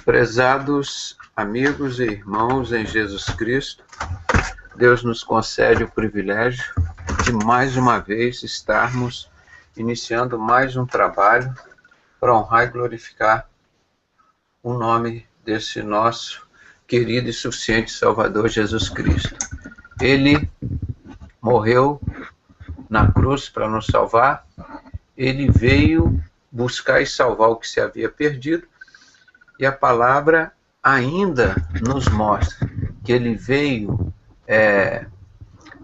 Prezados amigos e irmãos em Jesus Cristo, Deus nos concede o privilégio de mais uma vez estarmos iniciando mais um trabalho para honrar e glorificar o nome desse nosso querido e suficiente Salvador Jesus Cristo. Ele morreu na cruz para nos salvar, ele veio buscar e salvar o que se havia perdido, e a palavra ainda nos mostra que ele veio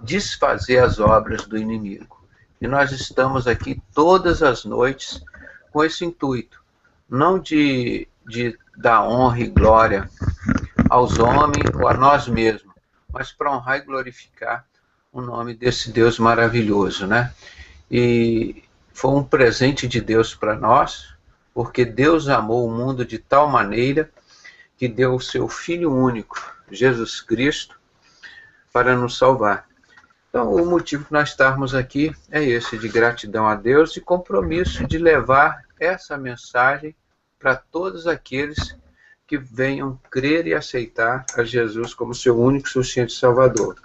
desfazer as obras do inimigo. E nós estamos aqui todas as noites com esse intuito, não de dar honra e glória aos homens ou a nós mesmos, mas para honrar e glorificar o nome desse Deus maravilhoso, né? E foi um presente de Deus para nós, porque Deus amou o mundo de tal maneira que deu o seu Filho único, Jesus Cristo, para nos salvar. Então, o motivo que nós estamos aqui é esse, de gratidão a Deus e compromisso de levar essa mensagem para todos aqueles que venham crer e aceitar a Jesus como seu único e suficiente Salvador.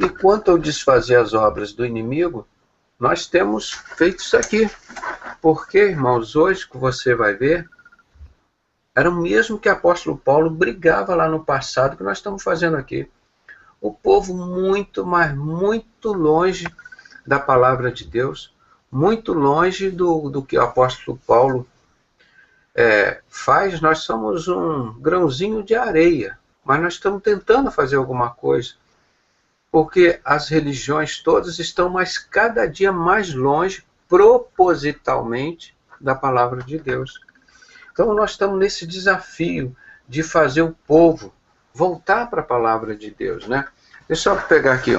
E quanto ao desfazer as obras do inimigo, nós temos feito isso aqui. Porque, irmãos, hoje que você vai ver, era o mesmo que o apóstolo Paulo brigava lá no passado, que nós estamos fazendo aqui. O povo muito, mas muito longe da palavra de Deus, muito longe do que o apóstolo Paulo faz. Nós somos um grãozinho de areia, mas nós estamos tentando fazer alguma coisa, porque as religiões todas estão cada dia mais longe, propositalmente, da palavra de Deus. Então nós estamos nesse desafio de fazer o povo voltar para a palavra de Deus, né? Deixa eu só pegar aqui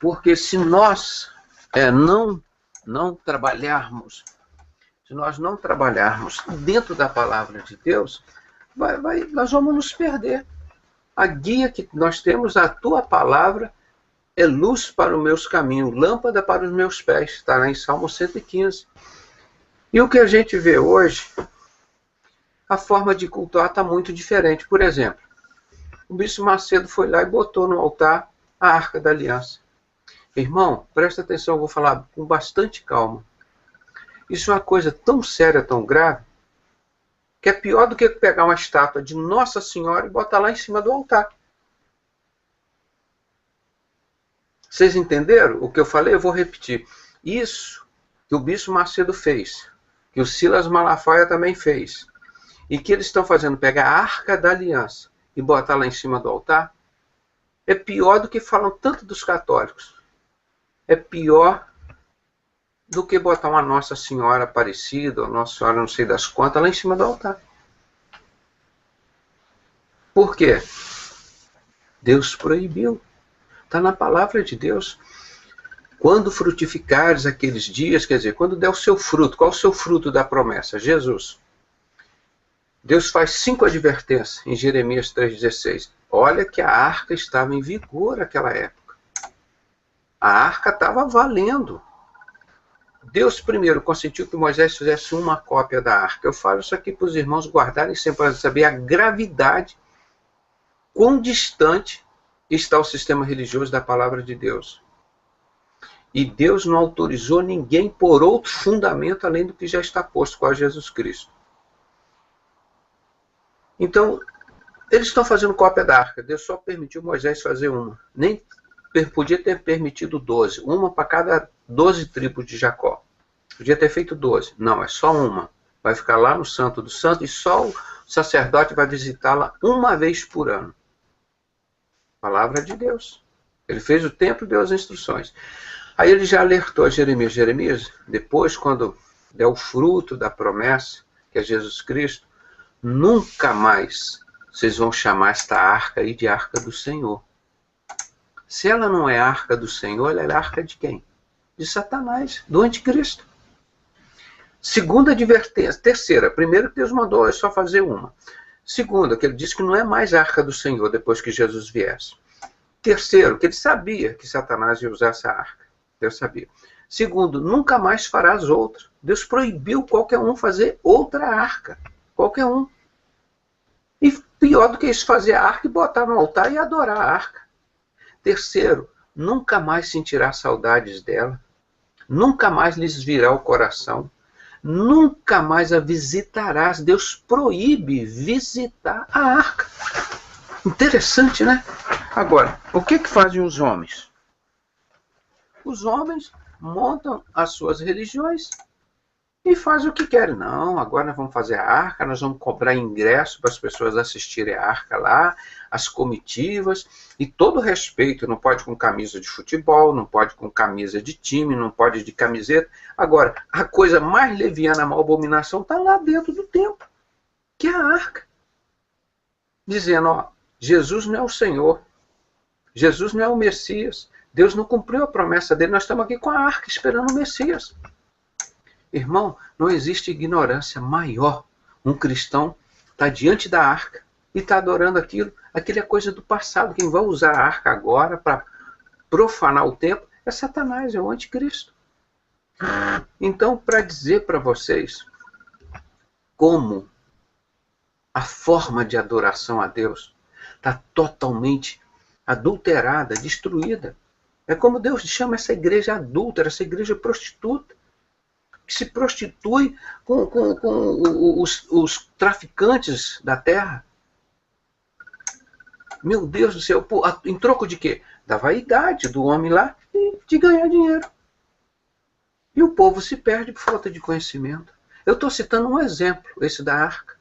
porque se nós não trabalharmos, se nós não trabalharmos dentro da palavra de Deus, nós vamos nos perder. A guia que nós temos, a tua palavra, é luz para os meus caminhos, lâmpada para os meus pés. Está lá em Salmo 115. E o que a gente vê hoje, a forma de cultuar está muito diferente. Por exemplo, o bispo Macedo foi lá e botou no altar a Arca da Aliança. Irmão, presta atenção, eu vou falar com bastante calma. Isso é uma coisa tão séria, tão grave, que é pior do que pegar uma estátua de Nossa Senhora e botar lá em cima do altar. Vocês entenderam o que eu falei? Eu vou repetir. Isso que o bispo Macedo fez, que o Silas Malafaia também fez, e que eles estão fazendo, pegar a Arca da Aliança e botar lá em cima do altar, é pior do que falam tanto dos católicos. É pior do que botar uma Nossa Senhora Aparecida, ou Nossa Senhora não sei das quantas, lá em cima do altar. Por quê? Deus proibiu. Está na palavra de Deus. Quando frutificares aqueles dias, quer dizer, quando der o seu fruto. Qual é o seu fruto da promessa? Jesus. Deus faz 5 advertências em Jeremias 3,16. Olha que a arca estava em vigor naquela época. A arca estava valendo. Deus primeiro consentiu que Moisés fizesse uma cópia da arca. Eu falo isso aqui para os irmãos guardarem sempre, para saber a gravidade, quão distante está o sistema religioso da palavra de Deus. E Deus não autorizou ninguém por outro fundamento além do que já está posto, qual é Jesus Cristo. Então, eles estão fazendo cópia da arca. Deus só permitiu Moisés fazer uma. Nem podia ter permitido 12. Uma para cada 12 tribos de Jacó. Podia ter feito 12. Não, é só uma. Vai ficar lá no Santo dos Santos e só o sacerdote vai visitá-la uma vez por ano. Palavra de Deus. Ele fez o templo e deu as instruções. Aí ele já alertou a Jeremias. Jeremias, depois, quando der o fruto da promessa, que é Jesus Cristo, nunca mais vocês vão chamar esta arca aí de arca do Senhor. Se ela não é arca do Senhor, ela é arca de quem? De Satanás, do anticristo. Segunda advertência. Terceira, primeiro Deus mandou só fazer uma. Segunda, que ele disse que não é mais arca do Senhor depois que Jesus viesse. Terceiro, que ele sabia que Satanás ia usar essa arca. Deus sabia. Segundo, nunca mais farás outra. Deus proibiu qualquer um fazer outra arca. Qualquer um. E pior do que isso, fazer a arca e botar no altar e adorar a arca. Terceiro, nunca mais sentirá saudades dela. Nunca mais lhes virá o coração. Nunca mais a visitarás. Deus proíbe visitar a arca. Interessante, né? Agora, o que fazem os homens? Os homens montam as suas religiões e fazem o que querem. Não, agora nós vamos fazer a arca, nós vamos cobrar ingresso para as pessoas assistirem a arca lá, as comitivas, e todo respeito, não pode com camisa de futebol, não pode com camisa de time, não pode de camiseta. Agora, a coisa mais leviana, a maior abominação, está lá dentro do templo, que é a arca. Dizendo, ó, Jesus não é o Senhor, Jesus não é o Messias, Deus não cumpriu a promessa dele, nós estamos aqui com a arca esperando o Messias. Irmão, não existe ignorância maior. Um cristão está diante da arca e está adorando aquilo. Aquilo é coisa do passado. Quem vai usar a arca agora para profanar o templo é Satanás, é o anticristo. Então, para dizer para vocês como a forma de adoração a Deus está totalmente adulterada, destruída. É como Deus chama essa igreja adúltera, essa igreja prostituta, que se prostitui com os traficantes da terra. Meu Deus do céu, em troco de quê? Da vaidade do homem lá e de ganhar dinheiro. E o povo se perde por falta de conhecimento. Eu estou citando um exemplo, esse da arca.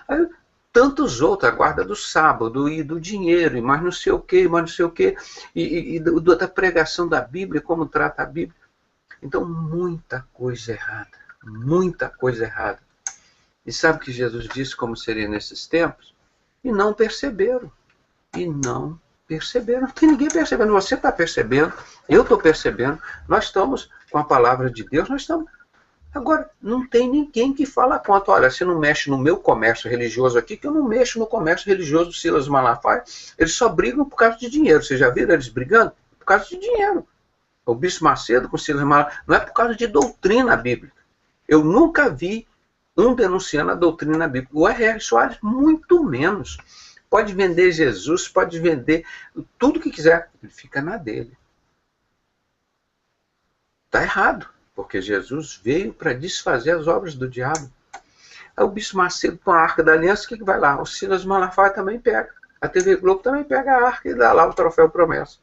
Aí, tantos outros, a guarda do sábado, e do dinheiro, e mais não sei o quê, mais não sei o quê, e da pregação da Bíblia, como trata a Bíblia. Então, muita coisa errada, muita coisa errada. E sabe o que Jesus disse como seria nesses tempos? E não perceberam. E não perceberam. Não tem ninguém percebendo. Você está percebendo, eu estou percebendo, nós estamos com a palavra de Deus, nós estamos. Agora, não tem ninguém que fala quanto. Olha, você não mexe no meu comércio religioso aqui, que eu não mexo no comércio religioso do Silas Malafaia. Eles só brigam por causa de dinheiro. Vocês já viram eles brigando? Por causa de dinheiro. O Bispo Macedo com o Silas Malafaia. Não é por causa de doutrina bíblica. Eu nunca vi um denunciando a doutrina bíblica. O R.R. Soares, muito menos. Pode vender Jesus, pode vender tudo que quiser. Ele fica na dele. Está errado. Porque Jesus veio para desfazer as obras do diabo. Aí o Bispo Macedo com a Arca da Aliança, o que vai lá? O Silas Malafaia também pega. A TV Globo também pega a arca e dá lá o troféu promessa.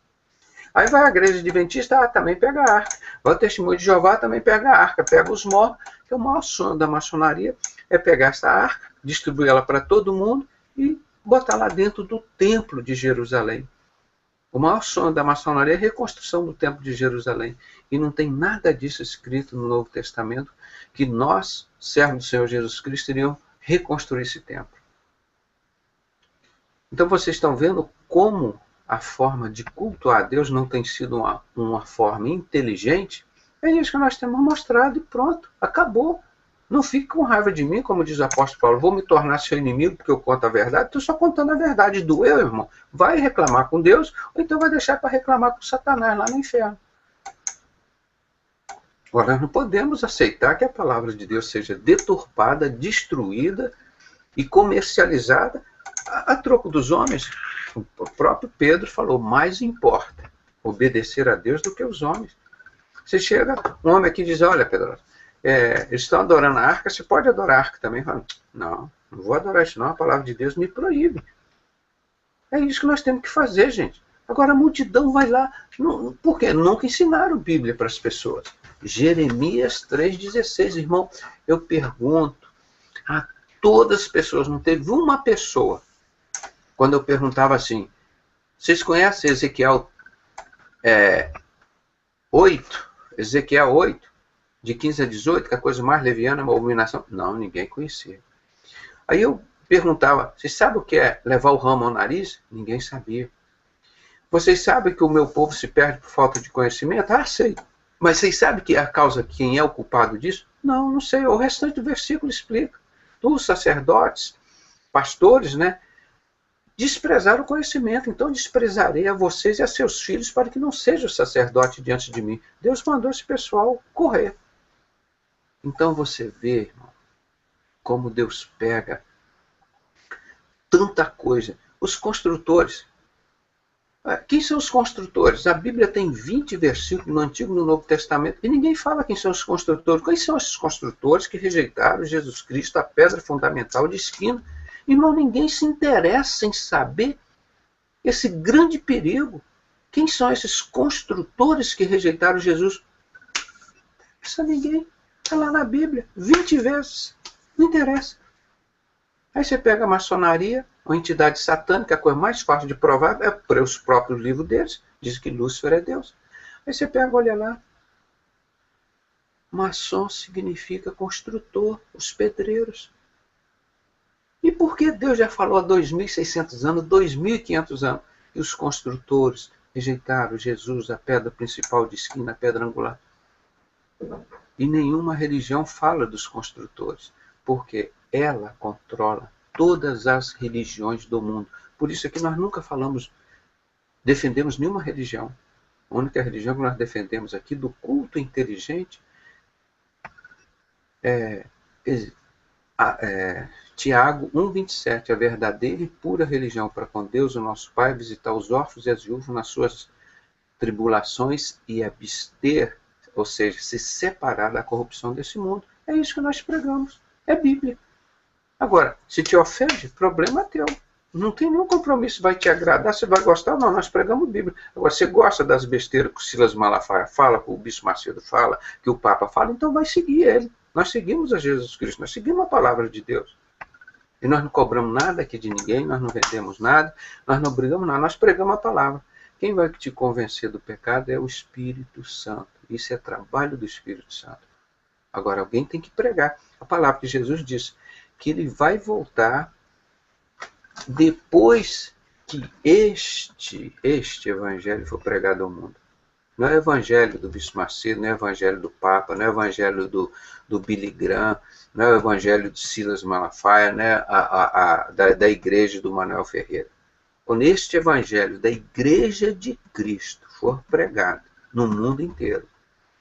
Aí vai a Igreja Adventista, também pega a arca. Vai o Testemunho de Jeová, também pega a arca. Pega os mortos, que o maior sonho da maçonaria é pegar essa arca, distribuir ela para todo mundo e botar lá dentro do templo de Jerusalém. O maior sonho da maçonaria é a reconstrução do templo de Jerusalém. E não tem nada disso escrito no Novo Testamento, que nós, servos do Senhor Jesus Cristo, iríamos reconstruir esse templo. Então vocês estão vendo como a forma de cultuar a Deus não tem sido uma forma inteligente? É isso que nós temos mostrado e pronto, acabou. Não fique com raiva de mim, como diz o apóstolo Paulo, vou me tornar seu inimigo porque eu conto a verdade. Estou só contando a verdade. Doeu, irmão? Vai reclamar com Deus, ou então vai deixar para reclamar com Satanás lá no inferno. Agora, nós não podemos aceitar que a palavra de Deus seja deturpada, destruída e comercializada a troco dos homens. O próprio Pedro falou, mais importa obedecer a Deus do que os homens. Você chega, um homem aqui e diz, olha, Pedro, eles estão adorando a arca, você pode adorar a arca também? Fala, não vou adorar isso não, a palavra de Deus me proíbe. É isso que nós temos que fazer, gente. Agora a multidão vai lá, por quê? Nunca ensinaram Bíblia para as pessoas. Jeremias 3,16, irmão, eu pergunto a todas as pessoas, não teve uma pessoa, quando eu perguntava assim, vocês conhecem Ezequiel 8? Ezequiel 8? De 15 a 18, que é a coisa mais leviana, uma abominação? Não, ninguém conhecia. Aí eu perguntava, vocês sabem o que é levar o ramo ao nariz? Ninguém sabia. Vocês sabem que o meu povo se perde por falta de conhecimento? Sei. Mas vocês sabem que a causa, quem é o culpado disso? Não sei. O restante do versículo explica. Os sacerdotes, pastores, né? desprezar o conhecimento. Então desprezarei a vocês e a seus filhos para que não seja o sacerdote diante de mim. Deus mandou esse pessoal correr. Então você vê, irmão, como Deus pega tanta coisa. Os construtores. Quem são os construtores? A Bíblia tem 20 versículos no Antigo e no Novo Testamento e ninguém fala quem são os construtores. Quem são esses construtores que rejeitaram Jesus Cristo, a pedra fundamental de esquina? Irmão, ninguém se interessa em saber esse grande perigo. Quem são esses construtores que rejeitaram Jesus? Não ninguém. Está lá na Bíblia, 20 vezes. Não interessa. Aí você pega a maçonaria, uma entidade satânica, a coisa mais fácil de provar é para os próprios livros deles. Diz que Lúcifer é Deus. Aí você pega, olha lá. Maçom significa construtor, os pedreiros. E por que Deus já falou há 2.600 anos, 2.500 anos, e os construtores rejeitaram Jesus, a pedra principal de esquina, a pedra angular? E nenhuma religião fala dos construtores, porque ela controla todas as religiões do mundo. Por isso é que nós nunca defendemos nenhuma religião. A única religião que nós defendemos aqui do culto inteligente Tiago 1,27, a verdadeira e pura religião para com Deus, o nosso Pai, visitar os órfãos e as viúvas nas suas tribulações e abster, ou seja, se separar da corrupção desse mundo. É isso que nós pregamos. É Bíblia. Agora, se te ofende, problema é teu. Não tem nenhum compromisso, vai te agradar, você vai gostar ou não, nós pregamos Bíblia. Agora, você gosta das besteiras que o Silas Malafaia fala, que o Bispo Macedo fala, que o Papa fala, então vai seguir ele. Nós seguimos a Jesus Cristo, nós seguimos a palavra de Deus. E nós não cobramos nada aqui de ninguém, nós não vendemos nada, nós não brigamos nada, nós pregamos a palavra. Quem vai te convencer do pecado é o Espírito Santo. Isso é trabalho do Espírito Santo. Agora, alguém tem que pregar. A palavra que Jesus disse, que ele vai voltar depois que este evangelho for pregado ao mundo. Não é o evangelho do Bispo Macedo, não é o evangelho do Papa, não é o evangelho do Billy Graham, não é o evangelho de Silas Malafaia, não é da igreja do Manuel Ferreira. Quando este evangelho da igreja de Cristo for pregado no mundo inteiro,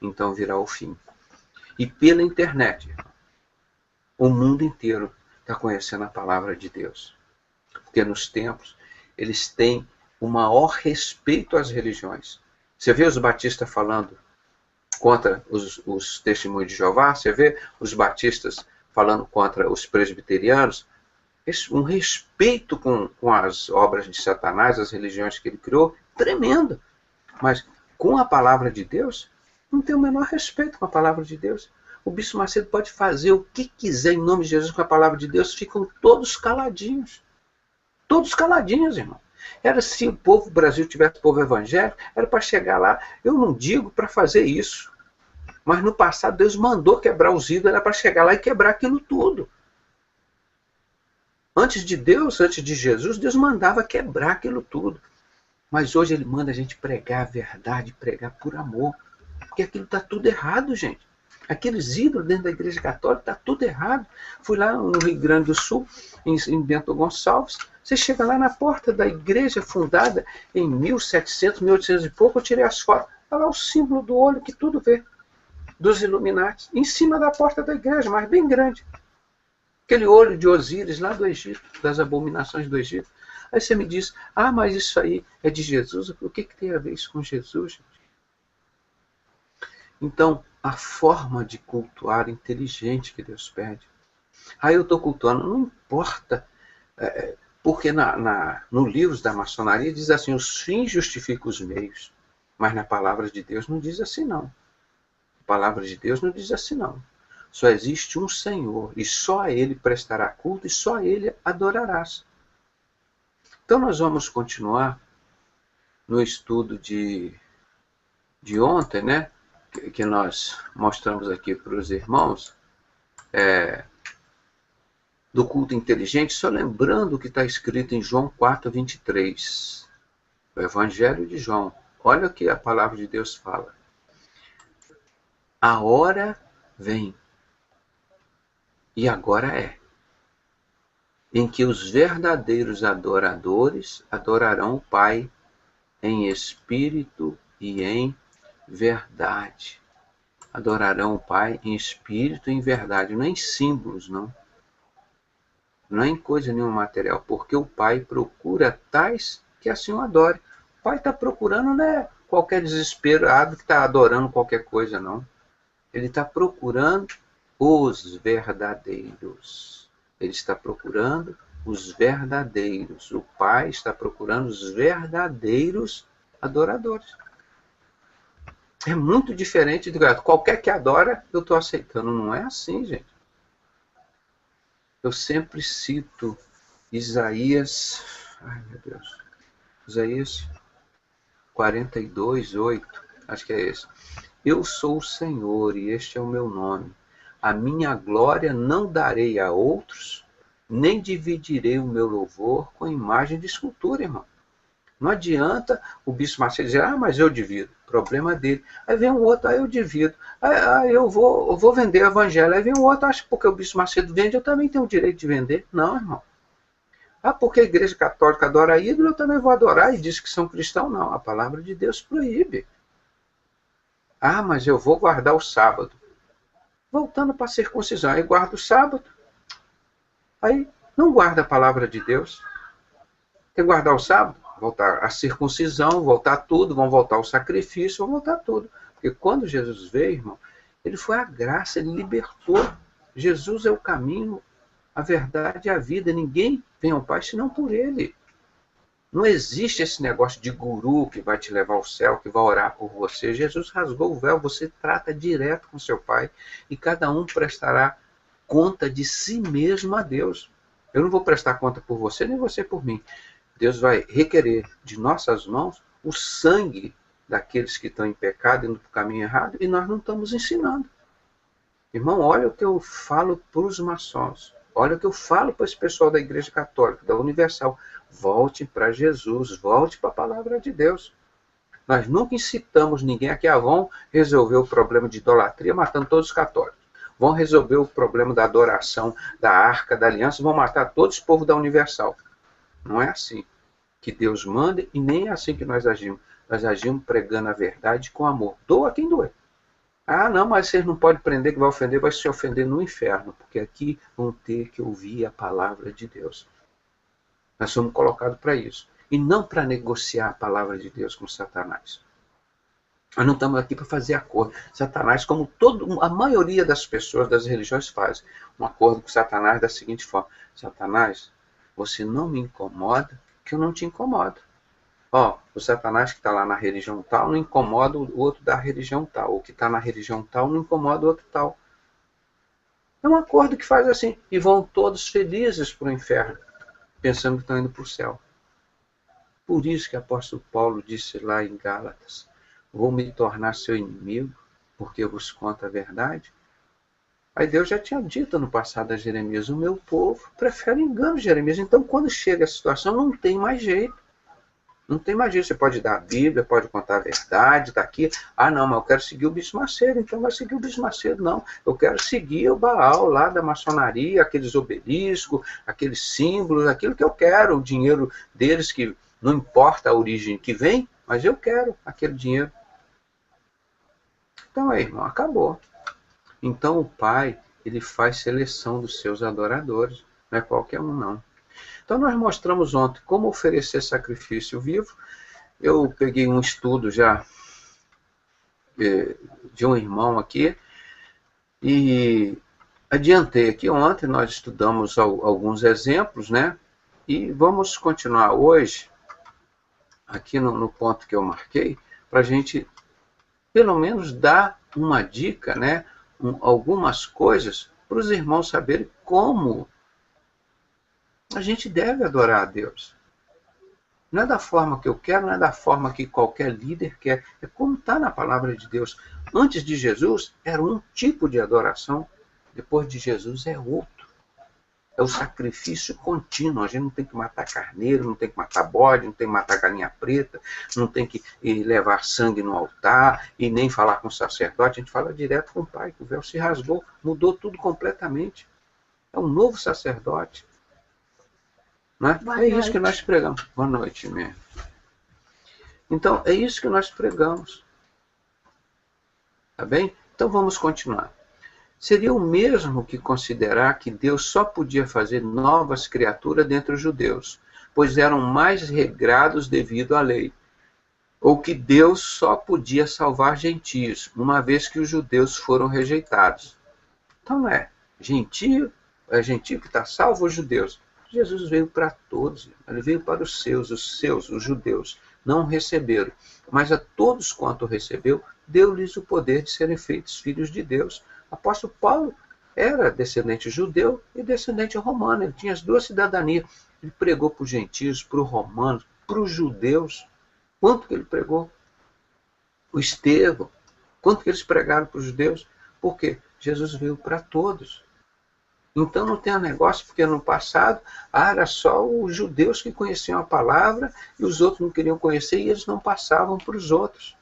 então virá o fim. E pela internet, o mundo inteiro está conhecendo a palavra de Deus. Porque nos templos, eles têm o maior respeito às religiões. Você vê os batistas falando contra os testemunhos de Jeová? Você vê os batistas falando contra os presbiterianos? Um respeito com as obras de Satanás, as religiões que ele criou, tremendo. Mas com a palavra de Deus, não tem o menor respeito com a palavra de Deus. O Bispo Macedo pode fazer o que quiser em nome de Jesus com a palavra de Deus, ficam todos caladinhos. Todos caladinhos, irmão. Era se o povo, o Brasil tivesse povo evangélico, era para chegar lá, eu não digo para fazer isso. Mas no passado Deus mandou quebrar os ídolos, era para chegar lá e quebrar aquilo tudo. Antes de Deus, antes de Jesus, Deus mandava quebrar aquilo tudo. Mas hoje ele manda a gente pregar a verdade, pregar por amor. Porque aquilo está tudo errado, gente. Aqueles ídolos dentro da igreja católica, está tudo errado. Fui lá no Rio Grande do Sul, em Bento Gonçalves. Você chega lá na porta da igreja fundada em 1700, 1800 e pouco, eu tirei as fotos. Olha lá o símbolo do olho que tudo vê, dos Illuminati, em cima da porta da igreja, mas bem grande. Aquele olho de Osíris lá do Egito, das abominações do Egito. Aí você me diz, mas isso aí é de Jesus. O que tem a ver isso com Jesus, gente? Então, a forma de cultuar inteligente que Deus pede. Aí eu estou cultuando, não importa, porque no livro da maçonaria diz assim, os fins justificam os meios. Mas na palavra de Deus não diz assim, não. A palavra de Deus não diz assim, não. Só existe um Senhor, e só a Ele prestará culto, e só a Ele adorarás. Então nós vamos continuar no estudo de ontem, né? Que nós mostramos aqui para os irmãos, do culto inteligente, só lembrando o que está escrito em João 4:23, o Evangelho de João. Olha o que a palavra de Deus fala. A hora vem, e agora é, em que os verdadeiros adoradores adorarão o Pai em espírito e em verdade. Adorarão o Pai em espírito e em verdade, não é em símbolos, não. Não é em coisa nenhuma material, porque o Pai procura tais que assim o adore. O Pai está procurando, não é qualquer desesperado que está adorando qualquer coisa, não. Ele está procurando os verdadeiros. Ele está procurando os verdadeiros. O Pai está procurando os verdadeiros adoradores. É muito diferente de qualquer que adora, eu estou aceitando. Não é assim, gente. Eu sempre cito Isaías, ai meu Deus, Isaías 42:8, acho que é esse. Eu sou o Senhor e este é o meu nome. A minha glória não darei a outros, nem dividirei o meu louvor com imagem de escultura, irmão. Não adianta o Bispo Macedo dizer, mas eu divido. Problema dele. Aí vem um outro, eu divido. Aí eu vou vender o evangelho. Aí vem um outro, acho que porque o Bispo Macedo vende, eu também tenho o direito de vender. Não, irmão. Porque a Igreja Católica adora ídolo, eu também vou adorar e diz que são cristãos. Não, a palavra de Deus proíbe. Mas eu vou guardar o sábado. Voltando para a circuncisão, aí guarda o sábado. Aí não guarda a palavra de Deus. Quer guardar o sábado? Voltar a circuncisão, voltar tudo, vão voltar o sacrifício, vão voltar tudo. Porque quando Jesus veio, irmão, ele foi a graça, ele libertou. Jesus é o caminho, a verdade e a vida. Ninguém vem ao Pai senão por ele. Não existe esse negócio de guru que vai te levar ao céu, que vai orar por você. Jesus rasgou o véu, você trata direto com seu Pai e cada um prestará conta de si mesmo a Deus. Eu não vou prestar conta por você, nem você por mim. Deus vai requerer de nossas mãos o sangue daqueles que estão em pecado, indo para o caminho errado, e nós não estamos ensinando. Irmão, olha o que eu falo para os maçons. Olha o que eu falo para esse pessoal da Igreja Católica, da Universal. Volte para Jesus, volte para a palavra de Deus. Nós nunca incitamos ninguém aqui a vão resolver o problema de idolatria matando todos os católicos. Vão resolver o problema da adoração, da arca, da aliança, vão matar todos os povos da Universal. Não é assim que Deus manda e nem é assim que nós agimos. Nós agimos pregando a verdade com amor. Doa quem doer. Não, mas vocês não podem prender que vai ofender, vai se ofender no inferno, porque aqui vão ter que ouvir a palavra de Deus. Nós somos colocados para isso. E não para negociar a palavra de Deus com Satanás. Nós não estamos aqui para fazer acordo. Satanás, como a maioria das pessoas das religiões faz, um acordo com Satanás da seguinte forma: Satanás, você não me incomoda, que eu não te incomodo. O Satanás que está lá na religião tal não incomoda o outro da religião tal. O que está na religião tal não incomoda o outro tal. É um acordo que faz assim. E vão todos felizes para o inferno, pensando que estão indo para o céu. Por isso que o apóstolo Paulo disse lá em Gálatas: vou me tornar seu inimigo, porque eu vos conto a verdade. Aí Deus já tinha dito no passado a Jeremias: o meu povo prefere engano, Jeremias. Então, quando chega a situação, não tem mais jeito. Não tem mais jeito. Você pode dar a Bíblia, pode contar a verdade, está aqui. Não, mas eu quero seguir o Bispo Macedo. Então vai seguir o Bispo Macedo. Não, eu quero seguir o Baal lá da maçonaria, aqueles obeliscos, aqueles símbolos, aquilo que eu quero. O dinheiro deles, que não importa a origem que vem, mas eu quero aquele dinheiro. Então aí, irmão, acabou. Então o Pai, ele faz seleção dos seus adoradores. Não é qualquer um, não. Então nós mostramos ontem como oferecer sacrifício vivo. Eu peguei um estudo já de um irmão aqui e adiantei aqui ontem, nós estudamos alguns exemplos, né? E vamos continuar hoje, aqui no ponto que eu marquei, para a gente pelo menos dar uma dica, né? Algumas coisas para os irmãos saberem como a gente deve adorar a Deus. Não é da forma que eu quero, não é da forma que qualquer líder quer. É como está na palavra de Deus. Antes de Jesus, era um tipo de adoração. Depois de Jesus, é outro. É o sacrifício contínuo. A gente não tem que matar carneiro, não tem que matar bode, não tem que matar galinha preta, não tem que levar sangue no altar e nem falar com o sacerdote. A gente fala direto com o Pai, que o véu se rasgou, mudou tudo completamente. É um novo sacerdote. Né? É isso que nós pregamos. Boa noite, mesmo. Então, é isso que nós pregamos. Tá bem? Então, vamos continuar. Seria o mesmo que considerar que Deus só podia fazer novas criaturas dentre os judeus, pois eram mais regrados devido à lei. Ou que Deus só podia salvar gentios, uma vez que os judeus foram rejeitados. Então não é gentio que está salvo os judeus. Jesus veio para todos, ele veio para os seus, os judeus, não receberam. Mas a todos quanto recebeu, deu-lhes o poder de serem feitos filhos de Deus. O apóstolo Paulo era descendente judeu e descendente romano, ele tinha as duas cidadanias. Ele pregou para os gentios, para os romanos, para os judeus. Quanto que ele pregou? O Estevão. Quanto que eles pregaram para os judeus? Porque Jesus veio para todos. Então não tem um negócio, porque no passado era só os judeus que conheciam a palavra e os outros não queriam conhecer e eles não passavam para os outros.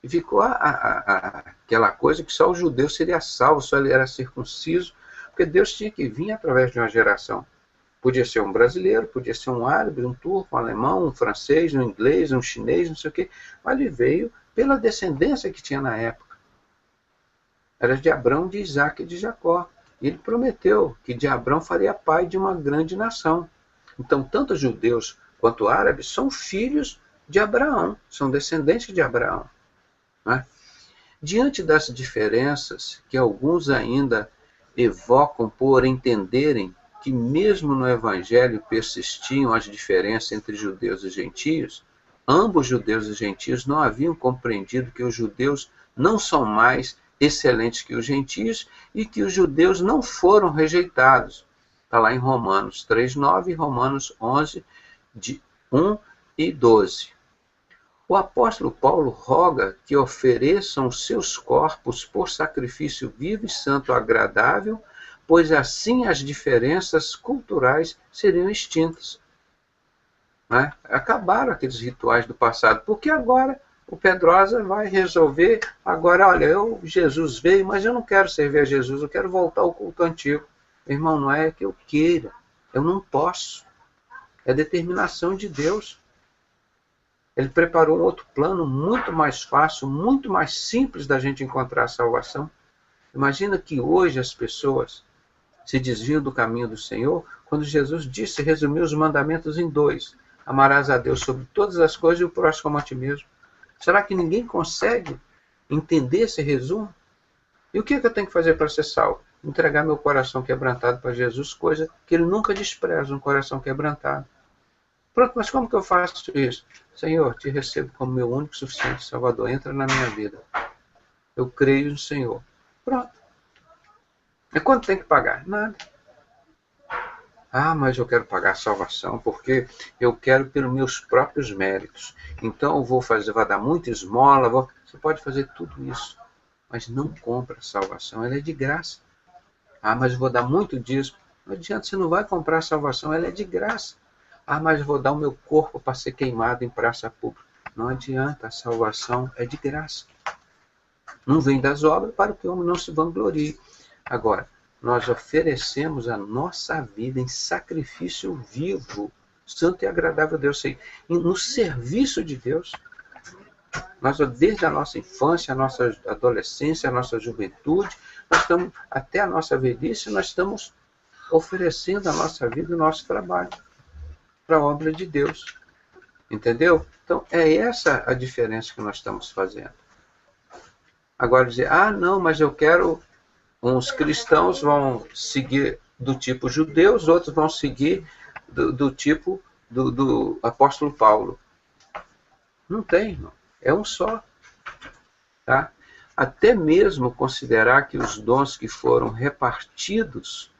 E ficou aquela coisa que só o judeu seria salvo, só ele era circunciso, porque Deus tinha que vir através de uma geração. Podia ser um brasileiro, podia ser um árabe, um turco, um alemão, um francês, um inglês, um chinês, não sei o quê. Mas ele veio pela descendência que tinha na época. Era de Abraão, de Isaac e de Jacó. E ele prometeu que de Abraão faria pai de uma grande nação. Então, tanto judeus quanto árabes são filhos de Abraão, são descendentes de Abraão. Né? Diante das diferenças que alguns ainda evocam por entenderem que mesmo no Evangelho persistiam as diferenças entre judeus e gentios, ambos judeus e gentios não haviam compreendido que os judeus não são mais excelentes que os gentios e que os judeus não foram rejeitados. Está lá em Romanos 3:9 e Romanos 11, de 1 e 12. O apóstolo Paulo roga que ofereçam seus corpos por sacrifício vivo e santo agradável, pois assim as diferenças culturais seriam extintas. Né? Acabaram aqueles rituais do passado, porque agora o Pedrosa vai resolver, agora, olha, Jesus veio, mas eu não quero servir a Jesus, eu quero voltar ao culto antigo. Irmão, não é que eu queira, eu não posso. É determinação de Deus. Ele preparou um outro plano muito mais fácil, muito mais simples da gente encontrar a salvação. Imagina que hoje as pessoas se desviam do caminho do Senhor, quando Jesus disse, resumiu os mandamentos em 2. Amarás a Deus sobre todas as coisas e o próximo como a ti mesmo. Será que ninguém consegue entender esse resumo? E o que eu tenho que fazer para ser salvo? Entregar meu coração quebrantado para Jesus, coisa que ele nunca despreza, um coração quebrantado. Pronto, mas como que eu faço isso? Senhor, te recebo como meu único, suficiente Salvador. Entra na minha vida. Eu creio no Senhor. Pronto. E quanto tem que pagar? Nada. Ah, mas eu quero pagar a salvação porque eu quero pelos meus próprios méritos. Então eu vou dar muita esmola. Você pode fazer tudo isso, mas não compra a salvação. Ela é de graça. Ah, mas eu vou dar muito dízimo. Não adianta, você não vai comprar a salvação. Ela é de graça. Ah, mas eu vou dar o meu corpo para ser queimado em praça pública. Não adianta, a salvação é de graça. Não vem das obras para que o homem não se vanglorie. Agora, nós oferecemos a nossa vida em sacrifício vivo, santo e agradável a Deus, no serviço de Deus. Nós, desde a nossa infância, a nossa adolescência, a nossa juventude, nós estamos, até a nossa velhice, nós estamos oferecendo a nossa vida e o nosso trabalho para a obra de Deus. Entendeu? Então, é essa a diferença que nós estamos fazendo. Agora dizer, não, mas eu quero... Uns cristãos vão seguir do tipo judeus, outros vão seguir do tipo do apóstolo Paulo. Não tem, irmão. É um só. Tá? Até mesmo considerar que os dons que foram repartidos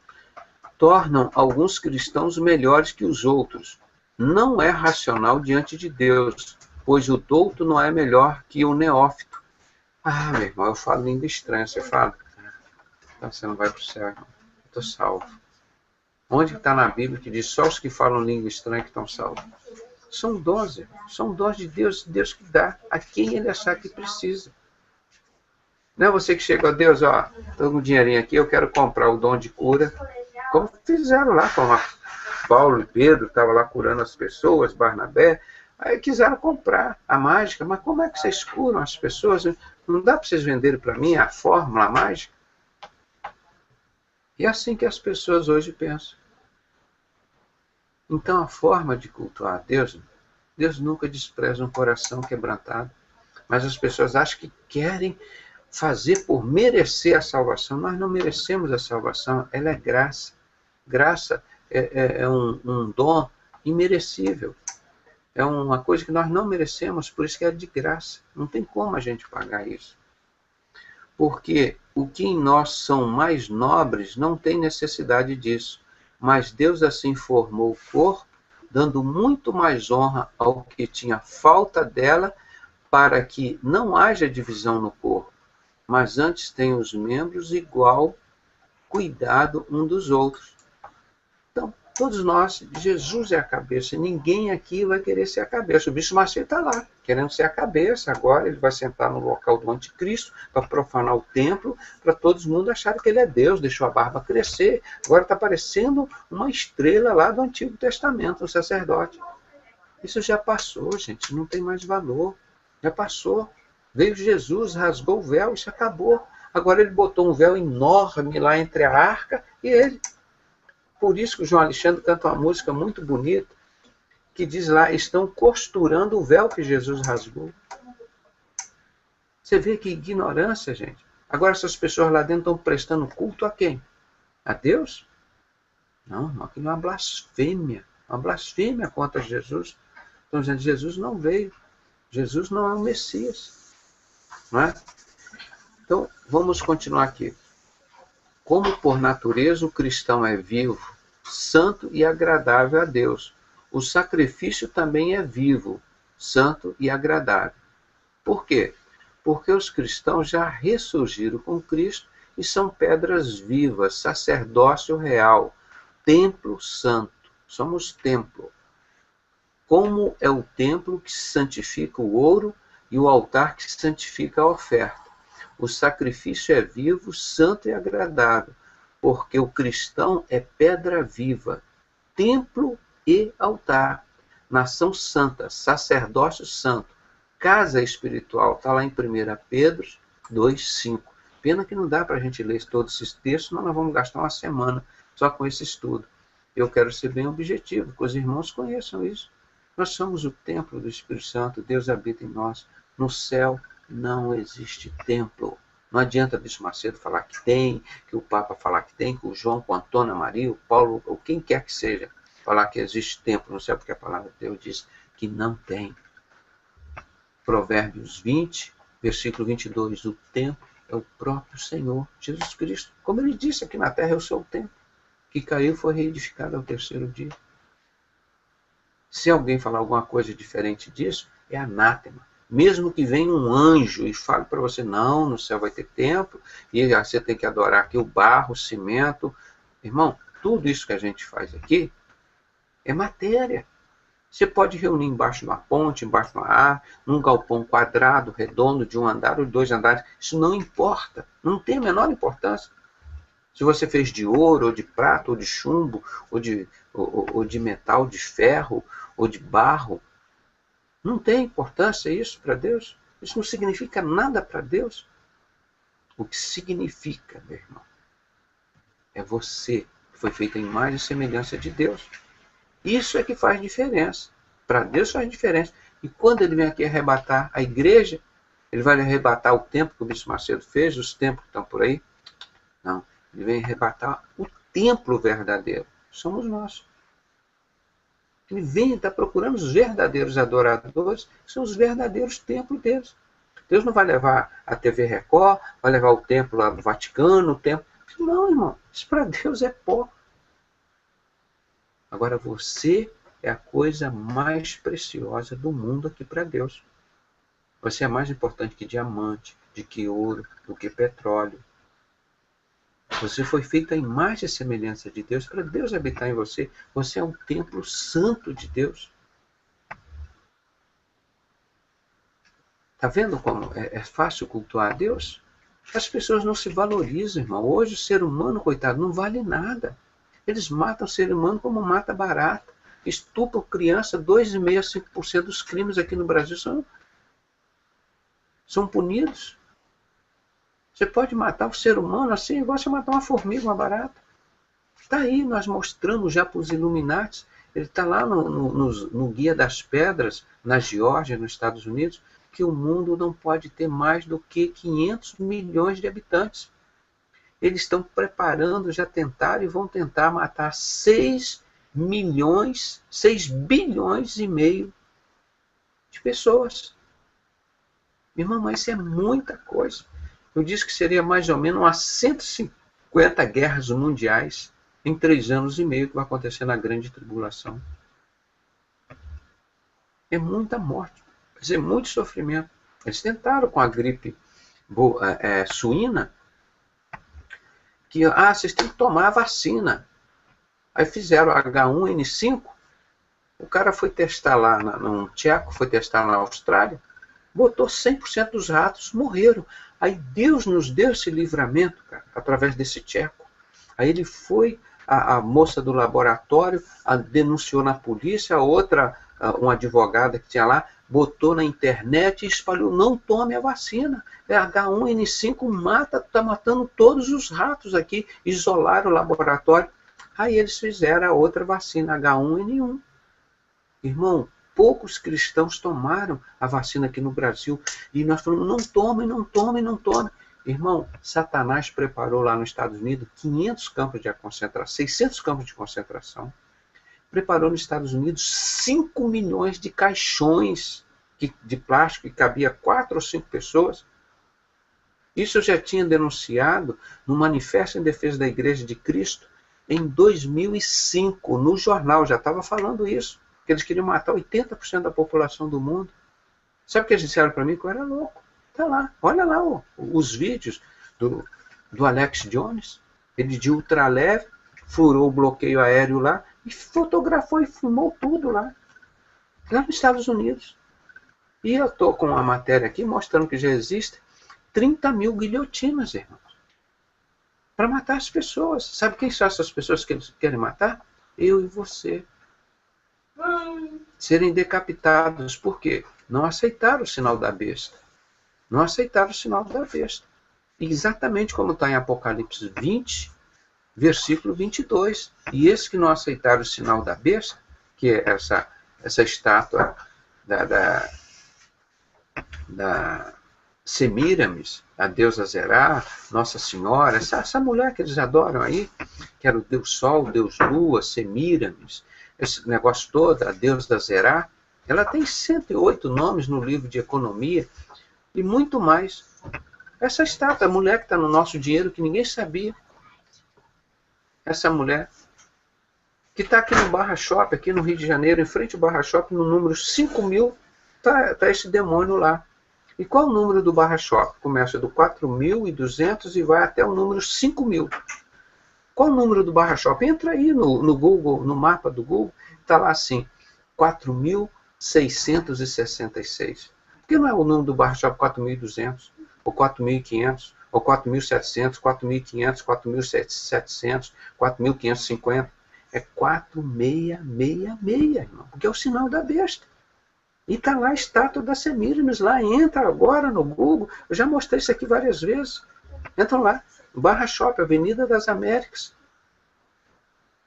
tornam alguns cristãos melhores que os outros. Não é racional diante de Deus, pois o douto não é melhor que o neófito. Meu irmão, eu falo língua estranha, você fala? Então você não vai para o céu, irmão. Eu estou salvo. Onde está na Bíblia que diz só os que falam língua estranha que estão salvos? São dons de Deus, Deus que dá a quem ele achar que precisa. Não é você que chega a Deus, estou com um dinheirinho aqui, eu quero comprar o dom de cura, como fizeram lá, Paulo e Pedro estavam lá curando as pessoas, Barnabé, aí quiseram comprar a mágica, mas como é que vocês curam as pessoas? Não dá para vocês venderem para mim a fórmula mágica? E é assim que as pessoas hoje pensam. Então a forma de cultuar a Deus, Deus nunca despreza um coração quebrantado, mas as pessoas acham que querem fazer por merecer a salvação. Nós não merecemos a salvação, ela é graça. Graça é um dom imerecível. É uma coisa que nós não merecemos, por isso que é de graça. Não tem como a gente pagar isso. Porque o que em nós são mais nobres não tem necessidade disso. Mas Deus assim formou o corpo, dando muito mais honra ao que tinha falta dela, para que não haja divisão no corpo, mas antes tenham os membros igual cuidado um dos outros. Então, todos nós, Jesus é a cabeça, ninguém aqui vai querer ser a cabeça. O bicho Macedo está lá, querendo ser a cabeça, agora ele vai sentar no local do anticristo, para profanar o templo, para todo mundo achar que ele é Deus, deixou a barba crescer, agora está parecendo uma estrela lá do Antigo Testamento, um sacerdote. Isso já passou, gente, não tem mais valor, já passou. Veio Jesus, rasgou o véu, isso acabou. Agora ele botou um véu enorme lá entre a arca e ele. Por isso que o João Alexandre canta uma música muito bonita, que diz lá, estão costurando o véu que Jesus rasgou. Você vê que ignorância, gente. Agora essas pessoas lá dentro estão prestando culto a quem? A Deus? Não, aquilo é uma blasfêmia contra Jesus. Estão dizendo que Jesus não veio. Jesus não é o Messias. Não é? Então, vamos continuar aqui. Como por natureza o cristão é vivo, santo e agradável a Deus, o sacrifício também é vivo, santo e agradável. Por quê? Porque os cristãos já ressurgiram com Cristo e são pedras vivas, sacerdócio real, templo santo. Somos templo. Como é o templo que santifica o ouro e o altar que santifica a oferta. O sacrifício é vivo, santo e agradável, porque o cristão é pedra viva, templo e altar, nação santa, sacerdócio santo, casa espiritual. Está lá em 1 Pedro 2,5. Pena que não dá para a gente ler todos esses textos, mas nós vamos gastar uma semana só com esse estudo. Eu quero ser bem objetivo, que os irmãos conheçam isso. Nós somos o templo do Espírito Santo, Deus habita em nós. No céu não existe templo. Não adianta Bispo Macedo falar que tem, que o Papa falar que tem, que o João, com a Antônia Maria, o Paulo, ou quem quer que seja, falar que existe templo no céu, porque a palavra de Deus diz que não tem. Provérbios 20, versículo 22, o templo é o próprio Senhor Jesus Cristo. Como ele disse, aqui na terra eu sou o templo, que caiu e foi reedificado ao terceiro dia. Se alguém falar alguma coisa diferente disso, é anátema. Mesmo que venha um anjo e fale para você, não, no céu vai ter templo, e você tem que adorar aqui o barro, o cimento. Irmão, tudo isso que a gente faz aqui é matéria. Você pode reunir embaixo de uma ponte, embaixo de uma árvore, num galpão quadrado, redondo, de um andar ou 2 andares. Isso não importa, não tem a menor importância. Se você fez de ouro, ou de prata, ou de chumbo, ou de metal, de ferro, ou de barro, não tem importância isso para Deus. Isso não significa nada para Deus. O que significa, meu irmão, é você, que foi feito em imagem e semelhança de Deus. Isso é que faz diferença. Para Deus faz diferença. E quando ele vem aqui arrebatar a igreja, ele vai arrebatar o templo que o Bispo Macedo fez, os templos que estão por aí? Não. Ele vem arrebatar o templo verdadeiro. Somos nós. Ele vem e está procurando os verdadeiros adoradores, que são os verdadeiros templos deles. Deus não vai levar a TV Record, vai levar o templo lá do Vaticano, o templo. Não, irmão. Isso para Deus é pó. Agora você é a coisa mais preciosa do mundo aqui para Deus. Você é mais importante que diamante, de que ouro, do que petróleo. Você foi feito à imagem e semelhança de Deus, para Deus habitar em você. Você é um templo santo de Deus. Está vendo como é fácil cultuar a Deus? As pessoas não se valorizam, irmão. Hoje o ser humano, coitado, não vale nada. Eles matam o ser humano como mata barata. Estupram criança, 2,5% a 5% dos crimes aqui no Brasil são punidos. Você pode matar o ser humano assim, igual você matar uma formiga, uma barata. Está aí, nós mostramos já para os Illuminati. Ele está lá no Guia das Pedras, na Geórgia, nos Estados Unidos, que o mundo não pode ter mais do que 500 milhões de habitantes. Eles estão preparando, já tentaram e vão tentar matar 6 bilhões e meio de pessoas. Irmão, isso é muita coisa. Eu disse que seria mais ou menos umas 150 guerras mundiais em 3 anos e meio que vai acontecer na grande tribulação. É muita morte, quer dizer, muito sofrimento. Eles tentaram com a gripe suína, que vocês têm que tomar a vacina. Aí fizeram H1N5, o cara foi testar lá, um tcheco foi testar na Austrália, botou 100% dos ratos, morreram. Aí Deus nos deu esse livramento, cara, através desse tcheco. Aí ele foi, a moça do laboratório denunciou na polícia, a outra, uma advogada que tinha lá, botou na internet e espalhou, não tome a vacina. H1N5 mata, está matando todos os ratos aqui. Isolaram o laboratório. Aí eles fizeram a outra vacina, H1N1. Irmão, poucos cristãos tomaram a vacina aqui no Brasil. E nós falamos, não tome, não tome, não tome. Irmão, Satanás preparou lá nos Estados Unidos 500 campos de concentração, 600 campos de concentração. Preparou nos Estados Unidos 5 milhões de caixões de plástico que cabia 4 ou 5 pessoas. Isso eu já tinha denunciado no Manifesto em Defesa da Igreja de Cristo em 2005, no jornal, já estava falando isso, que eles queriam matar 80% da população do mundo. Sabe o que eles disseram para mim? Que eu era louco. Está lá, olha lá os vídeos do Alex Jones, ele de ultraleve, furou o bloqueio aéreo lá, e fotografou e filmou tudo lá nos Estados Unidos. E eu estou com uma matéria aqui mostrando que já existem 30 mil guilhotinas, irmãos, para matar as pessoas. Sabe quem são essas pessoas que eles querem matar? Eu e você. Serem decapitados. Por quê? Não aceitaram o sinal da besta. Não aceitaram o sinal da besta. Exatamente como está em Apocalipse 20, versículo 22. E esses que não aceitaram o sinal da besta, que é essa estátua da Semíramis, a deusa Zerá, Nossa Senhora, essa mulher que eles adoram aí, que era o Deus Sol, Deus Lua, Semíramis, esse negócio todo, a deusa Zerá, ela tem 108 nomes no livro de economia e muito mais. Essa estátua, a mulher que está no nosso dinheiro, que ninguém sabia, essa mulher que está aqui no Barra Shop, aqui no Rio de Janeiro, em frente ao Barra Shop, no número 5000, está esse demônio lá. E qual o número do Barra Shop? Começa do 4.200 e vai até o número 5.000. Qual o número do Barra Shop? Entra aí no Google, no mapa do Google, está lá assim, 4.666. Por que não é o número do Barra Shop 4.200, ou 4.500, ou 4.700, 4.500, 4.700, 4.550? É 4666, irmão, porque é o sinal da besta. E está lá a estátua da Semíramis, lá, entra agora no Google, eu já mostrei isso aqui várias vezes. Entram lá, Barra Shop, Avenida das Américas,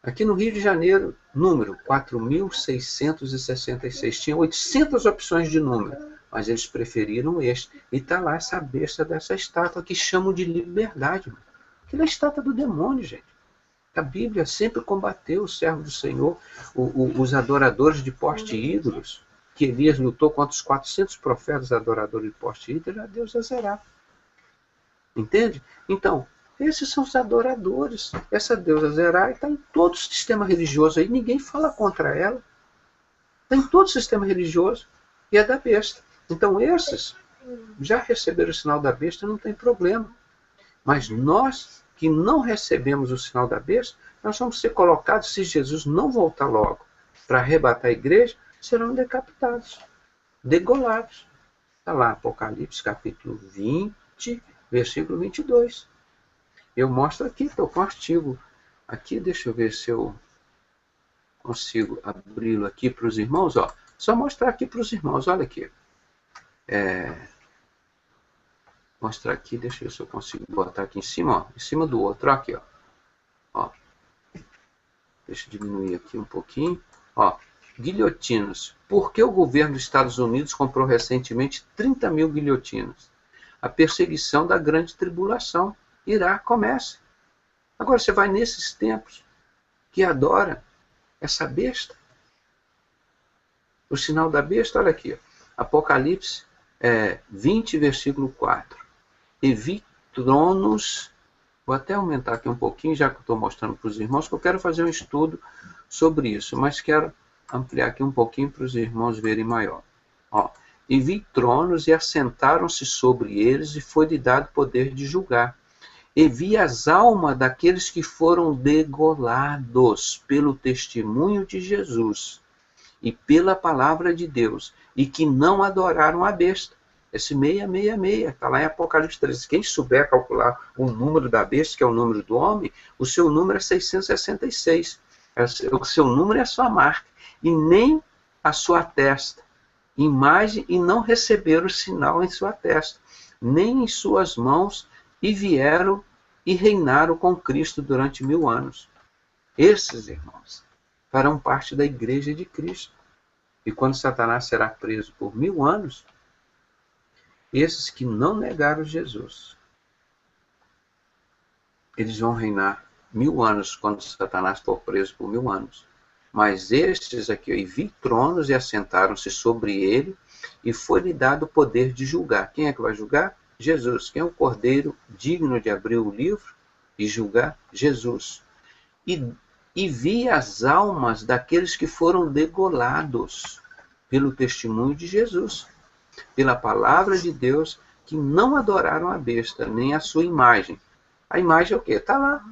aqui no Rio de Janeiro, número 4.666. Tinha 800 opções de número, mas eles preferiram este. E está lá essa besta dessa estátua que chamam de liberdade. Mano. Aquilo é a estátua do demônio, gente. A Bíblia sempre combateu o servo do Senhor, os adoradores de poste ídolos, que Elias lutou contra os 400 profetas adoradores de poste ídolos, a deusa Zerá. Entende? Então, esses são os adoradores. Essa deusa Zerá está em todo o sistema religioso aí, ninguém fala contra ela. Está em todo o sistema religioso e é da besta. Então, esses já receberam o sinal da besta, não tem problema. Mas nós que não recebemos o sinal da besta, nós vamos ser colocados, se Jesus não voltar logo para arrebatar a igreja, serão decapitados, degolados. Está lá, Apocalipse capítulo 20, versículo 22. Eu mostro aqui, estou com um artigo Aqui, deixa eu ver se eu consigo abri-lo aqui para os irmãos. Ó. Só mostrar aqui para os irmãos, olha aqui. Mostrar aqui, deixa eu ver se eu consigo botar aqui em cima, ó, em cima do outro, aqui, ó. Ó. Deixa eu diminuir aqui um pouquinho. Ó, guilhotinas. Por que o governo dos Estados Unidos comprou recentemente 30 mil guilhotinas? A perseguição da grande tribulação irá começa. Agora você vai nesses tempos que adora essa besta. O sinal da besta, olha aqui. Ó. Apocalipse 20, versículo 4. E vi tronos. Vou até aumentar aqui um pouquinho, já que eu estou mostrando para os irmãos, que eu quero fazer um estudo sobre isso, mas quero ampliar aqui um pouquinho para os irmãos verem maior. Ó, e vi tronos e assentaram-se sobre eles e foi-lhe dado poder de julgar. E vi as almas daqueles que foram degolados pelo testemunho de Jesus e pela palavra de Deus e que não adoraram a besta. Esse 666, está lá em Apocalipse 13. Quem souber calcular o número da besta, que é o número do homem, o seu número é 666. O seu número é a sua marca. E nem a sua testa. Imagem e não receberam o sinal em sua testa, nem em suas mãos, e vieram e reinaram com Cristo durante 1000 anos. Esses, irmãos, farão parte da igreja de Cristo. E quando Satanás será preso por 1000 anos, esses que não negaram Jesus, eles vão reinar 1000 anos quando Satanás for preso por 1000 anos. Mas estes aqui, e vi tronos e assentaram-se sobre ele, e foi-lhe dado o poder de julgar. Quem é que vai julgar? Jesus. Quem é o cordeiro digno de abrir o livro e julgar? Jesus. E vi as almas daqueles que foram degolados pelo testemunho de Jesus, pela palavra de Deus, que não adoraram a besta, nem a sua imagem. A imagem é o quê? Está lá,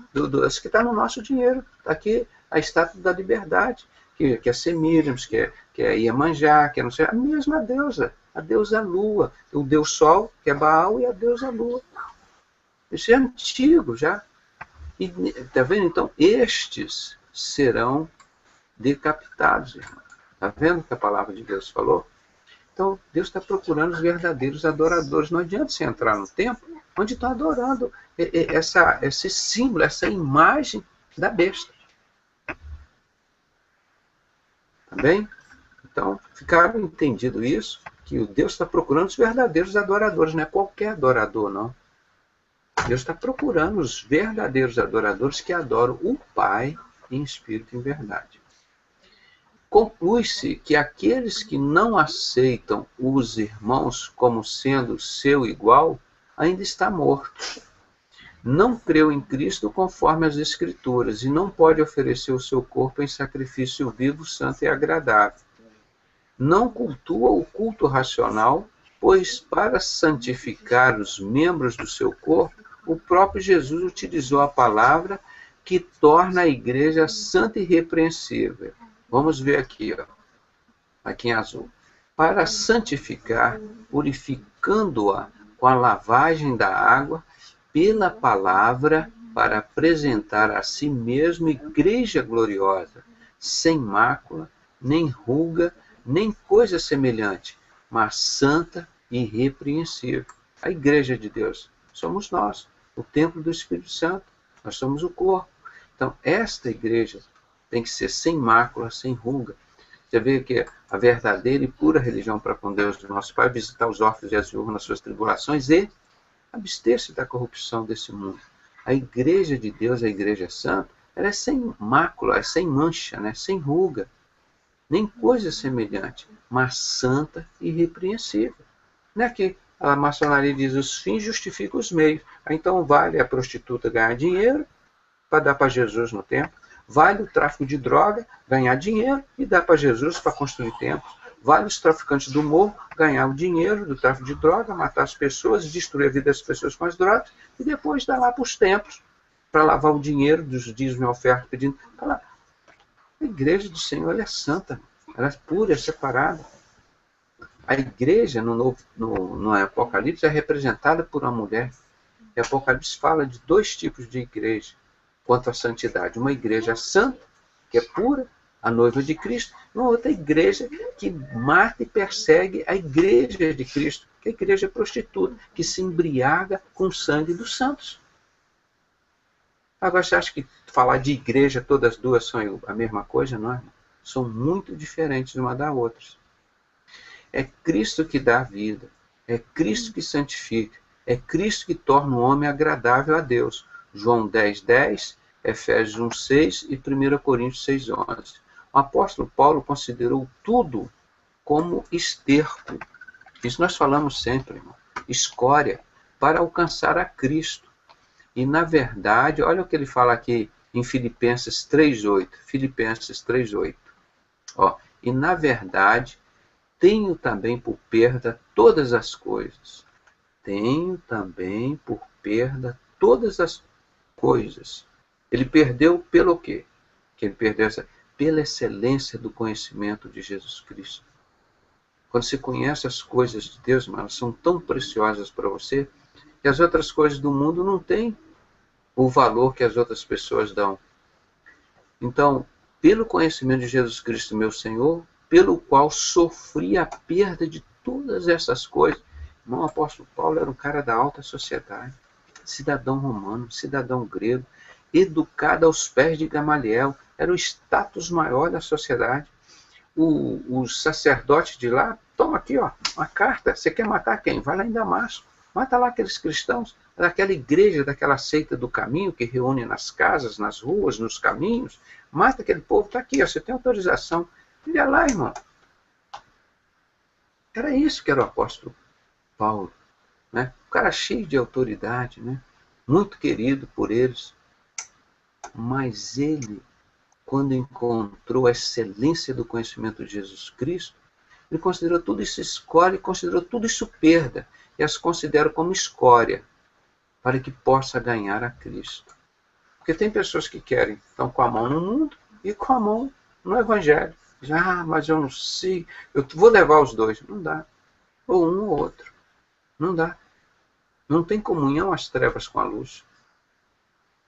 essa que está no nosso dinheiro. Está aqui a estátua da liberdade, que é Semíramis, que é Iemanjá, que é não sei, a mesma deusa, a deusa Lua, o deus Sol, que é Baal, e a deusa Lua. Isso é antigo já. Está vendo? Então, estes serão decapitados, irmão. Está vendo o que a palavra de Deus falou? Então, Deus está procurando os verdadeiros adoradores. Não adianta você entrar no templo onde estão adorando esse símbolo, essa imagem da besta. Tá bem? Então, ficaram entendido isso, que o Deus está procurando os verdadeiros adoradores, não é qualquer adorador, não. Deus está procurando os verdadeiros adoradores que adoram o Pai em espírito e em verdade. Conclui-se que aqueles que não aceitam os irmãos como sendo seu igual, ainda está morto. Não creu em Cristo conforme as Escrituras e não pode oferecer o seu corpo em sacrifício vivo, santo e agradável. Não cultua o culto racional, pois para santificar os membros do seu corpo, o próprio Jesus utilizou a palavra que torna a igreja santa e irrepreensível. Vamos ver aqui, ó, aqui em azul. Para santificar, purificando-a com a lavagem da água, pela palavra, para apresentar a si mesmo igreja gloriosa, sem mácula, nem ruga, nem coisa semelhante, mas santa e irrepreensível. A igreja de Deus somos nós, o templo do Espírito Santo, nós somos o corpo. Então, esta igreja tem que ser sem mácula, sem ruga. Você vê que a verdadeira e pura religião para com Deus do nosso Pai é visitar os órfãos e as viúvas nas suas tribulações e abster-se da corrupção desse mundo. A igreja de Deus, a igreja santa, ela é sem mácula, é sem mancha, né? Sem ruga, nem coisa semelhante, mas santa e irrepreensível. Não é que a maçonaria diz os fins justificam os meios. Então vale a prostituta ganhar dinheiro para dar para Jesus no templo. Vale o tráfico de droga ganhar dinheiro e dar para Jesus para construir templos. Vale os traficantes do morro ganhar o dinheiro do tráfico de droga, matar as pessoas, destruir a vida das pessoas com as drogas e depois dar lá para os templos para lavar o dinheiro dos dízimos e oferta pedindo. A igreja do Senhor ela é santa, ela é pura, é separada. A igreja no Apocalipse é representada por uma mulher. E Apocalipse fala de 2 tipos de igreja. quanto à santidade. Uma igreja santa, que é pura, a noiva de Cristo, uma outra igreja que mata e persegue a igreja de Cristo, que é a igreja prostituta, que se embriaga com o sangue dos santos. Agora, você acha que falar de igreja, todas as duas são a mesma coisa? Não é? São muito diferentes uma da outra. É Cristo que dá a vida, é Cristo que santifica, é Cristo que torna o homem agradável a Deus. João 10:10, Efésios 1:6 e 1 Coríntios 6:11. O apóstolo Paulo considerou tudo como esterco. Isso nós falamos sempre, irmão. Escória, para alcançar a Cristo. E, na verdade, olha o que ele fala aqui em Filipenses 3:8. Filipenses 3:8. E, na verdade, tenho também por perda todas as coisas. Tenho também por perda todas as coisas. Ele perdeu pelo quê? Que ele perdeu pela excelência do conhecimento de Jesus Cristo. Quando você conhece as coisas de Deus, elas são tão preciosas para você, que as outras coisas do mundo não têm o valor que as outras pessoas dão. Então, pelo conhecimento de Jesus Cristo, meu Senhor, pelo qual sofri a perda de todas essas coisas. Irmão, o apóstolo Paulo era um cara da alta sociedade, cidadão romano, cidadão grego, educado aos pés de Gamaliel, era o status maior da sociedade. Os sacerdotes de lá, toma aqui, uma carta, você quer matar quem? Vai lá em Damasco, mata lá aqueles cristãos, daquela igreja, daquela seita do caminho, que reúne nas casas, nas ruas, nos caminhos, mata aquele povo, está aqui, você tem autorização. Olha lá, irmão. Era isso que era o apóstolo Paulo, né? Um cara cheio de autoridade, né? Muito querido por eles. Mas ele, quando encontrou a excelência do conhecimento de Jesus Cristo, ele considerou tudo isso escória e considerou tudo isso perda. E as considera como escória, para que possa ganhar a Cristo. Porque tem pessoas que querem, estão com a mão no mundo e com a mão no Evangelho. Mas eu não sei, eu vou levar os dois. Não dá. Ou um ou outro. Não dá. Não tem comunhão as trevas com a luz.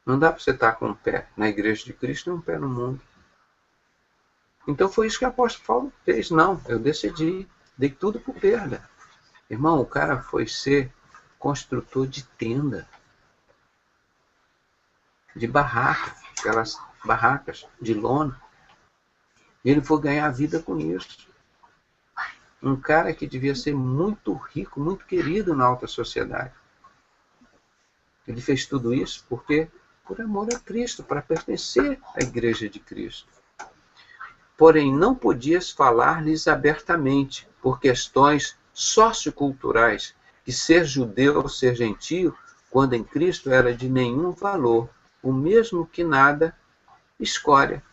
Não dá para você estar com um pé na igreja de Cristo e um pé no mundo. Então foi isso que o apóstolo Paulo fez. Não, eu decidi, dei tudo por perda. Irmão, o cara foi ser construtor de tenda, de barraca, aquelas barracas de lona. E ele foi ganhar a vida com isso. Um cara que devia ser muito rico, muito querido na alta sociedade. Ele fez tudo isso porque por amor a Cristo, para pertencer à igreja de Cristo. Porém, não podias falar-lhes abertamente, por questões socioculturais, que ser judeu ou ser gentio, quando em Cristo era de nenhum valor, o mesmo que nada, escória.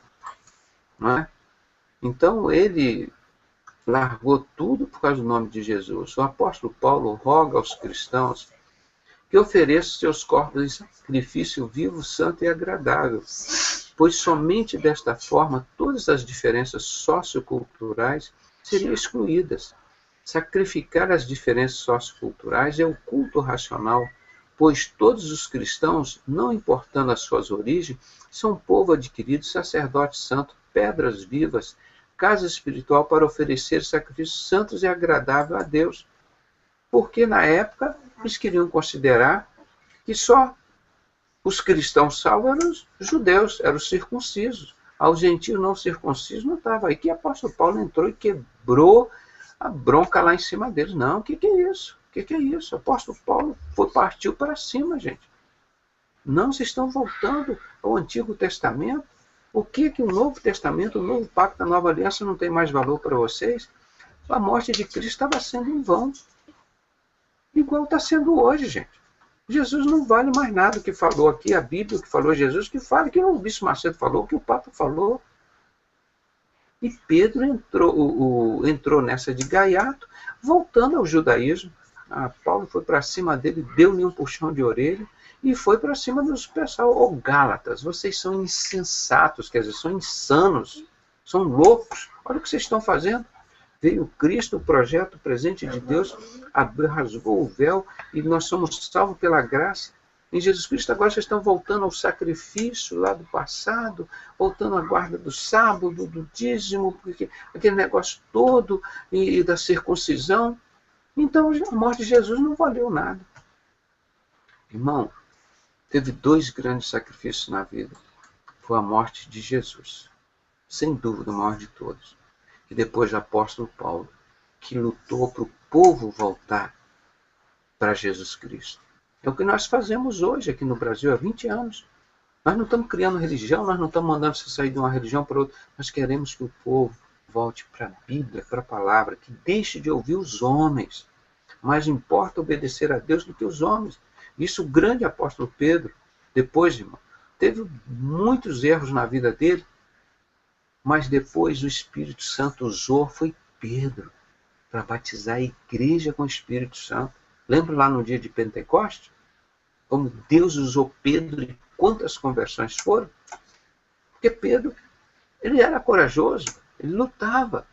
Não é? Então, ele largou tudo por causa do nome de Jesus. O apóstolo Paulo roga aos cristãos que ofereçam seus corpos em sacrifício vivo, santo e agradável, pois somente desta forma todas as diferenças socioculturais seriam excluídas. Sacrificar as diferenças socioculturais é o culto racional, pois todos os cristãos, não importando as suas origens, são povo adquirido, sacerdote santo, pedras vivas, casa espiritual para oferecer sacrifícios santos e agradáveis a Deus. Porque na época eles queriam considerar que só os cristãos salvos eram os judeus, eram os circuncisos. Aos gentios não circuncisos não estava aí. Que o apóstolo Paulo entrou e quebrou a bronca lá em cima deles. Não, o que é isso? O que é isso? O apóstolo Paulo partiu para cima, gente. Não, vocês estão voltando ao Antigo Testamento. O que o Novo Testamento, o Novo Pacto, a Nova Aliança não tem mais valor para vocês? A morte de Cristo estava sendo em vão. Igual está sendo hoje, gente. Jesus não vale mais nada. O que falou aqui, a Bíblia, o que falou Jesus, que fala, que o Bispo Macedo falou, que o Papa falou. E Pedro entrou nessa de gaiato, voltando ao judaísmo. Paulo foi para cima dele, deu-lhe um puxão de orelha e foi para cima dos pessoal. Gálatas, vocês são insensatos, quer dizer, são insanos, são loucos. Olha o que vocês estão fazendo. Veio Cristo, o projeto presente de Deus, rasgou o véu e nós somos salvos pela graça. em Jesus Cristo, agora já estão voltando ao sacrifício lá do passado, voltando à guarda do sábado, do dízimo, porque aquele negócio todo e da circuncisão. Então a morte de Jesus não valeu nada. Irmão, teve 2 grandes sacrifícios na vida. Foi a morte de Jesus, sem dúvida o maior de todos. E depois o apóstolo Paulo, que lutou para o povo voltar para Jesus Cristo. É o que nós fazemos hoje aqui no Brasil há 20 anos. Nós não estamos criando religião, nós não estamos mandando você sair de uma religião para outra. Nós queremos que o povo volte para a Bíblia, para a palavra, que deixe de ouvir os homens. Mais importa obedecer a Deus do que os homens. Isso o grande apóstolo Pedro, depois, irmão, teve muitos erros na vida dele, mas depois o Espírito Santo usou, foi Pedro, para batizar a igreja com o Espírito Santo. Lembra lá no dia de Pentecostes? Como Deus usou Pedro e quantas conversões foram? Porque Pedro, ele era corajoso, ele lutava.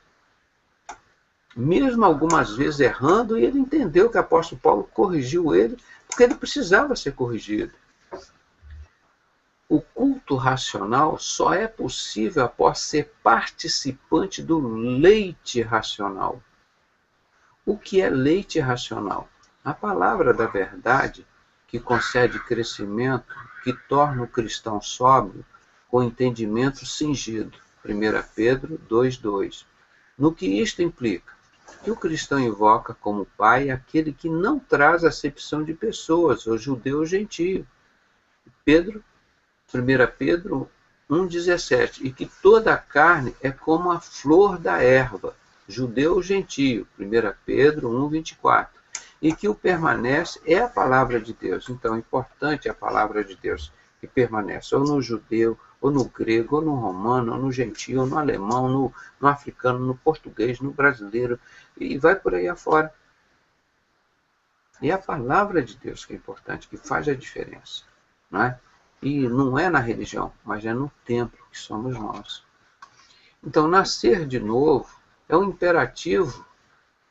Mesmo algumas vezes errando, e ele entendeu que o apóstolo Paulo corrigiu ele, porque ele precisava ser corrigido. O culto racional só é possível após ser participante do leite racional. O que é leite racional? A palavra da verdade, que concede crescimento, que torna o cristão sóbrio, com entendimento cingido. 1 Pedro 2,2. No que isto implica? Que o cristão invoca como pai aquele que não traz acepção de pessoas, o judeu ou gentio. 1 Pedro 1,17. E que toda a carne é como a flor da erva, judeu ou gentio. 1 Pedro 1,24. E que o permanece é a palavra de Deus. Então, é importante a palavra de Deus que permanece, ou no judeu, ou no grego, ou no romano, ou no gentio, ou no alemão, no africano, no português, no brasileiro, e vai por aí afora. E é a palavra de Deus que é importante, que faz a diferença. Não é? E não é na religião, mas é no templo que somos nós. Então, nascer de novo é um imperativo,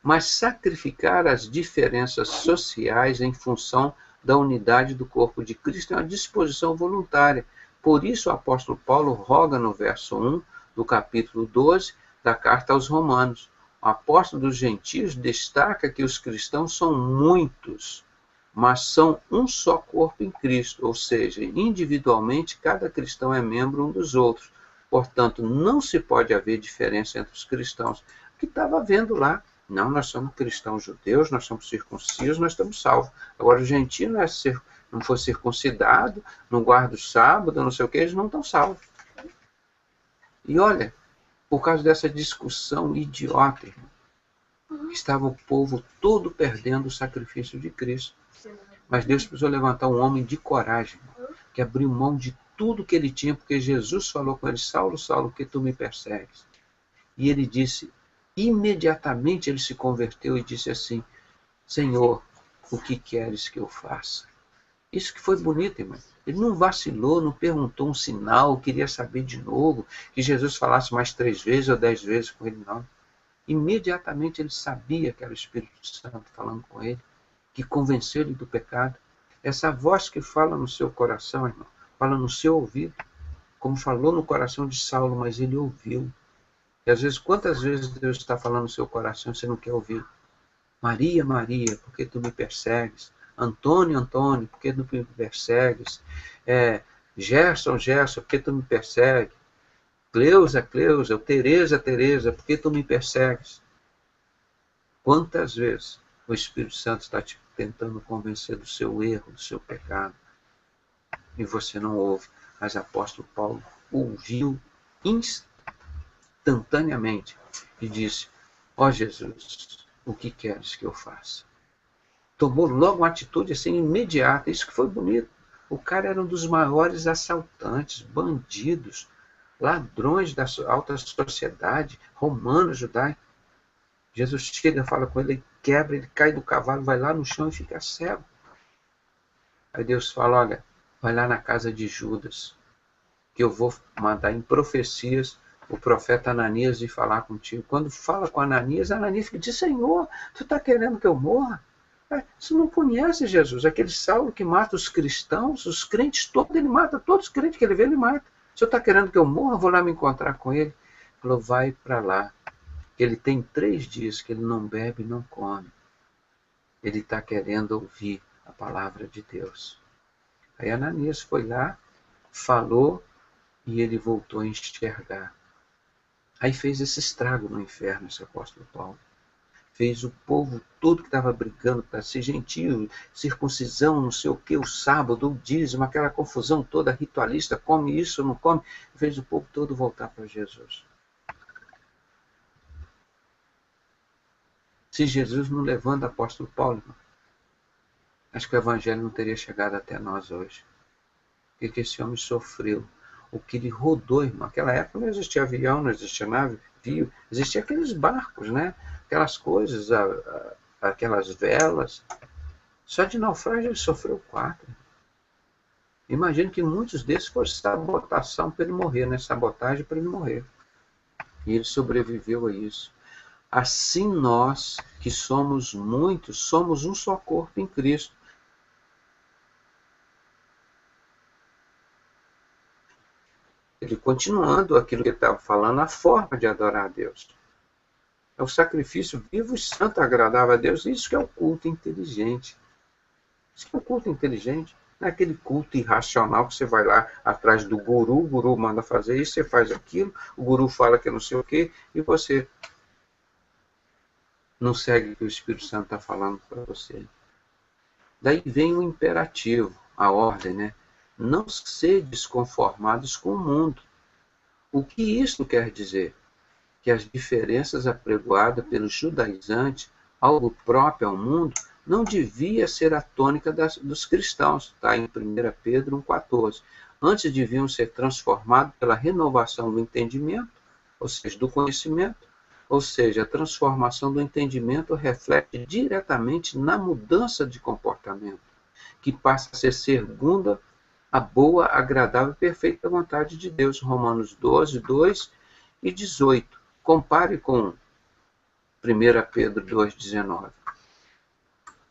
mas sacrificar as diferenças sociais em função da unidade do corpo de Cristo é uma disposição voluntária. Por isso o apóstolo Paulo roga no verso 1 do capítulo 12 da carta aos Romanos. O apóstolo dos gentios destaca que os cristãos são muitos, mas são um só corpo em Cristo, ou seja, individualmente cada cristão é membro um dos outros. Portanto, não se pode haver diferença entre os cristãos. O que estava vendo lá? Não, nós somos cristãos judeus, nós somos circuncisos, nós estamos salvos. Agora, o gentio não for circuncidado, não guarda o sábado, não sei o que, eles não estão salvos. E olha, por causa dessa discussão idiota, irmão, estava o povo todo perdendo o sacrifício de Cristo. Mas Deus precisou levantar um homem de coragem, que abriu mão de tudo que ele tinha, porque Jesus falou com ele: Saulo, Saulo, por que tu me persegues? E ele disse, imediatamente ele se converteu e disse assim: Senhor, o que queres que eu faça? Isso que foi bonito, irmão. Ele não vacilou, não perguntou um sinal, queria saber de novo, que Jesus falasse mais 3 vezes ou 10 vezes com ele, não. Imediatamente ele sabia que era o Espírito Santo falando com ele, que convenceu ele do pecado. Essa voz que fala no seu coração, irmão, fala no seu ouvido, como falou no coração de Saulo, mas ele ouviu. E às vezes, quantas vezes Deus está falando no seu coração e você não quer ouvir? Maria, Maria, por que tu me persegues? Antônio, Antônio, por que tu me persegues? Gerson, Gerson, por que tu me persegues? Cleusa, Cleusa, Tereza, Tereza, por que tu me persegues? Quantas vezes o Espírito Santo está te tentando convencer do seu erro, do seu pecado, e você não ouve? Mas o apóstolo Paulo ouviu instantaneamente e disse: ó Jesus, o que queres que eu faça? Tomou logo uma atitude assim imediata. Isso que foi bonito. O cara era um dos maiores assaltantes, bandidos, ladrões da alta sociedade, romano, judaico. Jesus chega, fala com ele, ele quebra, ele cai do cavalo, vai lá no chão e fica cego. Aí Deus fala: olha, vai lá na casa de Judas, que eu vou mandar em profecias o profeta Ananias ir falar contigo. Quando fala com Ananias, Ananias diz: Senhor, tu está querendo que eu morra? Você não conhece Jesus, aquele Saulo que mata os cristãos, os crentes todos, ele mata, todos os crentes que ele vê, ele mata. O senhor está querendo que eu morra? Eu vou lá me encontrar com ele. Ele falou, vai para lá. Ele tem 3 dias que ele não bebe e não come. Ele está querendo ouvir a palavra de Deus. Aí Ananias foi lá, falou, e ele voltou a enxergar. Aí fez esse estrago no inferno, esse apóstolo Paulo. Fez o povo todo que estava brigando para ser gentio, circuncisão, não sei o que, o sábado, o dízimo, aquela confusão toda ritualista, come isso, não come, fez o povo todo voltar para Jesus. Se Jesus não levanta o apóstolo Paulo, acho que o evangelho não teria chegado até nós hoje. O que esse homem sofreu, o que ele rodou, irmão. Naquela época não existia avião, não existia navio, existia aqueles barcos, né? Aquelas coisas, aquelas velas. Só de naufrágio ele sofreu 4. Imagino que muitos desses foram sabotação para ele morrer, né? Sabotagem para ele morrer. E ele sobreviveu a isso. Assim nós, que somos muitos, somos um só corpo em Cristo. Ele continuando aquilo que ele estava falando, a forma de adorar a Deus. É o sacrifício vivo e santo, agradável a Deus. Isso que é o culto inteligente. Isso que é o culto inteligente. Não é aquele culto irracional que você vai lá atrás do guru, o guru manda fazer isso, você faz aquilo, o guru fala que não sei o quê, e você não segue o que o Espírito Santo está falando para você. Daí vem o imperativo, a ordem, né? Não sedes conformados com o mundo. O que isso quer dizer? Que as diferenças apregoadas pelos judaizantes, algo próprio ao mundo, não devia ser a tônica dos cristãos, está em 1 Pedro 1,14. Antes deviam ser transformados pela renovação do entendimento, ou seja, do conhecimento, ou seja, a transformação do entendimento reflete diretamente na mudança de comportamento, que passa a ser segunda a boa, agradável e perfeita vontade de Deus. Romanos 12, 2 e 18. Compare com 1 Pedro 2,19.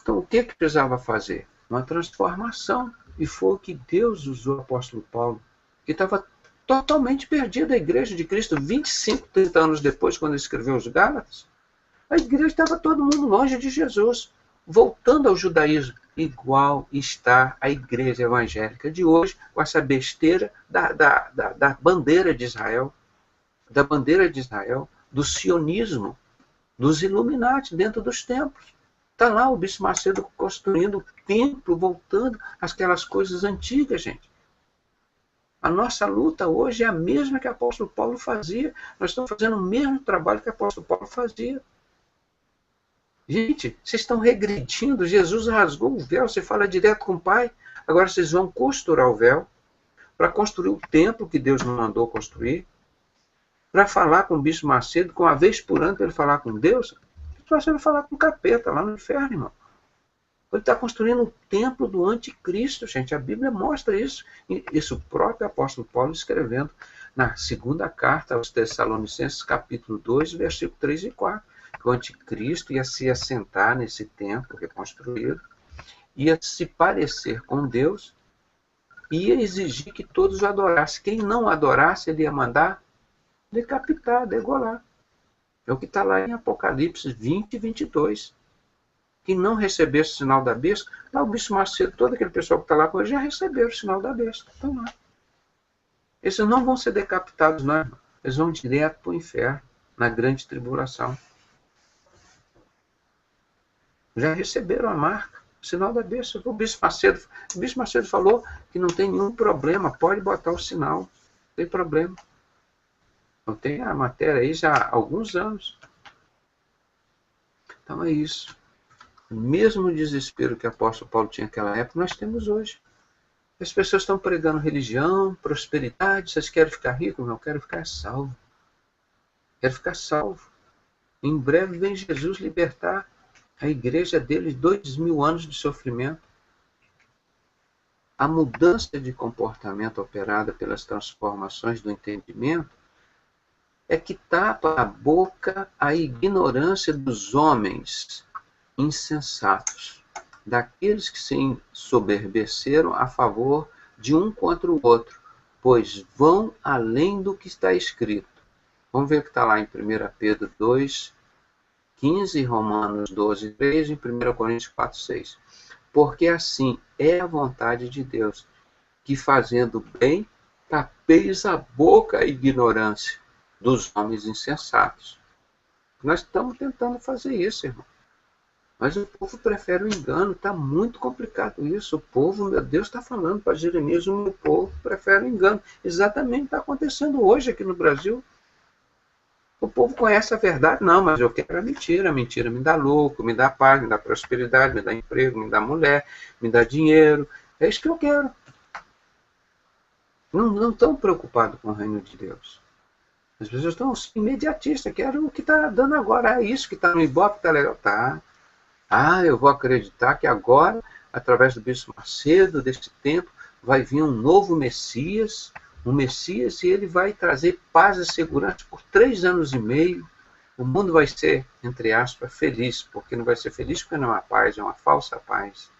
Então, o que precisava fazer? Uma transformação. E foi o que Deus usou o apóstolo Paulo, que estava totalmente perdido. A igreja de Cristo, 25, 30 anos depois, quando ele escreveu os Gálatas, a igreja estava todo mundo longe de Jesus, voltando ao judaísmo. Igual está a igreja evangélica de hoje, com essa besteira da bandeira de Israel, do sionismo, dos Illuminati dentro dos templos. Está lá o Bispo Macedo construindo o templo, voltando àquelas coisas antigas, gente. A nossa luta hoje é a mesma que o apóstolo Paulo fazia. Nós estamos fazendo o mesmo trabalho que o apóstolo Paulo fazia. Gente, vocês estão regredindo. Jesus rasgou o véu, você fala direto com o Pai. Agora vocês vão costurar o véu para construir o templo que Deus não mandou construir, para falar com o Bispo Macedo, com uma vez por ano, para ele falar com Deus. Ele vai falar com o capeta lá no inferno, irmão. Ele está construindo o templo do anticristo, gente. A Bíblia mostra isso. Isso o próprio apóstolo Paulo escrevendo na segunda carta aos Tessalonicenses, capítulo 2, versículo 3 e 4. Que o anticristo ia se assentar nesse templo reconstruído, ia se parecer com Deus, ia exigir que todos o adorassem. Quem não adorasse, ele ia mandar decapitar, degolar. É o que está lá em Apocalipse 20 e 22. Quem não recebesse o sinal da besta, lá o Bispo Macedo, todo aquele pessoal que está lá com ele, já receberam o sinal da besta. Estão lá. Esses não vão ser decapitados, não. Eles vão direto para o inferno, na grande tribulação. Já receberam a marca, o sinal da besta. O Bispo Macedo falou que não tem nenhum problema, pode botar o sinal, não tem problema. Eu tenho a matéria aí já há alguns anos. Então é isso. O mesmo desespero que o apóstolo Paulo tinha naquela época, nós temos hoje. As pessoas estão pregando religião, prosperidade. Vocês querem ficar ricos? Não, eu quero ficar salvo. Quero ficar salvo. Em breve vem Jesus libertar a igreja dele de 2000 anos de sofrimento. A mudança de comportamento operada pelas transformações do entendimento é que tapa a boca a ignorância dos homens insensatos. daqueles que se ensoberbeceram a favor de um contra o outro, pois vão além do que está escrito. Vamos ver o que está lá em 1 Pedro 2, 15, Romanos 12, 3 e 1 Coríntios 4, 6. Porque assim é a vontade de Deus, que fazendo bem, tapeis a boca à ignorância dos homens insensatos. Nós estamos tentando fazer isso, irmão. Mas o povo prefere o engano, está muito complicado isso. O povo, meu Deus, está falando para Jeremias, o meu povo prefere o engano. Exatamente o que está acontecendo hoje aqui no Brasil. O povo conhece a verdade, não, mas eu quero a mentira. A mentira me dá lucro, me dá paz, me dá prosperidade, me dá emprego, me dá mulher, me dá dinheiro. É isso que eu quero. Não estão preocupados com o reino de Deus. As pessoas estão imediatistas, quero o que está dando agora. É isso que está no Ibope, está legal. Tá. Eu vou acreditar que agora, através do Bispo Macedo, deste tempo, vai vir um novo Messias, e ele vai trazer paz e segurança por 3 anos e meio. O mundo vai ser, entre aspas, feliz, porque não vai ser feliz porque não é uma paz, é uma falsa paz.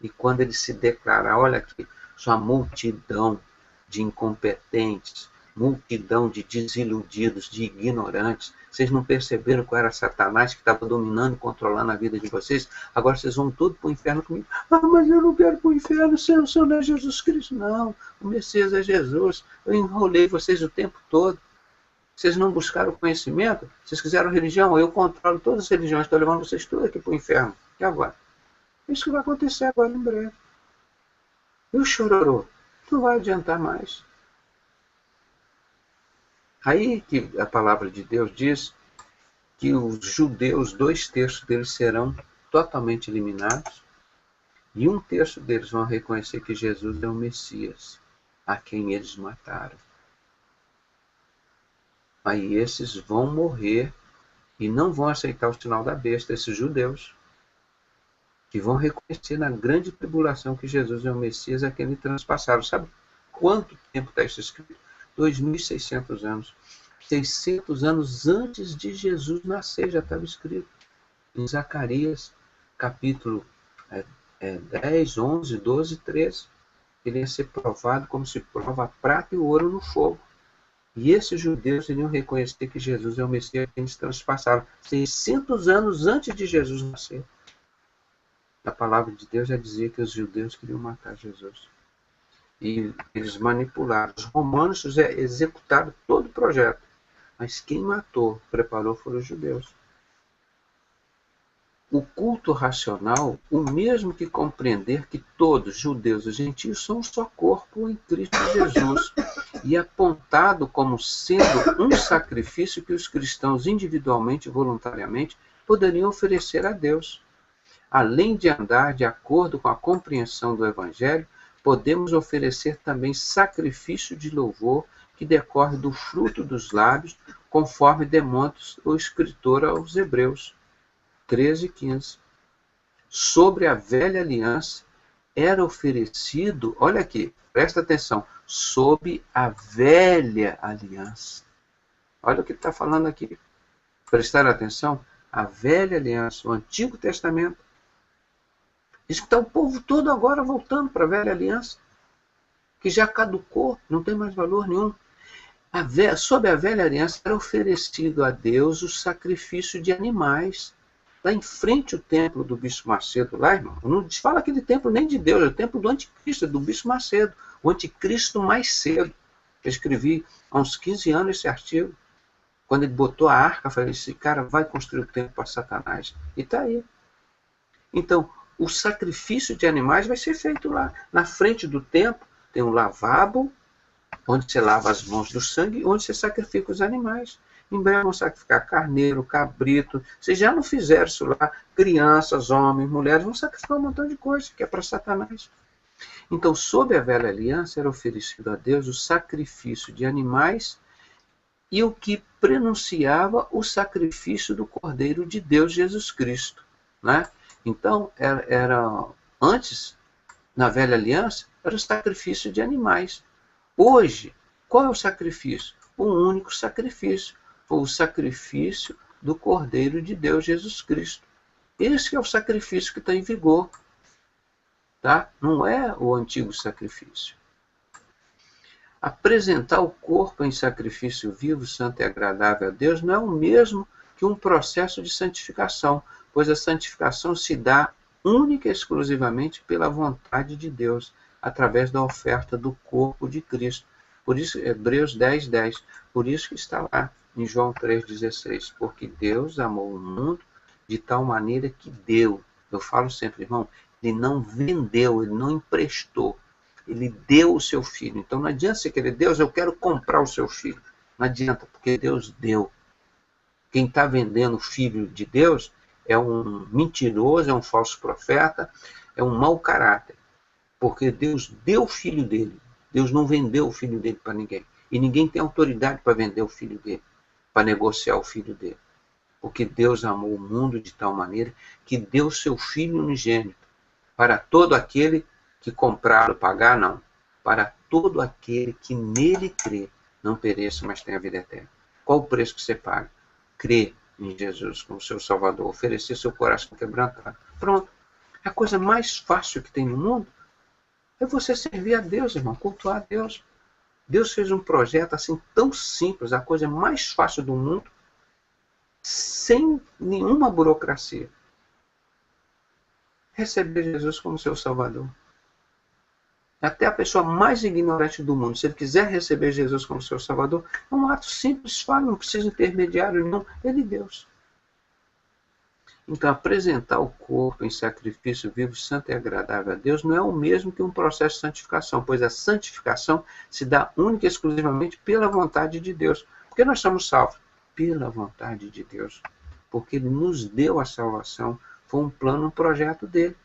E quando ele se declarar, olha aqui, sua multidão de incompetentes, multidão de desiludidos, de ignorantes. Vocês não perceberam que era Satanás que estava dominando e controlando a vida de vocês? Agora vocês vão tudo para o inferno comigo. Mas eu não quero para o inferno, o Senhor não é Jesus Cristo. Não, o Messias é Jesus. Eu enrolei vocês o tempo todo. Vocês não buscaram conhecimento? Vocês quiseram religião? Eu controlo todas as religiões, estou levando vocês tudo aqui para o inferno. E agora? Isso que vai acontecer agora em breve. E o chororô? Não vai adiantar mais. Aí que a palavra de Deus diz que os judeus, 2/3 deles serão totalmente eliminados e 1/3 deles vão reconhecer que Jesus é o Messias, a quem eles mataram. Aí esses vão morrer e não vão aceitar o sinal da besta, esses judeus, que vão reconhecer na grande tribulação que Jesus é o Messias, a quem eles transpassaram. Sabe quanto tempo está isso escrito? 2.600 anos. 600 anos antes de Jesus nascer, já estava escrito. Em Zacarias, capítulo 10, 11, 12, 13. Ele ia ser provado como se prova a prata e o ouro no fogo. E esses judeus iriam reconhecer que Jesus é o Messias que eles transpassaram 600 anos antes de Jesus nascer. A palavra de Deus já dizia que os judeus queriam matar Jesus. E eles manipularam. Os romanos executaram todo o projeto. Mas quem matou, preparou, foram os judeus. O culto racional, o mesmo que compreender que todos, judeus e gentios, são um só corpo em Cristo Jesus, e apontado como sendo um sacrifício que os cristãos individualmente e voluntariamente poderiam oferecer a Deus. Além de andar de acordo com a compreensão do Evangelho, podemos oferecer também sacrifício de louvor que decorre do fruto dos lábios, conforme demonstra o escritor aos Hebreus 13, 15. Sobre a velha aliança era oferecido, olha aqui, presta atenção, sob a velha aliança. Olha o que ele está falando aqui. Prestar atenção? A velha aliança, o Antigo Testamento. Diz que está o povo todo agora voltando para a velha aliança, que já caducou, não tem mais valor nenhum. Sob a velha aliança era oferecido a Deus o sacrifício de animais. Lá em frente o templo do Bispo Macedo, lá, irmão, não fala aquele templo nem de Deus, é o templo do anticristo, do Bispo Macedo, o anticristo mais cedo. Eu escrevi há uns 15 anos esse artigo. Quando ele botou a arca, eu falei, esse cara vai construir o templo para Satanás. E está aí. Então, o sacrifício de animais vai ser feito lá. Na frente do templo tem um lavabo, onde você lava as mãos do sangue, onde você sacrifica os animais. Em breve vão sacrificar carneiro, cabrito. Vocês já não fizeram isso lá. Crianças, homens, mulheres, vão sacrificar um montão de coisa, que é para Satanás. Então, sob a velha aliança, era oferecido a Deus o sacrifício de animais e o que prenunciava o sacrifício do Cordeiro de Deus, Jesus Cristo. Né? Então, antes, na velha aliança, era o sacrifício de animais. Hoje, qual é o sacrifício? Um único sacrifício. O sacrifício do Cordeiro de Deus, Jesus Cristo. Esse é o sacrifício que está em vigor. tá? Não é o antigo sacrifício. Apresentar o corpo em sacrifício vivo, santo e agradável a Deus não é o mesmo que um processo de santificação, pois a santificação se dá única e exclusivamente pela vontade de Deus, através da oferta do corpo de Cristo. Por isso, Hebreus 10:10, por isso que está lá em João 3,16, porque Deus amou o mundo de tal maneira que deu. Eu falo sempre, irmão, ele não vendeu, ele não emprestou, ele deu o seu filho. Então não adianta você querer, Deus, eu quero comprar o seu filho. Não adianta, porque Deus deu. Quem está vendendo o filho de Deus é um mentiroso, é um falso profeta, é um mau caráter. Porque Deus deu o filho dele. Deus não vendeu o filho dele para ninguém. E ninguém tem autoridade para vender o filho dele, para negociar o filho dele. Porque Deus amou o mundo de tal maneira que deu o seu filho unigênito para todo aquele que comprar ou pagar, não. Para todo aquele que nele crê, não pereça, mas tenha vida eterna. Qual o preço que você paga? Crer em Jesus como seu Salvador, oferecer seu coração quebrantado. Pronto. A coisa mais fácil que tem no mundo é você servir a Deus, irmão, cultuar a Deus. Deus fez um projeto assim tão simples, a coisa mais fácil do mundo, sem nenhuma burocracia. Receber Jesus como seu Salvador. Até a pessoa mais ignorante do mundo, se ele quiser receber Jesus como seu Salvador, é um ato simples, fácil, não precisa intermediário, não. Ele é Deus. Então, apresentar o corpo em sacrifício vivo, santo e agradável a Deus não é o mesmo que um processo de santificação, pois a santificação se dá única e exclusivamente pela vontade de Deus. Porque nós somos salvos? Pela vontade de Deus. Porque Ele nos deu a salvação, foi um plano, um projeto dele.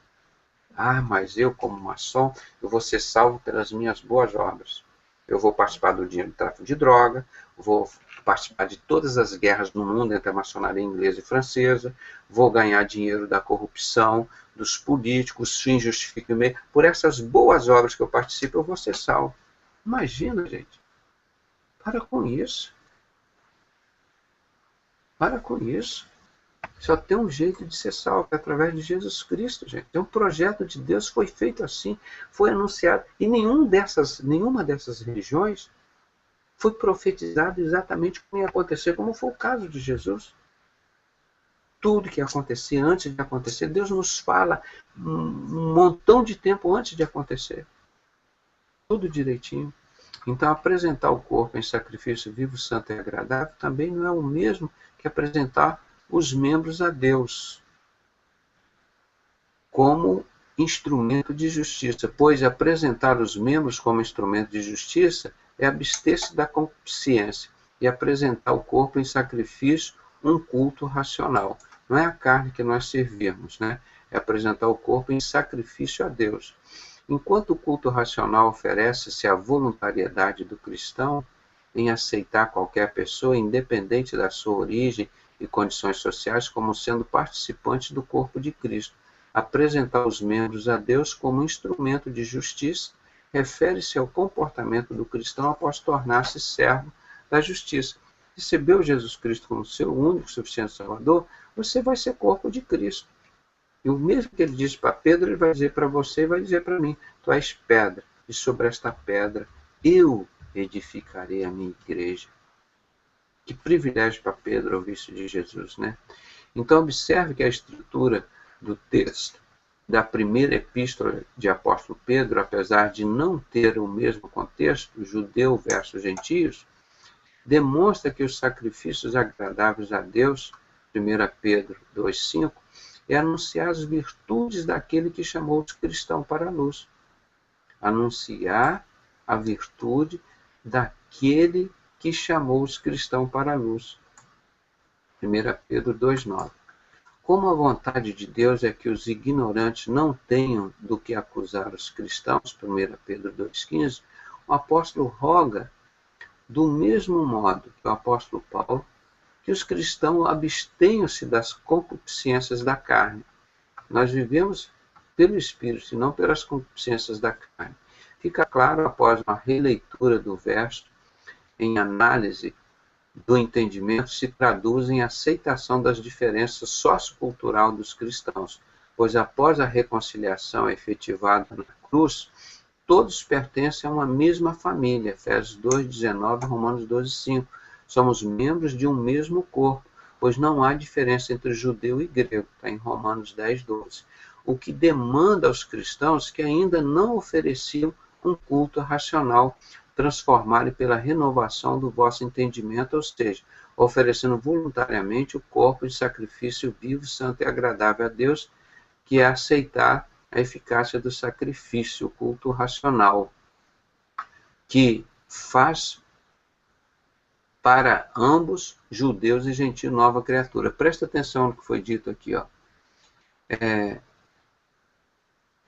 Ah, mas eu, como maçom, eu vou ser salvo pelas minhas boas obras. Eu vou participar do tráfico de droga, vou participar de todas as guerras no mundo entre a maçonaria inglesa e francesa, vou ganhar dinheiro da corrupção, dos políticos, fim justifica o meio. Por essas boas obras que eu participo, eu vou ser salvo. Imagina, gente. Para com isso. Para com isso. Só tem um jeito de ser salvo, é através de Jesus Cristo, gente. Então, o projeto de Deus foi feito assim, foi anunciado. E nenhuma dessas religiões foi profetizado exatamente como ia acontecer, como foi o caso de Jesus. Tudo que ia acontecer antes de acontecer, Deus nos fala um montão de tempo antes de acontecer. Tudo direitinho. Então, apresentar o corpo em sacrifício vivo, santo e agradável também não é o mesmo que apresentar os membros a Deus como instrumento de justiça, pois apresentar os membros como instrumento de justiça é abster-se da concupiscência e apresentar o corpo em sacrifício, um culto racional. Não é a carne que nós servimos, né? É apresentar o corpo em sacrifício a Deus. Enquanto o culto racional oferece-se à voluntariedade do cristão em aceitar qualquer pessoa, independente da sua origem e condições sociais, como sendo participantes do corpo de Cristo. Apresentar os membros a Deus como instrumento de justiça refere-se ao comportamento do cristão após tornar-se servo da justiça. Recebeu Jesus Cristo como seu único, suficiente Salvador, você vai ser corpo de Cristo. E o mesmo que ele disse para Pedro, ele vai dizer para você e vai dizer para mim: tu és pedra, e sobre esta pedra eu edificarei a minha igreja. Que privilégio para Pedro ouvir isso de Jesus, né? Então, observe que a estrutura do texto da primeira epístola de apóstolo Pedro, apesar de não ter o mesmo contexto, judeu versus gentios, demonstra que os sacrifícios agradáveis a Deus, 1 Pedro 2,5, é anunciar as virtudes daquele que chamou os cristãos para a luz. Anunciar a virtude daquele que chamou os cristãos para a luz. 1 Pedro 2,9. Como a vontade de Deus é que os ignorantes não tenham do que acusar os cristãos, 1 Pedro 2,15, o apóstolo roga, do mesmo modo que o apóstolo Paulo, que os cristãos abstenham-se das concupiscências da carne. Nós vivemos pelo Espírito e não pelas concupiscências da carne. Fica claro após uma releitura do verso, em análise do entendimento, se traduz em aceitação das diferenças socioculturais dos cristãos, pois após a reconciliação efetivada na cruz, todos pertencem a uma mesma família. Efésios 2:19, Romanos 12:5. Somos membros de um mesmo corpo, pois não há diferença entre judeu e grego. Está em Romanos 10:12. O que demanda aos cristãos que ainda não ofereciam um culto racional, transformarem pela renovação do vosso entendimento, ou seja, oferecendo voluntariamente o corpo de sacrifício vivo, santo e agradável a Deus, que é aceitar a eficácia do sacrifício, o culto racional, que faz para ambos, judeus e gentios, nova criatura. Presta atenção no que foi dito aqui, ó.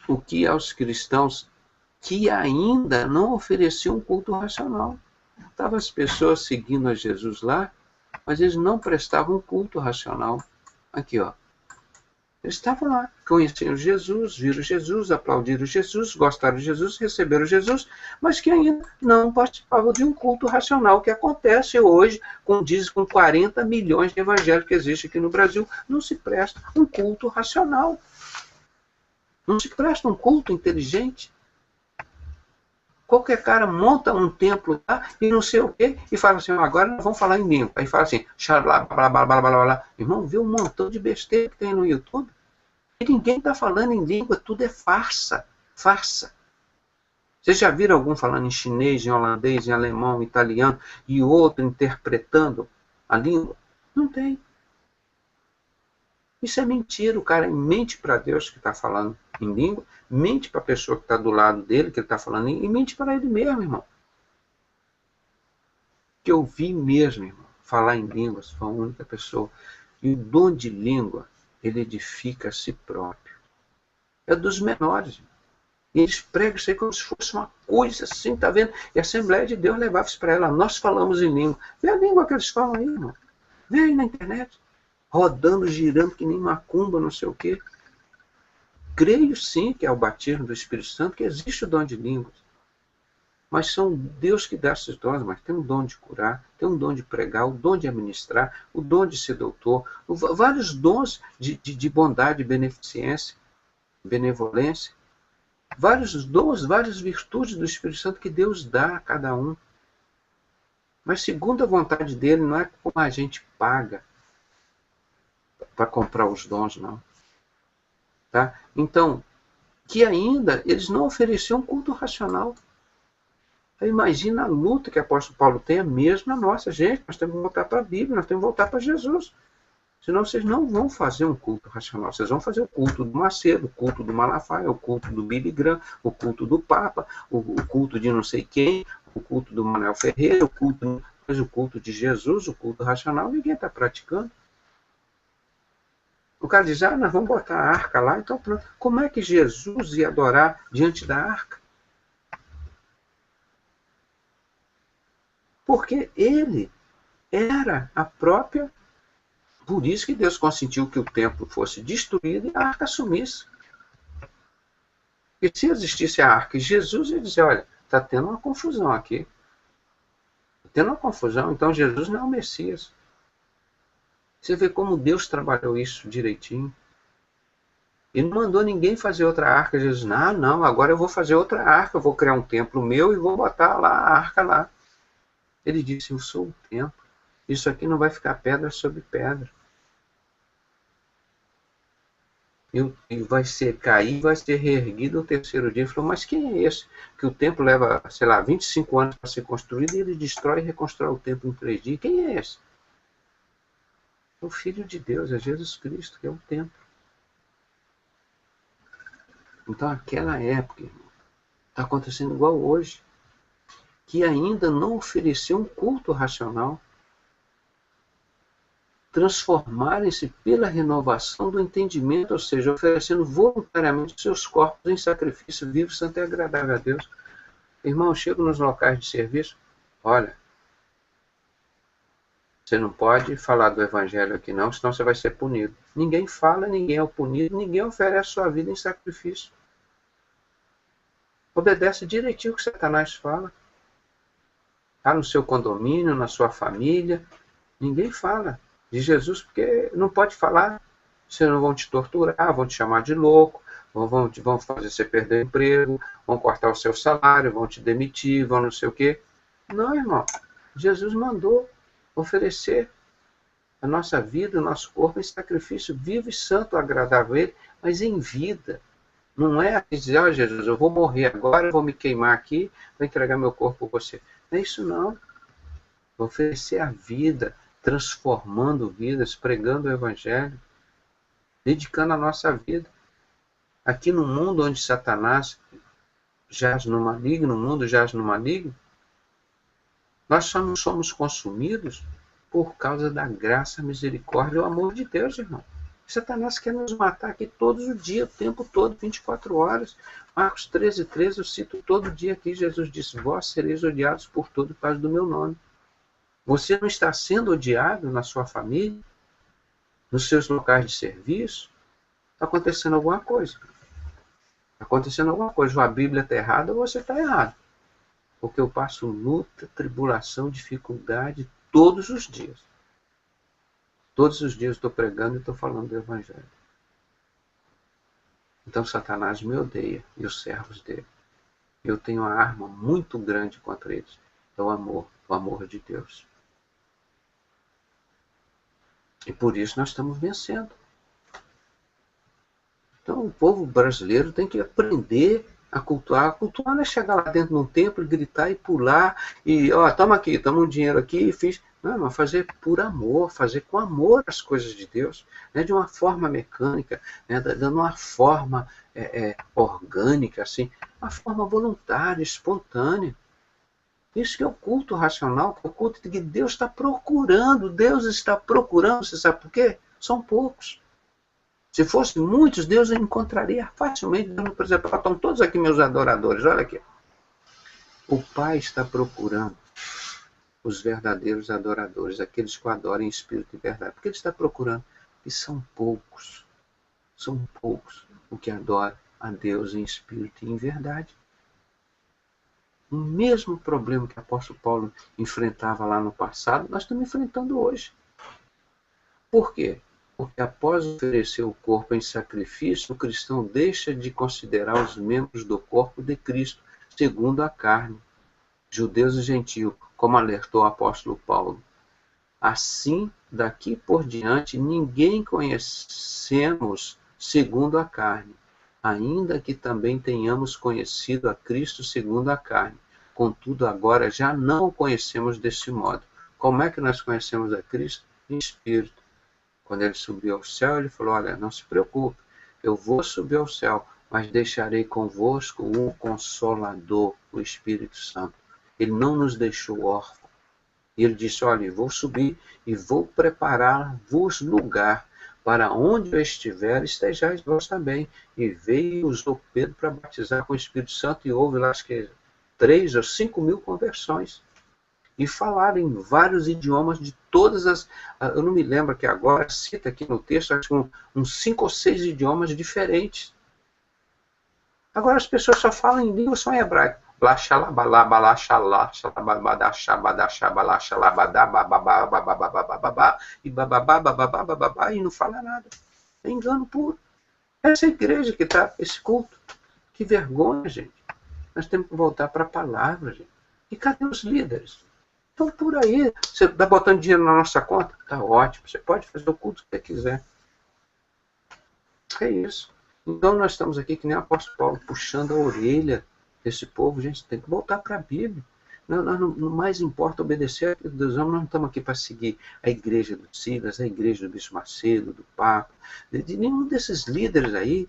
O que aos cristãos que ainda não ofereciam um culto racional. Estavam as pessoas seguindo a Jesus lá, mas eles não prestavam um culto racional. Aqui, ó. Eles estavam lá, conheciam Jesus, viram Jesus, aplaudiram Jesus, gostaram de Jesus, receberam Jesus, mas que ainda não participavam de um culto racional, que acontece hoje, com 40 milhões de evangélicos que existem aqui no Brasil. Não se presta um culto racional. Não se presta um culto inteligente. Qualquer cara monta um templo lá e não sei o quê, e fala assim, agora nós vamos falar em língua. Aí fala assim, blá, blá, blá, blá, blá, blá. Irmão, vê um montão de besteira que tem no YouTube. E ninguém está falando em língua, tudo é farsa. Farsa. Vocês já viram algum falando em chinês, em holandês, em alemão, em italiano, e outro interpretando a língua? Não tem. Isso é mentira. O cara mente para Deus que está falando em língua, mente para a pessoa que está do lado dele, que ele está falando, e mente para ele mesmo, irmão. Que eu vi mesmo, irmão, falar em línguas, foi a única pessoa. E o dom de língua, ele edifica a si próprio. É dos menores. E eles pregam isso aí como se fosse uma coisa assim, tá vendo? E a Assembleia de Deus levava isso para ela. Nós falamos em língua. Vê a língua que eles falam aí, irmão. Vê aí na internet. Rodando, girando, que nem macumba, não sei o quê. Creio sim que é o batismo do Espírito Santo, que existe o dom de línguas. Mas são Deus que dá esses dons, mas tem um dom de curar, tem um dom de pregar, o dom de administrar, o dom de ser doutor, vários dons de bondade, beneficência, benevolência, vários dons, várias virtudes do Espírito Santo que Deus dá a cada um. Mas segundo a vontade dele, não é como a gente paga para comprar os dons, não. Tá? Então, que ainda eles não ofereciam culto racional. Imagina a luta que o apóstolo Paulo tem, a mesma nossa. Gente, nós temos que voltar para a Bíblia, nós temos que voltar para Jesus. Senão vocês não vão fazer um culto racional. Vocês vão fazer o culto do Macedo, o culto do Malafaia, o culto do Billy Graham, o culto do Papa, o culto de não sei quem, o culto do Manuel Ferreira, o culto de Jesus, o culto racional, ninguém está praticando. O cara diz, nós vamos botar a arca lá, então pronto. Como é que Jesus ia adorar diante da arca? Porque ele era a própria... Por isso que Deus consentiu que o templo fosse destruído e a arca sumisse. E se existisse a arca e Jesus ia dizer, olha, está tendo uma confusão aqui. Está tendo uma confusão, então Jesus não é o Messias. Você vê como Deus trabalhou isso direitinho. Ele não mandou ninguém fazer outra arca. Jesus, não, agora eu vou fazer outra arca, eu vou criar um templo meu e vou botar lá a arca lá. Ele disse, eu sou o templo. Isso aqui não vai ficar pedra sobre pedra. E vai ser cair, vai ser reerguido no terceiro dia. Ele falou, mas quem é esse? Que o templo leva, sei lá, 25 anos para ser construído e ele destrói e reconstrói o templo em 3 dias. Quem é esse? O Filho de Deus, é Jesus Cristo, que é o templo. Então, aquela época, está acontecendo igual hoje, que ainda não ofereceu um culto racional, transformarem-se pela renovação do entendimento, ou seja, oferecendo voluntariamente seus corpos em sacrifício vivo, santo e agradável a Deus. Irmão, chego nos locais de serviço, olha, você não pode falar do evangelho aqui não, senão você vai ser punido. Ninguém fala, ninguém é punido, ninguém oferece sua vida em sacrifício. Obedece direitinho o que Satanás fala. Está no seu condomínio, na sua família, ninguém fala de Jesus, porque não pode falar. Vocês não vão te torturar, vão te chamar de louco, vão fazer você perder o emprego, vão cortar o seu salário, vão te demitir, vão não sei o quê. Não, irmão. Jesus mandou oferecer a nossa vida, o nosso corpo em sacrifício vivo e santo, agradável a Ele, mas em vida. Não é dizer, ó Jesus, eu vou morrer agora, eu vou me queimar aqui, vou entregar meu corpo por você. Não é isso não. Oferecer a vida, transformando vidas, pregando o Evangelho, dedicando a nossa vida. Aqui no mundo onde Satanás jaz no maligno, o mundo jaz no maligno, nós só não somos consumidos por causa da graça, misericórdia e o amor de Deus, irmão. Satanás quer nos matar aqui todos os dias, o tempo todo, 24 horas. Marcos 13:13, eu cito todo dia aqui, Jesus disse, vós sereis odiados por todo por causa do meu nome. Você não está sendo odiado na sua família, nos seus locais de serviço? Está acontecendo alguma coisa. Está acontecendo alguma coisa. Ou a Bíblia está errada ou você está errado. Porque eu passo luta, tribulação, dificuldade todos os dias. Todos os dias estou pregando e estou falando do Evangelho. Então Satanás me odeia e os servos dele. Eu tenho uma arma muito grande contra eles. É o amor de Deus. E por isso nós estamos vencendo. Então o povo brasileiro tem que aprender a cultuar. A cultuar não é chegar lá dentro de um templo e gritar e pular e, ó, toma aqui, toma um dinheiro aqui e fiz. Não, mas fazer por amor, fazer com amor as coisas de Deus, né, de uma forma mecânica, né, dando uma forma orgânica, assim, uma forma voluntária, espontânea. Isso que é o culto racional, que é o culto que Deus está procurando. Deus está procurando, você sabe por quê? São poucos. Se fossem muitos, Deus encontraria facilmente. Por exemplo, estão todos aqui meus adoradores, olha aqui. O Pai está procurando os verdadeiros adoradores, aqueles que o adoram em espírito e verdade. Porque Ele está procurando? E são poucos o que adoram a Deus em espírito e em verdade. O mesmo problema que o apóstolo Paulo enfrentava lá no passado, nós estamos enfrentando hoje. Por quê? Porque após oferecer o corpo em sacrifício, o cristão deixa de considerar os membros do corpo de Cristo, segundo a carne, judeus e gentios, como alertou o apóstolo Paulo. Assim, daqui por diante, ninguém conhecemos segundo a carne, ainda que também tenhamos conhecido a Cristo segundo a carne. Contudo, agora já não o conhecemos desse modo. Como é que nós conhecemos a Cristo? Em espírito. Quando ele subiu ao céu, ele falou, olha, não se preocupe, eu vou subir ao céu, mas deixarei convosco o Consolador, o Espírito Santo. Ele não nos deixou órfãos. E ele disse, olha, vou subir e vou preparar-vos lugar, para onde eu estiver, estejais vós também. E veio usou Pedro para batizar com o Espírito Santo, e houve lá, acho que 3 ou 5 mil conversões. E falaram em vários idiomas de todas as... Eu não me lembro que agora, cita aqui no texto, acho que uns 5 ou 6 idiomas diferentes. Agora as pessoas só falam em língua só em hebraico. E não fala nada. É engano puro. Essa igreja que está, esse culto. Que vergonha, gente. Nós temos que voltar para a palavra, gente. E cadê os líderes? Estão por aí. Você está botando dinheiro na nossa conta? Está ótimo. Você pode fazer o culto que você quiser. É isso. Então nós estamos aqui, que nem o apóstolo Paulo, puxando a orelha desse povo. Gente, tem que voltar para a Bíblia. Não mais importa obedecer a Deus. Nós não estamos aqui para seguir a igreja do Silas, a igreja do Bispo Macedo, do Papa, de nenhum desses líderes aí,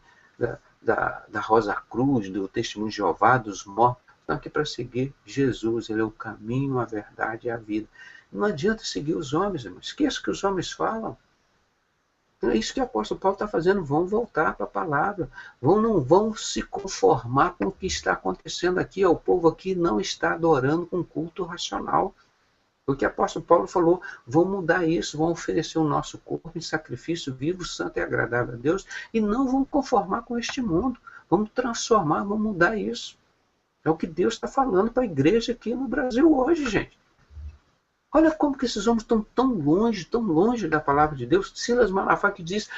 da Rosa Cruz, do Testemunho de Jeová, dos mortos. Estamos aqui para seguir Jesus. Ele é o caminho, a verdade e a vida. Não adianta seguir os homens, irmão. Esqueça o que os homens falam. É isso que o apóstolo Paulo está fazendo. Vão voltar para a palavra. Não vão se conformar com o que está acontecendo aqui. O povo aqui não está adorando com culto racional. O que o apóstolo Paulo falou, vão mudar isso, vão oferecer o nosso corpo em sacrifício vivo, santo e agradável a Deus, e não vão conformar com este mundo. Vamos transformar, vamos mudar isso. É o que Deus está falando para a igreja aqui no Brasil hoje, gente. Olha como que esses homens estão tão longe da palavra de Deus. Silas Malafaia que diz,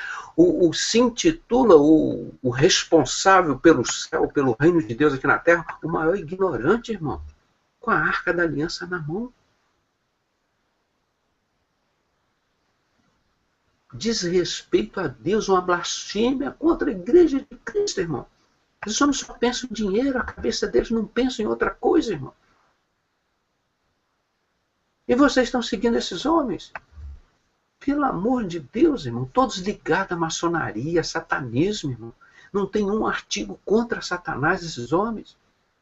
se intitula o responsável pelo céu, pelo reino de Deus aqui na terra, o maior ignorante, irmão, com a arca da aliança na mão. Desrespeito a Deus, uma blasfêmia contra a igreja de Cristo, irmão. Esses homens só pensam em dinheiro, a cabeça deles não pensa em outra coisa, irmão. E vocês estão seguindo esses homens? Pelo amor de Deus, irmão, todos ligados à maçonaria, satanismo, irmão. Não tem um artigo contra Satanás, esses homens.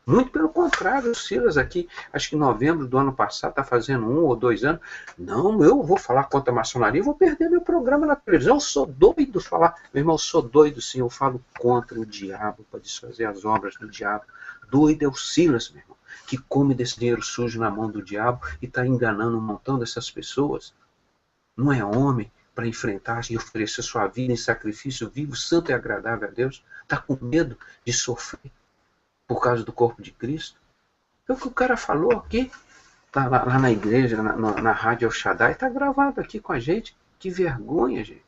Muito pelo contrário, o Silas aqui, acho que em novembro do ano passado, está fazendo 1 ou 2 anos. Não, eu vou falar contra a maçonaria, vou perder meu programa na televisão. Eu sou doido falar. Meu irmão, eu sou doido sim, eu falo contra o diabo, para desfazer as obras do diabo. Doido é o Silas, meu irmão, que come desse dinheiro sujo na mão do diabo e está enganando um montão dessas pessoas. Não é homem para enfrentar e oferecer sua vida em sacrifício vivo, santo e agradável a Deus. Está com medo de sofrer por causa do corpo de Cristo. É o que o cara falou aqui, tá lá na igreja, na rádio El Shaddai, está gravado aqui com a gente. Que vergonha, gente.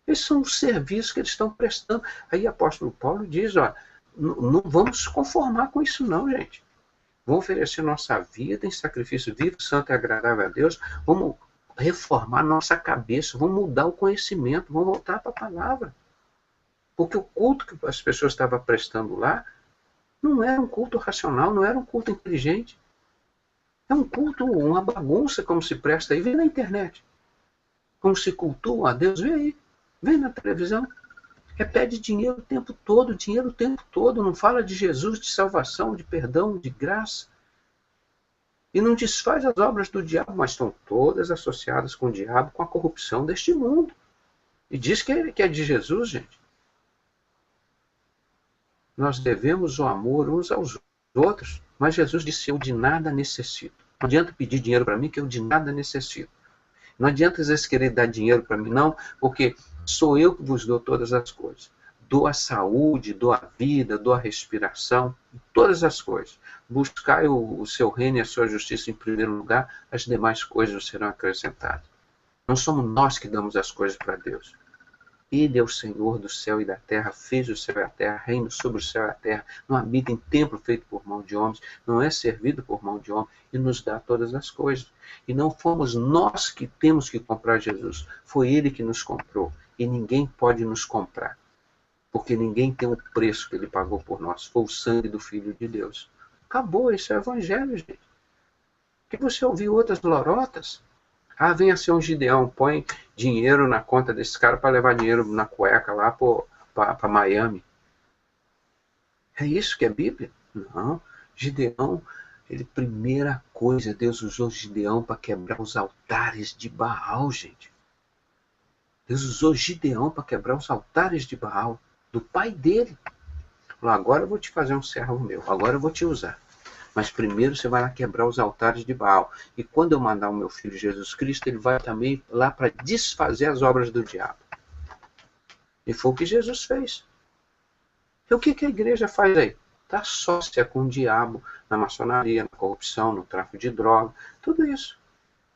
Esses são os serviços que eles estão prestando. Aí o apóstolo Paulo diz, ó, não vamos se conformar com isso não, gente. Vamos oferecer nossa vida em sacrifício vivo, santo e agradável a Deus. Vamos reformar nossa cabeça, vamos mudar o conhecimento, vamos voltar para a palavra. Porque o culto que as pessoas estavam prestando lá não era um culto racional, não era um culto inteligente. É um culto, uma bagunça, como se presta aí. Vê na internet. Como se cultua a Deus. Vê aí. Vê na televisão. Pede dinheiro o tempo todo, dinheiro o tempo todo. Não fala de Jesus, de salvação, de perdão, de graça. E não desfaz as obras do diabo, mas estão todas associadas com o diabo, com a corrupção deste mundo. E diz que é de Jesus, gente. Nós devemos o amor uns aos outros, mas Jesus disse, eu de nada necessito. Não adianta pedir dinheiro para mim, que eu de nada necessito. Não adianta vocês quererem dar dinheiro para mim, não, porque sou eu que vos dou todas as coisas. Dou a saúde, dou a vida, dou a respiração, todas as coisas. Buscai o seu reino e a sua justiça em primeiro lugar, as demais coisas serão acrescentadas. Não somos nós que damos as coisas para Deus. Ele é o Senhor do céu e da terra, fez o céu e a terra, reina sobre o céu e a terra, não habita em templo feito por mão de homens, não é servido por mão de homem e nos dá todas as coisas. E não fomos nós que temos que comprar Jesus, foi Ele que nos comprou e ninguém pode nos comprar, porque ninguém tem o preço que Ele pagou por nós, foi o sangue do Filho de Deus. Acabou, esse é o Evangelho, gente. Que você ouviu outras lorotas? Ah, vem assim um Gideão, põe dinheiro na conta desse cara para levar dinheiro na cueca lá para Miami. É isso que é Bíblia? Não. Gideão, primeira coisa, Deus usou Gideão para quebrar os altares de Baal, gente. Deus usou Gideão para quebrar os altares de Baal, do pai dele. Falou, agora eu vou te fazer um servo meu, agora eu vou te usar. Mas primeiro você vai lá quebrar os altares de Baal. E quando eu mandar o meu filho Jesus Cristo, ele vai também lá para desfazer as obras do diabo. E foi o que Jesus fez. E o que a igreja faz aí? Está sócia com o diabo, na maçonaria, na corrupção, no tráfico de droga, tudo isso.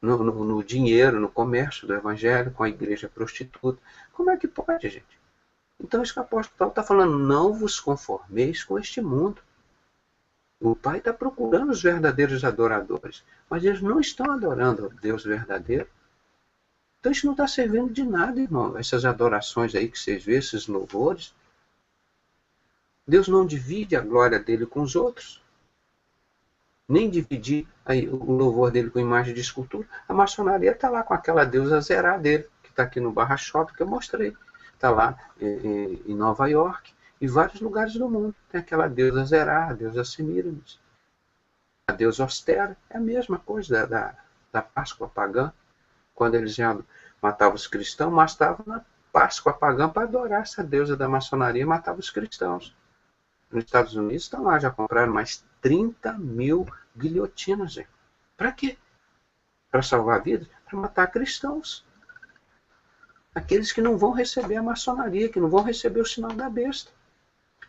No dinheiro, no comércio do evangelho, com a igreja prostituta. Como é que pode, gente? Então isso que o apóstolo Paulo está falando, não vos conformeis com este mundo. O Pai está procurando os verdadeiros adoradores, mas eles não estão adorando o Deus verdadeiro. Então isso não está servindo de nada, irmão. Essas adorações aí que vocês vê, esses louvores. Deus não divide a glória dele com os outros. Nem dividir aí o louvor dele com imagem de escultura. A maçonaria está lá com aquela deusa Zerá dele, que está aqui no Barra Shopping, que eu mostrei. Está lá em Nova York. Em vários lugares do mundo. Tem aquela deusa Zerá, a deusa Semíramis. A deusa Ostera é a mesma coisa da Páscoa pagã. Quando eles já matavam os cristãos, mas estavam na Páscoa pagã para adorar essa deusa da maçonaria e matavam os cristãos. Nos Estados Unidos estão lá, já compraram mais 30 mil guilhotinas, gente. Para quê? Para salvar vidas? Para matar cristãos. Aqueles que não vão receber a maçonaria, que não vão receber o sinal da besta.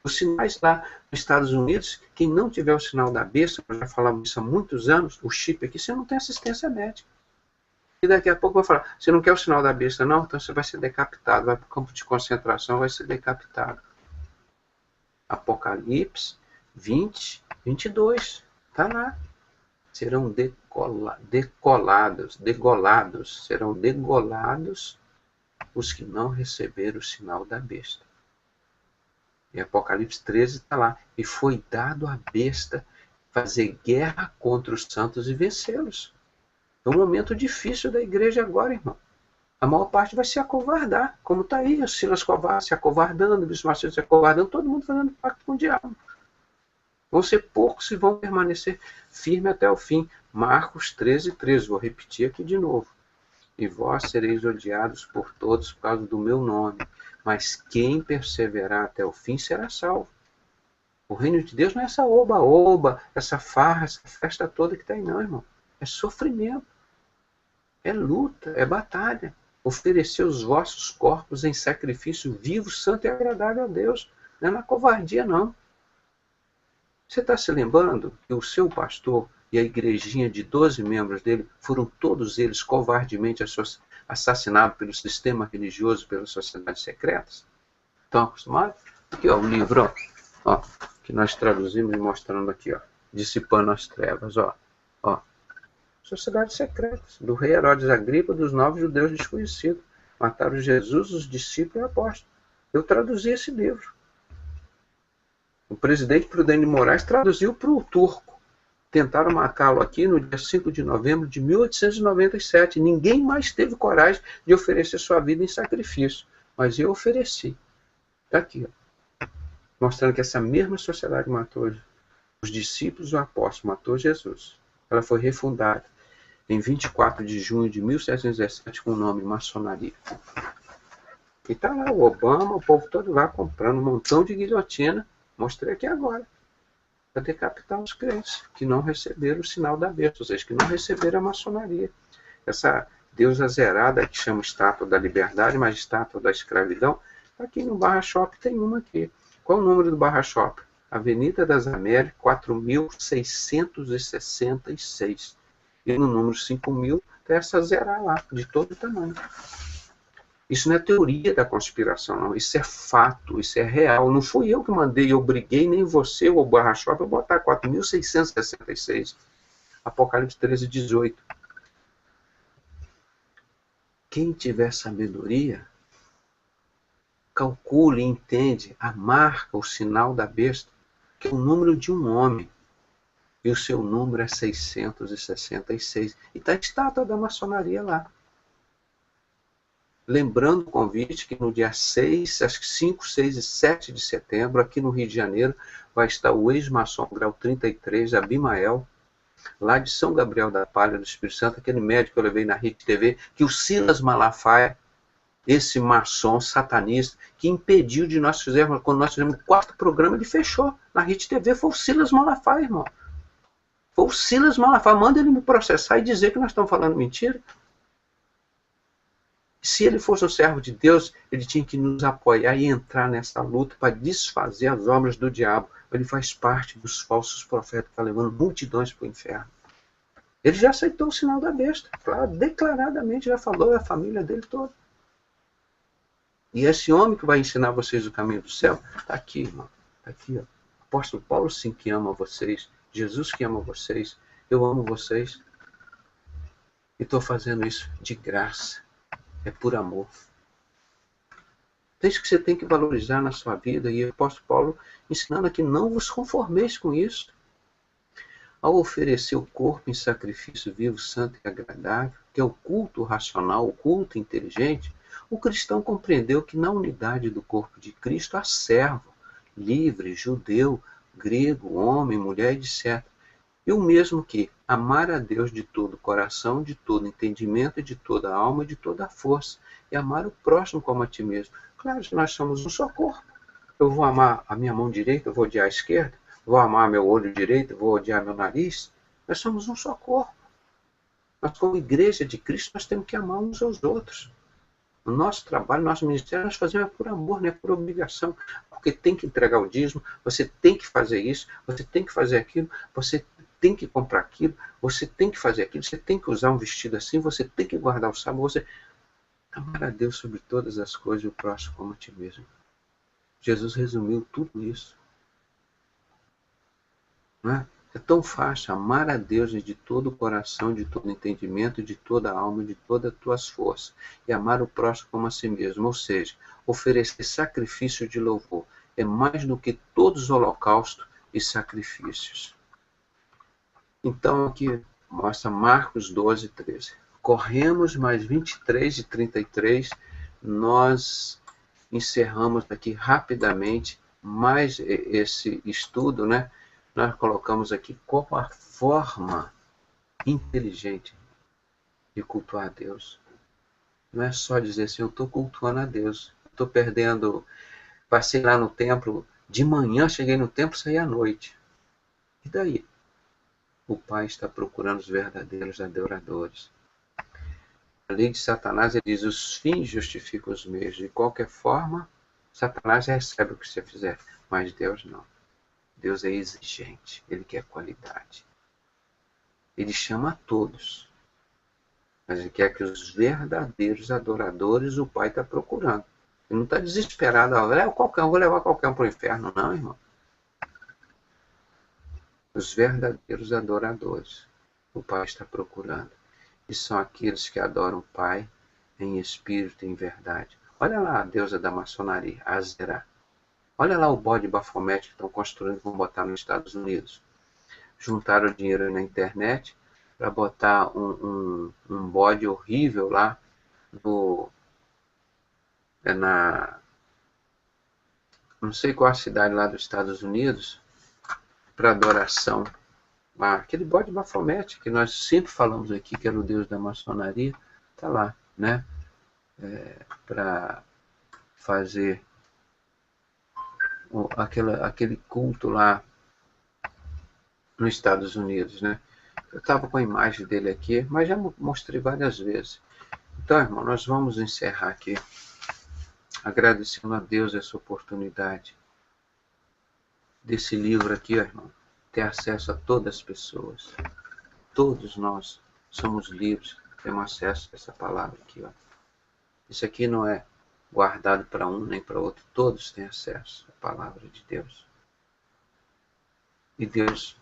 Os sinais lá nos Estados Unidos, quem não tiver o sinal da besta, nós já falamos isso há muitos anos, o chip aqui, você não tem assistência médica. E daqui a pouco vai falar, você não quer o sinal da besta não? Então você vai ser decapitado, vai para o campo de concentração, vai ser decapitado. Apocalipse 20, 22, está lá. Serão serão degolados os que não receberam o sinal da besta. E Apocalipse 13 está lá. E foi dado à besta fazer guerra contra os santos e vencê-los. É um momento difícil da igreja agora, irmão. A maior parte vai se acovardar, como está aí, o Silas se acovardando, o Bispo Macedo se acovardando, todo mundo fazendo pacto com o diabo. Vão ser poucos e vão permanecer firmes até o fim. Marcos 13, 13, vou repetir aqui de novo. E vós sereis odiados por todos por causa do meu nome, mas quem perseverar até o fim será salvo. O reino de Deus não é essa oba-oba, essa farra, essa festa toda que está aí não, irmão. É sofrimento, é luta, é batalha. Oferecer os vossos corpos em sacrifício vivo, santo e agradável a Deus. Não é na covardia, não. Você está se lembrando que o seu pastor e a igrejinha de 12 membros dele foram todos eles covardemente assassinados pelo sistema religioso, pelas sociedades secretas? Estão acostumados? Aqui, ó, o livro, ó, que nós traduzimos e mostrando aqui, ó, Dissipando as Trevas, ó. Sociedades secretas, do rei Herodes Agripa, dos 9 judeus desconhecidos. Mataram Jesus, os discípulos e apóstolos. Eu traduzi esse livro. O presidente Prudente de Moraes traduziu para o turco. Tentaram matá-lo aqui no dia 5 de novembro de 1897. Ninguém mais teve coragem de oferecer sua vida em sacrifício. Mas eu ofereci. Está aqui, ó. Mostrando que essa mesma sociedade matou os discípulos e o apóstolo, matou Jesus. Ela foi refundada em 24 de junho de 1717 com o nome Maçonaria. E está lá o Obama, o povo todo lá comprando um montão de guilhotina. Mostrei aqui agora. Para decapitar os crentes que não receberam o sinal da besta, ou seja, que não receberam a maçonaria. Essa deusa zerada que chama estátua da liberdade, mas estátua da escravidão, aqui no Barra Shop tem uma aqui. Qual é o número do Barra Shop? Avenida das Américas, 4.666. E no número 5.000 tem essa zerá lá, de todo tamanho. Isso não é teoria da conspiração, não. Isso é fato, isso é real. Não fui eu que mandei, eu briguei, nem você ou o Barra Shop, eu botar 4.666. Apocalipse 13, 18. Quem tiver sabedoria, calcule e entende a marca, o sinal da besta, que é o número de um homem. E o seu número é 666. E está a estátua da maçonaria lá. Lembrando o convite que no dia 6, acho que 5, 6 e 7 de setembro, aqui no Rio de Janeiro, vai estar o ex-maçom grau 33, Abimael, lá de São Gabriel da Palha, do Espírito Santo, aquele médico que eu levei na RIT TV, que o Silas Malafaia, esse maçom satanista, que impediu de nós fizermos, quando nós fizemos o 4º programa, ele fechou na RIT TV, foi o Silas Malafaia, irmão. Foi o Silas Malafaia, manda ele me processar e dizer que nós estamos falando mentira. Se ele fosse um servo de Deus, ele tinha que nos apoiar e entrar nessa luta para desfazer as obras do diabo. Ele faz parte dos falsos profetas que estão levando multidões para o inferno. Ele já aceitou o sinal da besta, claro, declaradamente já falou, é a família dele toda. E esse homem que vai ensinar vocês o caminho do céu, está aqui, irmão. Está aqui, ó. Apóstolo Paulo, sim, que ama vocês. Jesus que ama vocês. Eu amo vocês. E estou fazendo isso de graça. É por amor. Então, isso que você tem que valorizar na sua vida. E o apóstolo Paulo ensinando aqui, não vos conformeis com isso. Ao oferecer o corpo em sacrifício vivo, santo e agradável, que é o culto racional, o culto inteligente, o cristão compreendeu que na unidade do corpo de Cristo há servo, livre, judeu, grego, homem, mulher, etc. E o mesmo que amar a Deus de todo o coração, de todo entendimento, de toda a alma, de toda a força, e amar o próximo como a ti mesmo. Claro que nós somos um só corpo. Eu vou amar a minha mão direita, eu vou odiar a esquerda, vou amar meu olho direito, eu vou odiar meu nariz. Nós somos um só corpo. Mas como igreja de Cristo, nós temos que amar uns aos outros. O nosso trabalho, o nosso ministério, nós fazemos por amor, não é por obrigação. Porque tem que entregar o dízimo, você tem que fazer isso, você tem que fazer aquilo, você tem que comprar aquilo, você tem que fazer aquilo, você tem que usar um vestido assim, você tem que guardar o sábado, você... Amar a Deus sobre todas as coisas e o próximo como a ti mesmo. Jesus resumiu tudo isso. Não é? É tão fácil amar a Deus de todo o coração, de todo o entendimento, de toda a alma, de todas as tuas forças. E amar o próximo como a si mesmo. Ou seja, oferecer sacrifício de louvor. É mais do que todos os holocaustos e sacrifícios. Então aqui mostra Marcos 12, 13. Corremos mais 23 e 33. Nós encerramos aqui rapidamente mais esse estudo, né? Nós colocamos aqui como a forma inteligente de cultuar a Deus. Não é só dizer assim, eu estou cultuando a Deus. Estou perdendo, passei lá no templo, de manhã cheguei no templo, saí à noite. E daí? O Pai está procurando os verdadeiros adoradores. A lei de Satanás, ele diz, os fins justificam os meios. De qualquer forma, Satanás recebe o que você fizer, mas Deus não. Deus é exigente, Ele quer qualidade. Ele chama a todos, mas Ele quer que os verdadeiros adoradores o Pai está procurando. Ele não está desesperado, vou levar qualquer um para o inferno, não, irmão. Os verdadeiros adoradores o Pai está procurando. E são aqueles que adoram o Pai em espírito e em verdade. Olha lá a deusa da maçonaria, Azerá. Olha lá o bode Bafomete que estão construindo, vão botar nos Estados Unidos. Juntaram dinheiro na internet para botar um bode horrível lá não sei qual a cidade lá dos Estados Unidos, para adoração. Aquele bode Bafomete que nós sempre falamos aqui, que era o deus da maçonaria, está lá, né? Para fazer aquele culto lá nos Estados Unidos, né? Eu estava com a imagem dele aqui, mas já mostrei várias vezes. Então, irmão, nós vamos encerrar aqui, agradecendo a Deus essa oportunidade desse livro aqui, irmão, ter acesso a todas as pessoas. Todos nós somos livres, temos acesso a essa palavra aqui, ó. Isso aqui não é guardado para um nem para outro, todos têm acesso à palavra de Deus. E Deus,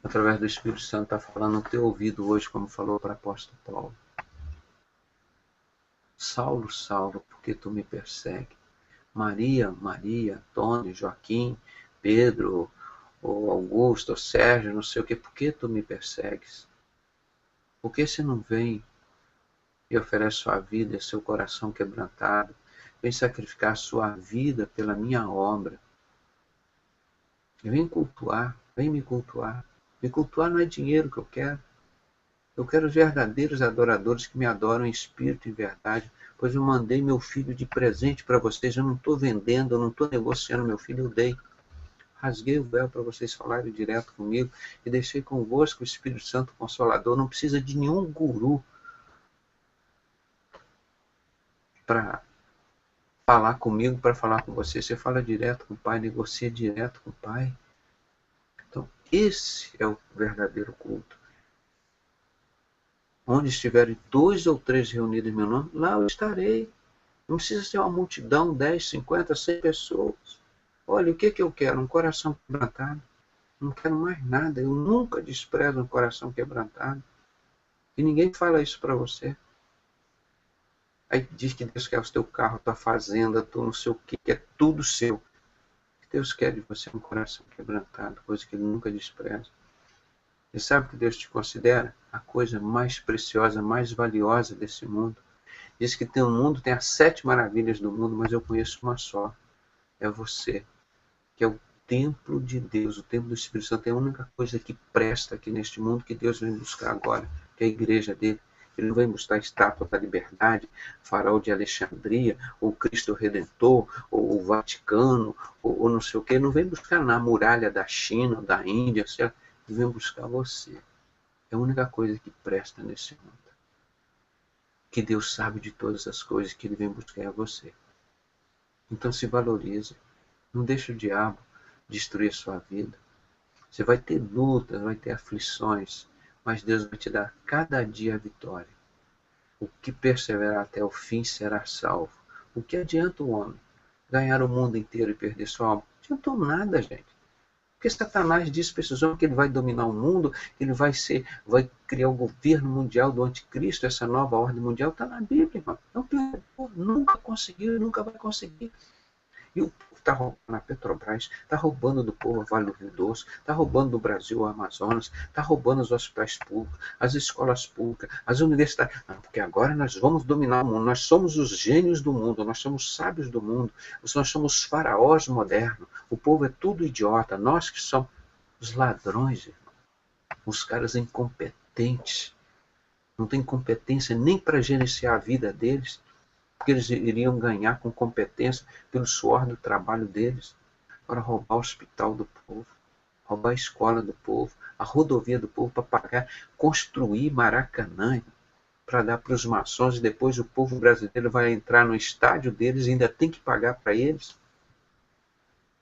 através do Espírito Santo, está falando no teu ouvido hoje, como falou para o apóstolo Paulo. Saulo, Saulo, por que tu me persegue? Maria, Antônio, Joaquim, Pedro, ou Augusto, ou Sérgio, não sei o que, por que tu me persegues? Por que você não vem e oferece sua vida e seu coração quebrantado? Vem sacrificar sua vida pela minha obra. Vem cultuar, vem me cultuar. Me cultuar não é dinheiro que eu quero. Eu quero os verdadeiros adoradores que me adoram em espírito e verdade, pois eu mandei meu filho de presente para vocês. Eu não estou vendendo, eu não estou negociando meu filho, eu dei. Rasguei o véu para vocês falarem direto comigo e deixei convosco o Espírito Santo Consolador. Não precisa de nenhum guru para falar comigo, para falar com você. Você fala direto com o Pai, negocia direto com o Pai. Então, esse é o verdadeiro culto. Onde estiverem 2 ou 3 reunidos em meu nome, lá eu estarei. Não precisa ser uma multidão, 10, 50, 100 pessoas. Olha, o que eu quero? Um coração quebrantado. Não quero mais nada. Eu nunca desprezo um coração quebrantado. E ninguém fala isso para você. Aí diz que Deus quer o teu carro, tua fazenda, tu não sei o que é tudo seu. Deus quer de você um coração quebrantado, coisa que Ele nunca despreza. E sabe que Deus te considera a coisa mais preciosa, mais valiosa desse mundo. Diz que tem um mundo, tem as 7 maravilhas do mundo, mas eu conheço uma só. É você, que é o templo de Deus, o templo do Espírito Santo. É a única coisa que presta aqui neste mundo que Deus vem buscar agora, que é a igreja dele. Ele não vem buscar a estátua da liberdade, farol de Alexandria, ou Cristo Redentor, ou o Vaticano, ou não sei o que. Ele não vem buscar na muralha da China, ou da Índia, ele vem buscar você. É a única coisa que presta nesse mundo. que Deus sabe de todas as coisas, que Ele vem buscar a você. Então se valorize. Não deixe o diabo destruir a sua vida. Você vai ter lutas, vai ter aflições, mas Deus vai te dar cada dia a vitória. O que perseverar até o fim será salvo. O que adianta o homem ganhar o mundo inteiro e perder sua alma? Não adiantou nada, gente. Porque Satanás disse para esses homens que ele vai dominar o mundo, que ele vai criar o governo mundial do anticristo, essa nova ordem mundial, está na Bíblia, irmão. Não perdeu, nunca conseguiu e nunca vai conseguir. E o povo está roubando a Petrobras, está roubando do povo a Vale do Rio Doce, está roubando do Brasil o Amazonas, está roubando os hospitais públicos, as escolas públicas, as universidades. Não, porque agora nós vamos dominar o mundo, nós somos os gênios do mundo, nós somos sábios do mundo, nós somos os faraós modernos, o povo é tudo idiota, nós que somos os ladrões, irmão, os caras incompetentes, não têm competência nem para gerenciar a vida deles, porque eles iriam ganhar com competência pelo suor do trabalho deles, para roubar o hospital do povo, roubar a escola do povo, a rodovia do povo, para pagar, construir Maracanã, para dar para os maçons, e depois o povo brasileiro vai entrar no estádio deles e ainda tem que pagar para eles.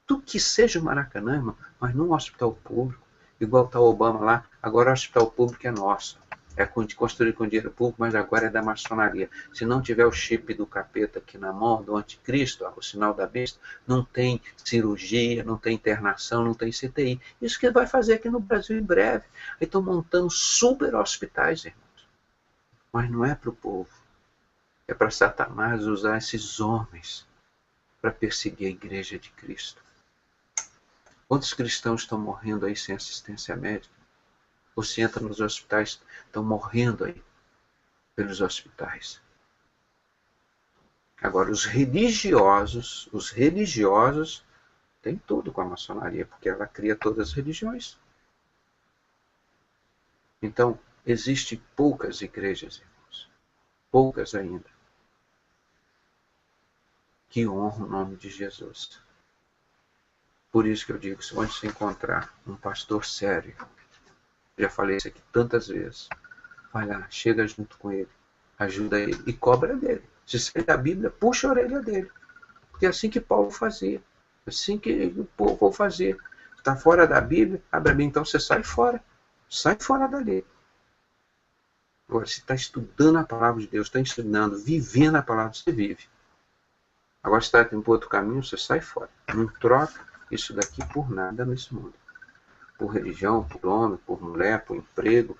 Tudo que seja o Maracanã, irmão, mas não um hospital público, igual está o Obama lá, agora o hospital público é nosso. É construído com dinheiro público, mas agora é da maçonaria. Se não tiver o chip do capeta aqui na mão, do anticristo, o sinal da besta, não tem cirurgia, não tem internação, não tem CTI. Isso que vai fazer aqui no Brasil em breve. Aí estão montando super hospitais, irmãos. Mas não é para o povo. É para Satanás usar esses homens para perseguir a igreja de Cristo. Quantos cristãos estão morrendo aí sem assistência médica? Você entra nos hospitais, estão morrendo aí pelos hospitais. Agora, os religiosos têm tudo com a maçonaria, porque ela cria todas as religiões. Então, existem poucas igrejas, irmãos, poucas ainda, que honram o nome de Jesus. Por isso que eu digo, se onde se encontrar um pastor sério, já falei isso aqui tantas vezes, vai lá, chega junto com ele, ajuda ele e cobra dele. Se sai da Bíblia, puxa a orelha dele. Porque é assim que Paulo fazia. Assim que o povo fazia. Está fora da Bíblia, abre a Bíblia, então você sai fora. Sai fora dali. Agora, se está estudando a palavra de Deus, está ensinando, vivendo a palavra, você vive. Agora, se está indo para outro caminho, você sai fora. Não troca isso daqui por nada nesse mundo. Por religião, por homem, por mulher, por emprego,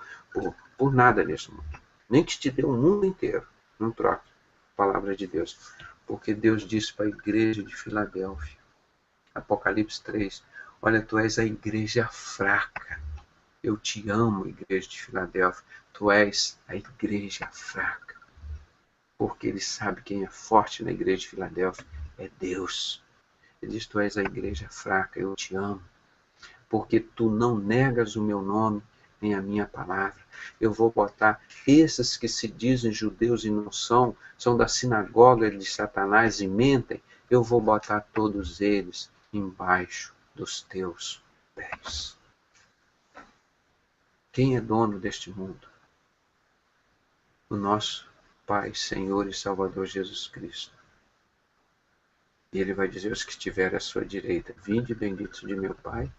por nada nesse mundo. Nem que te dê o mundo inteiro. Não troque a palavra de Deus. Porque Deus disse para a igreja de Filadélfia, Apocalipse 3, olha, tu és a igreja fraca. Eu te amo, igreja de Filadélfia. Tu és a igreja fraca. Porque ele sabe quem é forte na igreja de Filadélfia. É Deus. Ele diz, tu és a igreja fraca, eu te amo. Porque tu não negas o meu nome, nem a minha palavra. Eu vou botar esses que se dizem judeus e não são da sinagoga de Satanás e mentem, eu vou botar todos eles embaixo dos teus pés. Quem é dono deste mundo? O nosso Pai, Senhor e Salvador Jesus Cristo. E ele vai dizer aos que estiverem à sua direita, vinde benditos de meu Pai,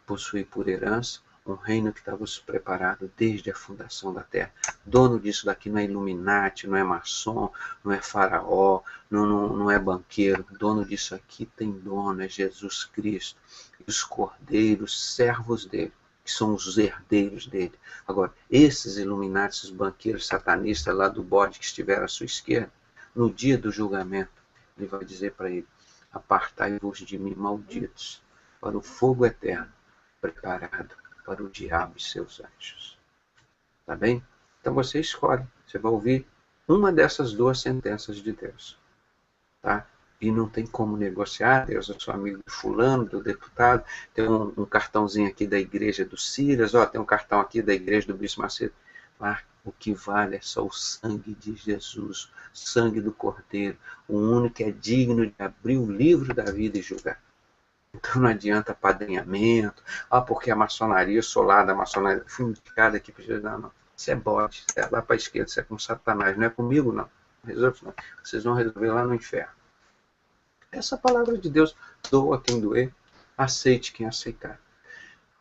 possui por herança um reino que estava preparado desde a fundação da terra. Dono disso daqui não é Illuminati, não é maçom, não é faraó, não é banqueiro. Dono disso aqui tem dono, é Jesus Cristo. E os cordeiros, servos dele, que são os herdeiros dele. Agora, esses Illuminati, esses banqueiros satanistas lá do bode que estiveram à sua esquerda, no dia do julgamento, ele vai dizer para ele, apartai-vos de mim, malditos, para o fogo eterno, preparado para o diabo e seus anjos. Tá bem? Então você escolhe. Você vai ouvir uma dessas duas sentenças de Deus. Tá? E não tem como negociar. Deus é seu amigo do fulano, do deputado. Tem um cartãozinho aqui da igreja do Silas. Ó, tem um cartão aqui da igreja do Bispo Macedo. Lá, o que vale é só o sangue de Jesus. Sangue do Cordeiro. O único que é digno de abrir o livro da vida e julgar. Então não adianta apadrinhamento, porque a maçonaria, eu sou lá da maçonaria, fui indicado aqui para Jesus. Não. Isso é bode, isso é lá para a esquerda, isso é com Satanás, não é comigo não. Resolve, não. Vocês vão resolver lá no inferno. Essa palavra de Deus, doa quem doer, aceite quem aceitar.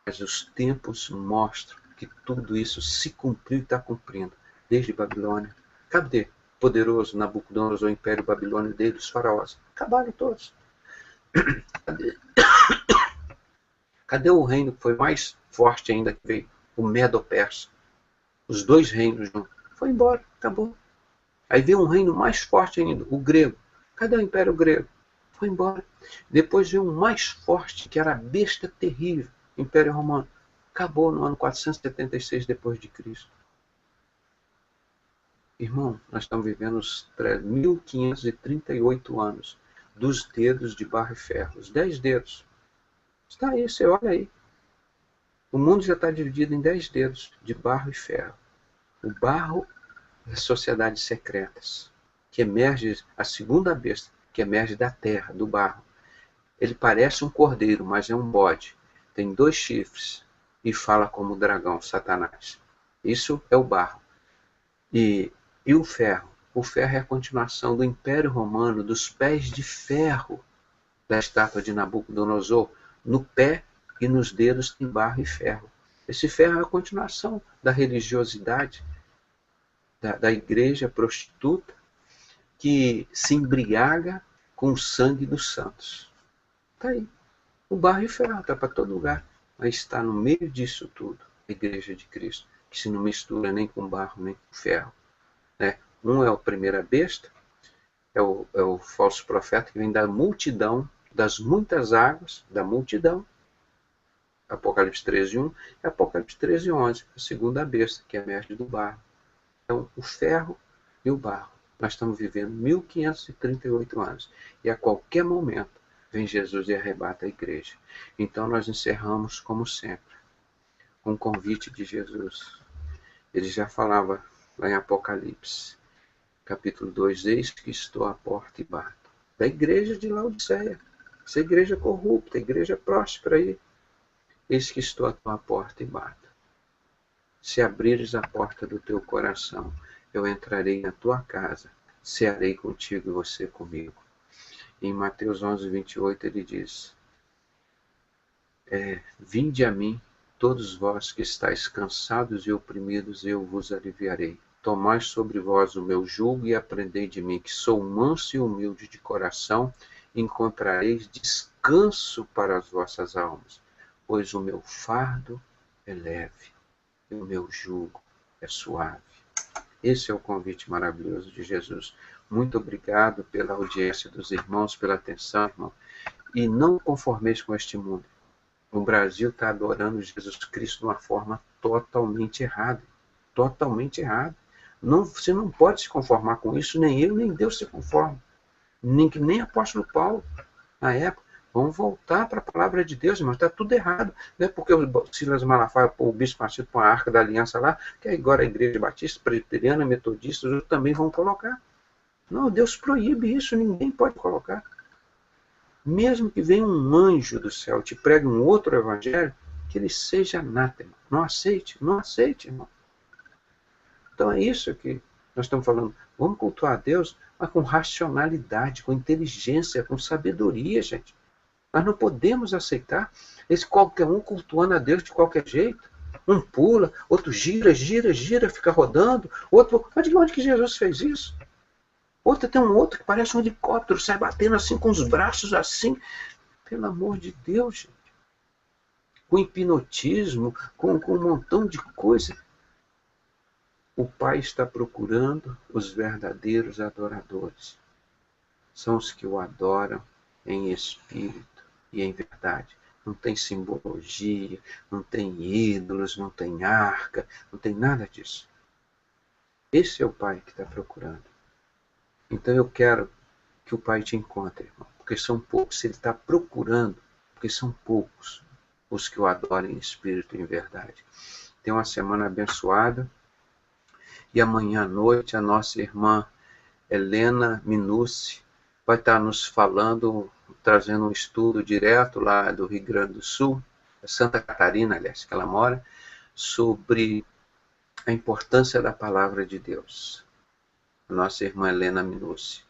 Mas os tempos mostram que tudo isso se cumpriu e está cumprindo. Desde Babilônia. Cadê o poderoso Nabucodonosor, o império babilônio dele, os faraós? Acabaram todos. Cadê o reino que foi mais forte ainda que veio? O Medo-Persa. Os dois reinos juntos. Foi embora, acabou. Aí veio um reino mais forte ainda, o grego. Cadê o império grego? Foi embora. Depois veio um mais forte, que era a besta terrível, o Império Romano. Acabou no ano 476 depois de Cristo. Irmão, nós estamos vivendo os 1538 anos dos dedos de barro e ferro. Os 10 dedos. Está aí, você olha aí. O mundo já está dividido em 10 dedos de barro e ferro. O barro é sociedades secretas, que emerge, a segunda besta, que emerge da terra, do barro. Ele parece um cordeiro, mas é um bode. Tem 2 chifres e fala como o dragão, Satanás. Isso é o barro. E o ferro? O ferro é a continuação do Império Romano, dos pés de ferro da estátua de Nabucodonosor. No pé e nos dedos tem barro e ferro. Esse ferro é a continuação da religiosidade, da igreja prostituta, que se embriaga com o sangue dos santos. Está aí. O barro e o ferro está para todo lugar. Mas está no meio disso tudo a igreja de Cristo, que se não mistura nem com barro, nem com ferro. Né? Um é a primeira besta, é o falso profeta que vem da multidão, das muitas águas, da multidão. Apocalipse 13:1 e Apocalipse 13:11, a segunda besta, que emerge do barro. Então, o ferro e o barro. Nós estamos vivendo 1538 anos. E a qualquer momento vem Jesus e arrebata a igreja. Então nós encerramos, como sempre, com um convite de Jesus. Ele já falava lá em Apocalipse, capítulo 2, eis que estou à porta e bato. Da igreja de Laodiceia. Essa igreja corrupta, a igreja próspera aí. Eis que estou à tua porta e bato. Se abrires a porta do teu coração, eu entrarei na tua casa, cearei contigo e você comigo. Em Mateus 11:28 ele diz, vinde a mim, todos vós que estáis cansados e oprimidos, eu vos aliviarei. Tomai sobre vós o meu jugo e aprendei de mim, que sou manso e humilde de coração, encontrareis descanso para as vossas almas, pois o meu fardo é leve e o meu jugo é suave. Esse é o convite maravilhoso de Jesus. Muito obrigado pela audiência dos irmãos, pela atenção, irmão. E não conformeis com este mundo. O Brasil está adorando Jesus Cristo de uma forma totalmente errada. Totalmente errada. Você não pode se conformar com isso, nem eu, nem Deus se conforma. Nem apóstolo Paulo, na época. Vamos voltar para a palavra de Deus, irmão. Está tudo errado. Não é porque o Silas Malafaia, o bispo Macedo, põe a Arca da Aliança lá, que agora a igreja batista, presbiteriana, metodista, também vão colocar. Não, Deus proíbe isso, ninguém pode colocar. Mesmo que venha um anjo do céu e te pregue um outro evangelho, que ele seja anátema. Não aceite, irmão. Então é isso que nós estamos falando. Vamos cultuar a Deus, mas com racionalidade, com inteligência, com sabedoria, gente. Nós não podemos aceitar esse qualquer um cultuando a Deus de qualquer jeito. Um pula, outro gira, fica rodando. Outro, mas de onde que Jesus fez isso? Tem um outro que parece um helicóptero, sai batendo assim com os braços assim. Pelo amor de Deus, gente. Com hipnotismo, com um montão de coisa. O Pai está procurando os verdadeiros adoradores. São os que o adoram em espírito e em verdade. Não tem simbologia, não tem ídolos, não tem arca, não tem nada disso. Esse é o Pai que está procurando. Então eu quero que o Pai te encontre, irmão, porque são poucos. Se Ele está procurando, porque são poucos os que o adoram em espírito e em verdade. Tenha uma semana abençoada. E amanhã à noite a nossa irmã Helena Minucci vai estar nos falando, trazendo um estudo direto lá do Rio Grande do Sul, Santa Catarina, aliás, que ela mora, sobre a importância da palavra de Deus. Nossa irmã Helena Minucci,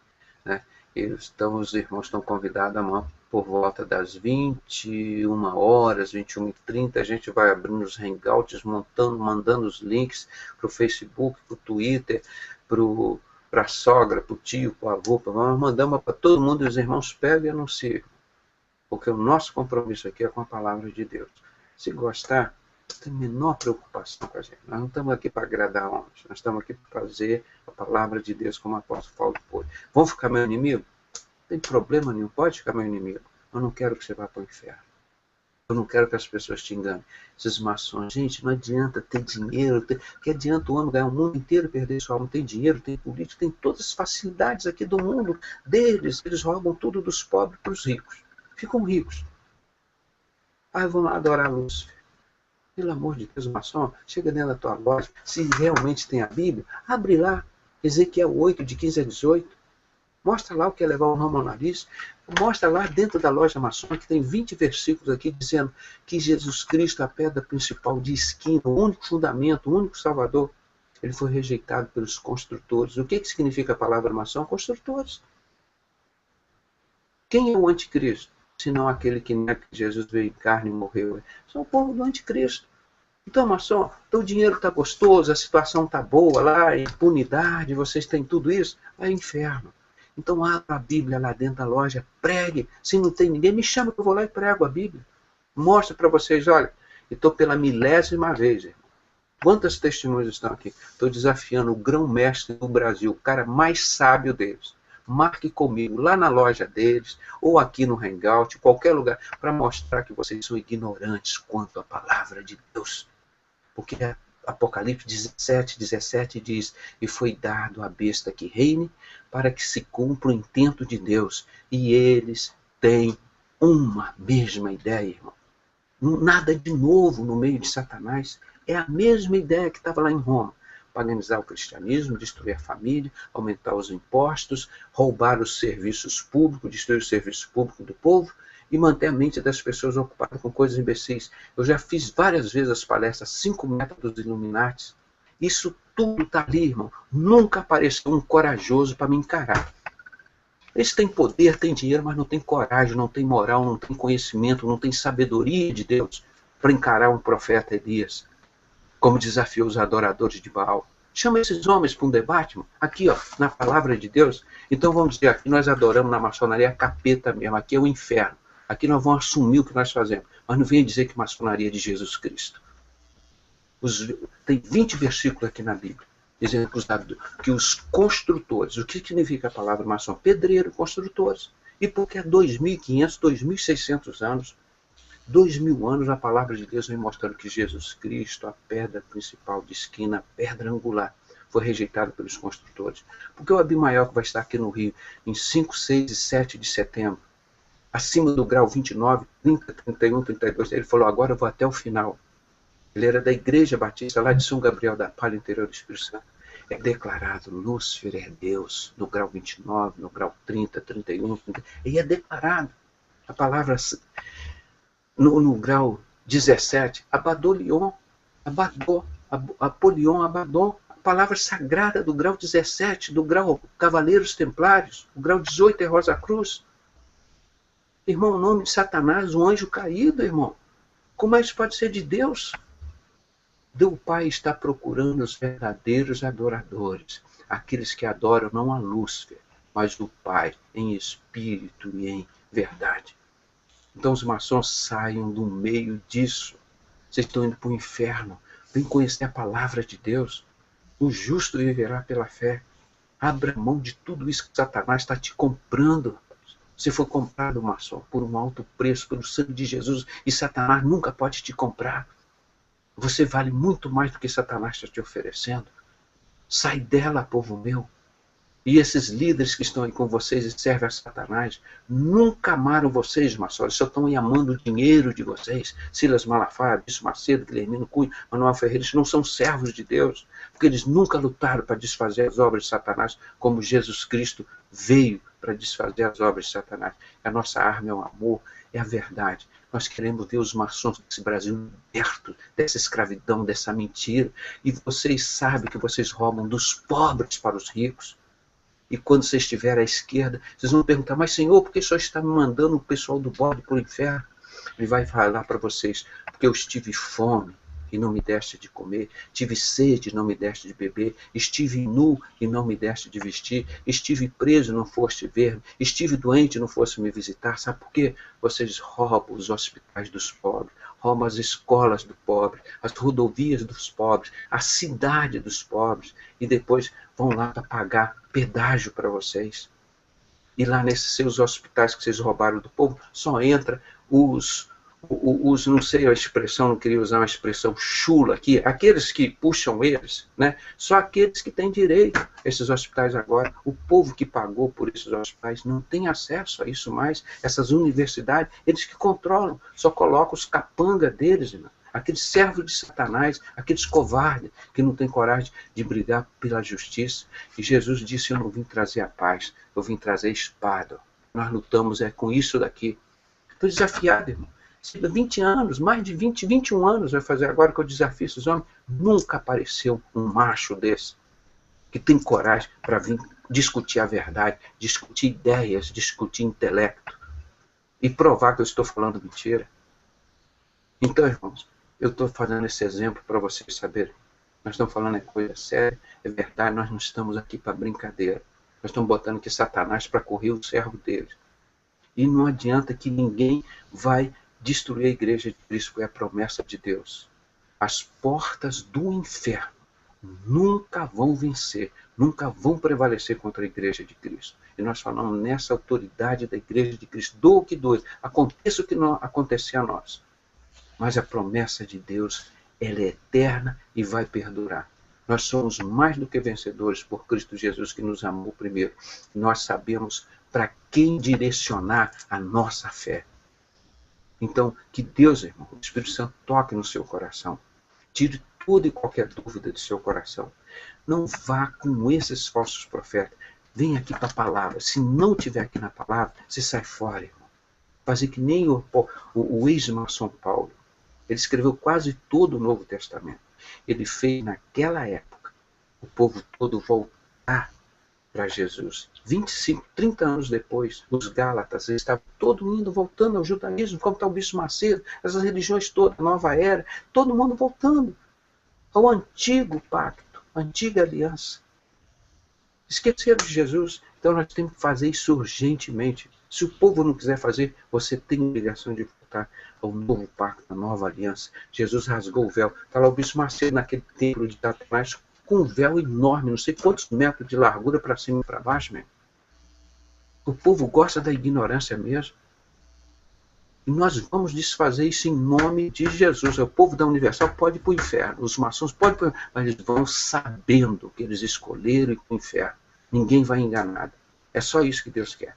né? Os irmãos estão convidados amanhã por volta das 21 horas, 21h30, a gente vai abrindo os hangouts, mandando os links para o Facebook, para o Twitter, para a sogra, para o tio, para o avô, mandamos para todo mundo, e os irmãos pegam e anunciam, porque o nosso compromisso aqui é com a palavra de Deus. Se gostar, não tem a menor preocupação com a gente. Nós não estamos aqui para agradar homens, nós estamos aqui para fazer a palavra de Deus como o apóstolo Paulo pôde. Vão ficar meu inimigo? Não tem problema nenhum, pode ficar meu inimigo. Eu não quero que você vá para o inferno. Eu não quero que as pessoas te enganem. Esses maçons, gente, não adianta ter dinheiro, que adianta o homem ganhar o mundo inteiro e perder sua alma. Tem dinheiro, tem política, tem todas as facilidades aqui do mundo deles. Eles roubam tudo dos pobres para os ricos. Ficam ricos. Aí vão lá adorar a Lúcifer. Pelo amor de Deus, maçom, chega dentro da tua loja, se realmente tem a Bíblia, abre lá, Ezequiel 8, de 15 a 18, mostra lá o que é levar o ramo ao nariz, mostra lá dentro da loja maçom, que tem 20 versículos aqui, dizendo que Jesus Cristo, a pedra principal de esquina, o único fundamento, o único salvador, ele foi rejeitado pelos construtores. O que significa a palavra maçom? Construtores. Quem é o anticristo? Senão aquele que nega que Jesus veio em carne e morreu. São o povo do anticristo. Então, maçom, o dinheiro está gostoso, a situação está boa lá, impunidade, vocês têm tudo isso, é inferno. Então abra a Bíblia lá dentro da loja, pregue. Se não tem ninguém, me chama que eu vou lá e prego a Bíblia. Mostra para vocês, olha, estou pela 1000ª vez, irmão. Quantas testemunhas estão aqui? Estou desafiando o grão-mestre do Brasil, o cara mais sábio deles. Marque comigo lá na loja deles, ou aqui no Hangout, em qualquer lugar, para mostrar que vocês são ignorantes quanto à palavra de Deus. Porque Apocalipse 17 diz, e foi dado à besta que reine, para que se cumpra o intento de Deus. E eles têm uma mesma ideia, irmão. Nada de novo no meio de Satanás. É a mesma ideia que estava lá em Roma. Paganizar o cristianismo, destruir a família, aumentar os impostos, roubar os serviços públicos, destruir os serviços públicos do povo e manter a mente das pessoas ocupada com coisas imbecis. Eu já fiz várias vezes as palestras, 5 métodos Illuminati. Isso tudo está ali, irmão. Nunca apareceu um corajoso para me encarar. Eles têm poder, têm dinheiro, mas não têm coragem, não têm moral, não têm conhecimento, não têm sabedoria de Deus para encarar um profeta Elias, como desafiou os adoradores de Baal. Chama esses homens para um debate, mano. Aqui, ó, na palavra de Deus. Então vamos dizer, aqui nós adoramos na maçonaria capeta mesmo, aqui é o inferno. Aqui nós vamos assumir o que nós fazemos, mas não venha dizer que maçonaria é de Jesus Cristo. Tem 20 versículos aqui na Bíblia, dizendo que os construtores, o que significa a palavra maçom? Pedreiro, construtores. E porque há 2.500, 2.600 anos, 2.000 anos, a palavra de Deus vem mostrando que Jesus Cristo, a pedra principal de esquina, a pedra angular, foi rejeitado pelos construtores. Porque o Abimael, que vai estar aqui no Rio em 5, 6 e 7 de setembro, acima do grau 29, 30, 31, 32, ele falou, agora eu vou até o final. Ele era da Igreja Batista, lá de São Gabriel da Palha, interior do Espírito Santo. É declarado, Lúcifer é Deus, no grau 29, no grau 30, 31, 30, e é declarado. A palavra, no grau 17, Abadolion, Apolion, Abadon, a palavra sagrada do grau 17, do grau Cavaleiros Templários, o grau 18 é Rosa Cruz. Irmão, o nome de Satanás, um anjo caído, irmão. Como é que isso pode ser de Deus? O Pai está procurando os verdadeiros adoradores, aqueles que adoram não a Lúcifer, mas o Pai, em espírito e em verdade. Então os maçons saiam do meio disso. Vocês estão indo para o inferno. Vem conhecer a palavra de Deus. O justo viverá pela fé. Abra mão de tudo isso que Satanás está te comprando. Você foi comprado, maçom, por um alto preço, pelo sangue de Jesus, e Satanás nunca pode te comprar. Você vale muito mais do que Satanás está te oferecendo. Sai dela, povo meu. E esses líderes que estão aí com vocês e servem a Satanás, nunca amaram vocês, maçons, só estão aí amando o dinheiro de vocês. Silas Malafaia, Bispo Macedo, Guilhermino Cunha, Manuel Ferreira, eles não são servos de Deus, porque eles nunca lutaram para desfazer as obras de Satanás, como Jesus Cristo veio para desfazer as obras de Satanás. A nossa arma é o amor, é a verdade. Nós queremos ver os maçons desse Brasil libertos dessa escravidão, dessa mentira. E vocês sabem que vocês roubam dos pobres para os ricos. E quando você estiver à esquerda, vocês vão perguntar, mas Senhor, por que o Senhor está me mandando o pessoal do bode para o inferno? Ele vai falar para vocês, porque eu estive fome e não me deste de comer, tive sede e não me deste de beber, estive nu e não me deste de vestir, estive preso e não foste ver-me, estive doente e não foste me visitar. Sabe por quê? Vocês roubam os hospitais dos pobres, roubam as escolas do pobre, as rodovias dos pobres, a cidade dos pobres, e depois vão lá para pagar pedágio para vocês. E lá nesses seus hospitais que vocês roubaram do povo, só entra os não sei a expressão, não queria usar uma expressão chula aqui, aqueles que puxam eles, né? Só aqueles que têm direito a esses hospitais agora. O povo que pagou por esses hospitais não tem acesso a isso mais. Essas universidades, eles que controlam, só colocam os capanga deles, irmão. Aqueles servos de Satanás, aqueles covardes que não têm coragem de brigar pela justiça. E Jesus disse, eu não vim trazer a paz, eu vim trazer a espada. Nós lutamos com isso daqui. Estou desafiado, irmão. 20 anos, mais de 20, 21 anos vai fazer agora que eu desafio esses homens. Nunca apareceu um macho desse que tem coragem para vir discutir a verdade, discutir ideias, discutir intelecto e provar que eu estou falando mentira. Então, irmãos, eu estou fazendo esse exemplo para vocês saberem. Nós estamos falando é coisa séria, é verdade, nós não estamos aqui para brincadeira. Nós estamos botando aqui Satanás para correr o servo dele. E não adianta que ninguém vai destruir a igreja de Cristo, porque é a promessa de Deus. As portas do inferno nunca vão vencer, nunca vão prevalecer contra a igreja de Cristo. E nós falamos nessa autoridade da igreja de Cristo, doa o que doa, aconteça o que não acontecer a nós. Mas a promessa de Deus, ela é eterna e vai perdurar. Nós somos mais do que vencedores por Cristo Jesus, que nos amou primeiro. Nós sabemos para quem direcionar a nossa fé. Então, que Deus, irmão, o Espírito Santo toque no seu coração. Tire toda e qualquer dúvida do seu coração. Não vá com esses falsos profetas. Venha aqui para a palavra. Se não estiver aqui na palavra, você sai fora, irmão. Fazer que nem o ex-maçom Paulo. Ele escreveu quase todo o Novo Testamento. Ele fez, naquela época, o povo todo voltar para Jesus. 25, 30 anos depois, os Gálatas, eles estavam todo indo, voltando ao judaísmo, como está o Bispo Macedo, essas religiões todas, a nova era, todo mundo voltando ao antigo pacto, à antiga aliança. Esqueceram de Jesus, então nós temos que fazer isso urgentemente. Se o povo não quiser fazer, você tem a obrigação de voltar ao novo pacto, à nova aliança. Jesus rasgou o véu. Está lá o Bispo Macedo naquele templo de Satanás, com um véu enorme, não sei quantos metros de largura para cima e para baixo mesmo. O povo gosta da ignorância mesmo. E nós vamos desfazer isso em nome de Jesus. O povo da Universal pode ir para o inferno, os maçons podem ir para o inferno, mas eles vão sabendo que eles escolheram ir para o inferno. Ninguém vai enganado. É só isso que Deus quer.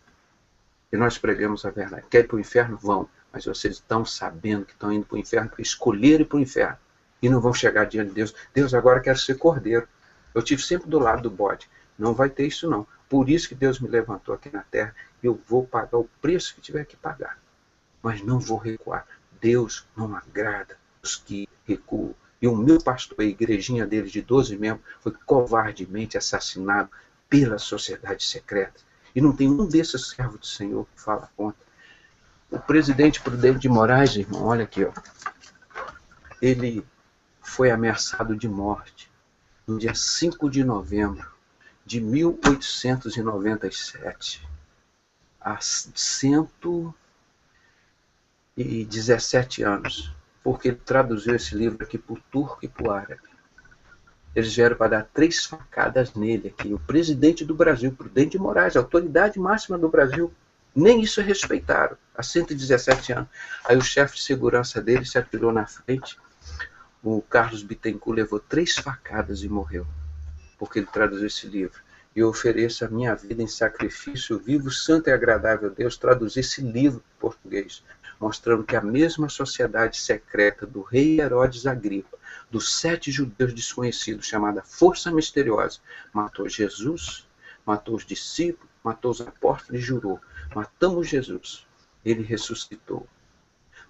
E nós pregamos a verdade. Quer ir para o inferno? Vão. Mas vocês estão sabendo que estão indo para o inferno, porque escolheram ir para o inferno. E não vão chegar diante de Deus. Deus agora quer ser cordeiro. Eu estive sempre do lado do bode. Não vai ter isso não. Por isso que Deus me levantou aqui na terra. Eu vou pagar o preço que tiver que pagar. Mas não vou recuar. Deus não agrada os que recuam. E o meu pastor, a igrejinha dele de 12 membros, foi covardemente assassinado pela sociedade secreta. E não tem um desses servos do Senhor que fala contra. O presidente Prudente de Moraes, irmão, olha aqui, ó. Ele foi ameaçado de morte no dia 5 de novembro de 1897, há 117 anos, porque ele traduziu esse livro aqui para o turco e para o árabe. Eles vieram para dar 3 facadas nele aqui. O presidente do Brasil, Prudente de Moraes, a autoridade máxima do Brasil, nem isso respeitaram, há 117 anos. Aí o chefe de segurança dele se atirou na frente. O Carlos Bittencourt levou 3 facadas e morreu, porque ele traduziu esse livro. Eu ofereço a minha vida em sacrifício vivo, santo e agradável a Deus, traduzir esse livro em português, mostrando que a mesma sociedade secreta do rei Herodes Agripa, dos 7 judeus desconhecidos, chamada Força Misteriosa, matou Jesus, matou os discípulos, matou os apóstolos e jurou: matamos Jesus, ele ressuscitou.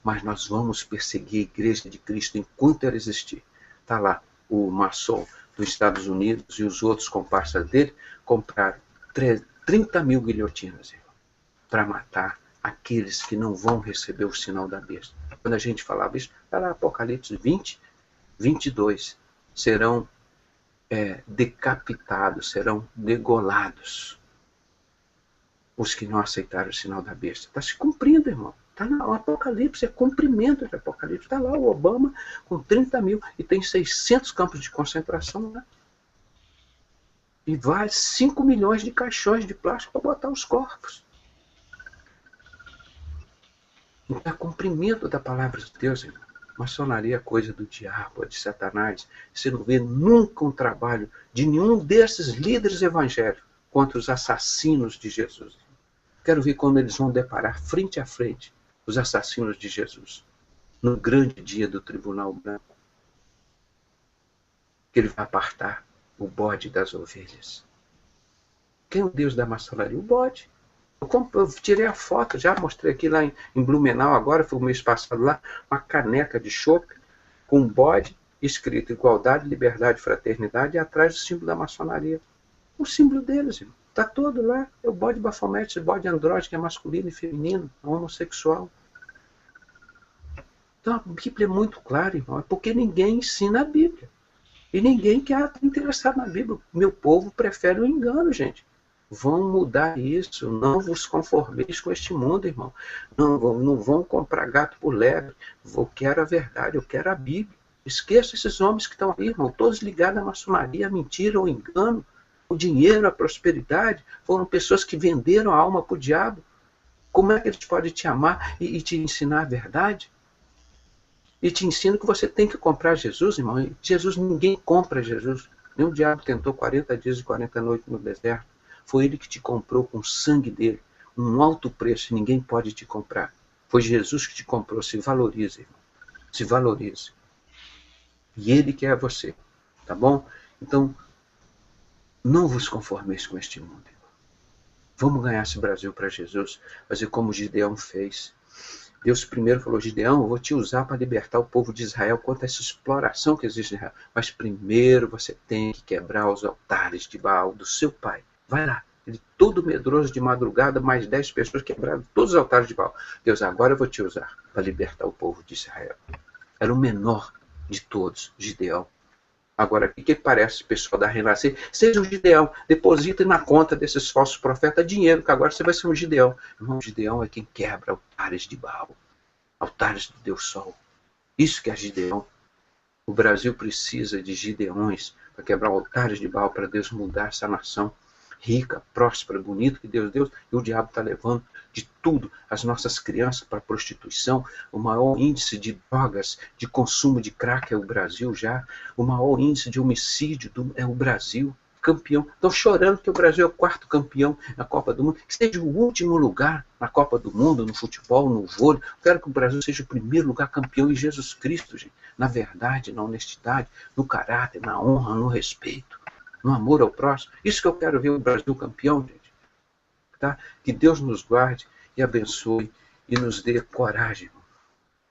Mas nós vamos perseguir a igreja de Cristo enquanto ela existir. Está lá o maçom dos Estados Unidos e os outros comparsas dele compraram 30 mil guilhotinas para matar aqueles que não vão receber o sinal da besta. Quando a gente falava isso, está lá Apocalipse 20, 22. Serão decapitados, serão degolados os que não aceitaram o sinal da besta. Está se cumprindo, irmão. Está lá o Apocalipse, é cumprimento de Apocalipse. Está lá o Obama com 30 mil e tem 600 campos de concentração lá. E vai 5 milhões de caixões de plástico para botar os corpos. Então é cumprimento da palavra de Deus, irmão. Maçonaria é coisa do diabo, é de Satanás. Você não vê nunca um trabalho de nenhum desses líderes evangélicos contra os assassinos de Jesus. Quero ver como eles vão deparar frente a frente os assassinos de Jesus no grande dia do tribunal branco, que ele vai apartar o bode das ovelhas. Quem é o Deus da maçonaria? O bode. Eu tirei a foto, já mostrei aqui lá em Blumenau, agora foi o mês passado lá, uma caneca de chope com um bode escrito igualdade, liberdade, fraternidade, e atrás o símbolo da maçonaria. O símbolo deles, irmão. Está todo lá. É o bode bafomete, o bode andrógeno, que é masculino e feminino, homossexual. Então a Bíblia é muito clara, irmão. É porque ninguém ensina a Bíblia. E ninguém quer estar interessado na Bíblia. Meu povo prefere o engano, gente. Vão mudar isso. Não vos conformeis com este mundo, irmão. Não vão comprar gato por lebre. Eu quero a verdade, eu quero a Bíblia. Esqueça esses homens que estão aí, irmão. Todos ligados à maçonaria, à mentira, ao engano. O dinheiro, a prosperidade. Foram pessoas que venderam a alma para o diabo. Como é que eles podem te amar e te ensinar a verdade? E te ensino que você tem que comprar Jesus, irmão. Jesus, ninguém compra Jesus. Nem o diabo tentou 40 dias e 40 noites no deserto. Foi ele que te comprou com o sangue dele. Um alto preço, ninguém pode te comprar. Foi Jesus que te comprou. Se valorize, irmão. Se valorize. E ele quer você. Tá bom? Então, não vos conformeis com este mundo, irmão. Vamos ganhar esse Brasil para Jesus. Fazer como Gideão fez. Deus primeiro falou: Gideão, eu vou te usar para libertar o povo de Israel contra essa exploração que existe em Israel. Mas primeiro você tem que quebrar os altares de Baal do seu pai. Vai lá. Ele todo medroso de madrugada, mais 10 pessoas quebraram todos os altares de Baal. Deus, agora eu vou te usar para libertar o povo de Israel. Era o menor de todos, Gideão. Agora, o que parece, pessoal da Renascer? Seja um Gideão, deposite na conta desses falsos profetas dinheiro, que agora você vai ser um Gideão. Irmão, Gideão é quem quebra altares de Baal, altares do Deus Sol. Isso que é Gideão. O Brasil precisa de Gideões para quebrar altares de Baal, para Deus mudar essa nação rica, próspera, bonita que Deus deu, e o diabo está levando de tudo, as nossas crianças para a prostituição. O maior índice de drogas, de consumo de crack é o Brasil já, o maior índice de homicídio é o Brasil, campeão. Estão chorando que o Brasil é o 4º campeão na Copa do Mundo, que seja o último lugar na Copa do Mundo, no futebol, no vôlei. Eu quero que o Brasil seja o primeiro lugar campeão em Jesus Cristo, gente, na verdade, na honestidade, no caráter, na honra, no respeito, no amor ao próximo. Isso que eu quero ver o Brasil campeão, gente. Tá? Que Deus nos guarde e abençoe e nos dê coragem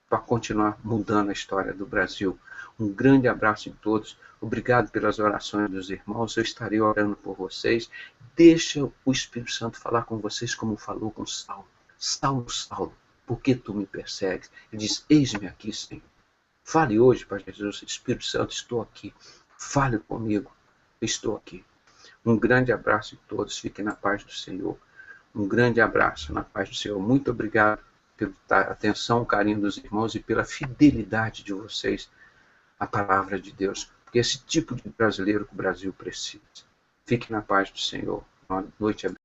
para continuar mudando a história do Brasil. Um grande abraço em todos. Obrigado pelas orações dos irmãos. Eu estarei orando por vocês. Deixa o Espírito Santo falar com vocês como falou com Saulo. Saulo, Saulo, por que tu me persegues? Ele diz: eis-me aqui, Senhor. Fale hoje para Jesus. Espírito Santo, estou aqui. Fale comigo. Estou aqui. Um grande abraço a todos. Fiquem na paz do Senhor. Um grande abraço na paz do Senhor. Muito obrigado pela atenção, carinho dos irmãos e pela fidelidade de vocês à palavra de Deus. Porque esse tipo de brasileiro que o Brasil precisa. Fiquem na paz do Senhor. Uma noite abençoada.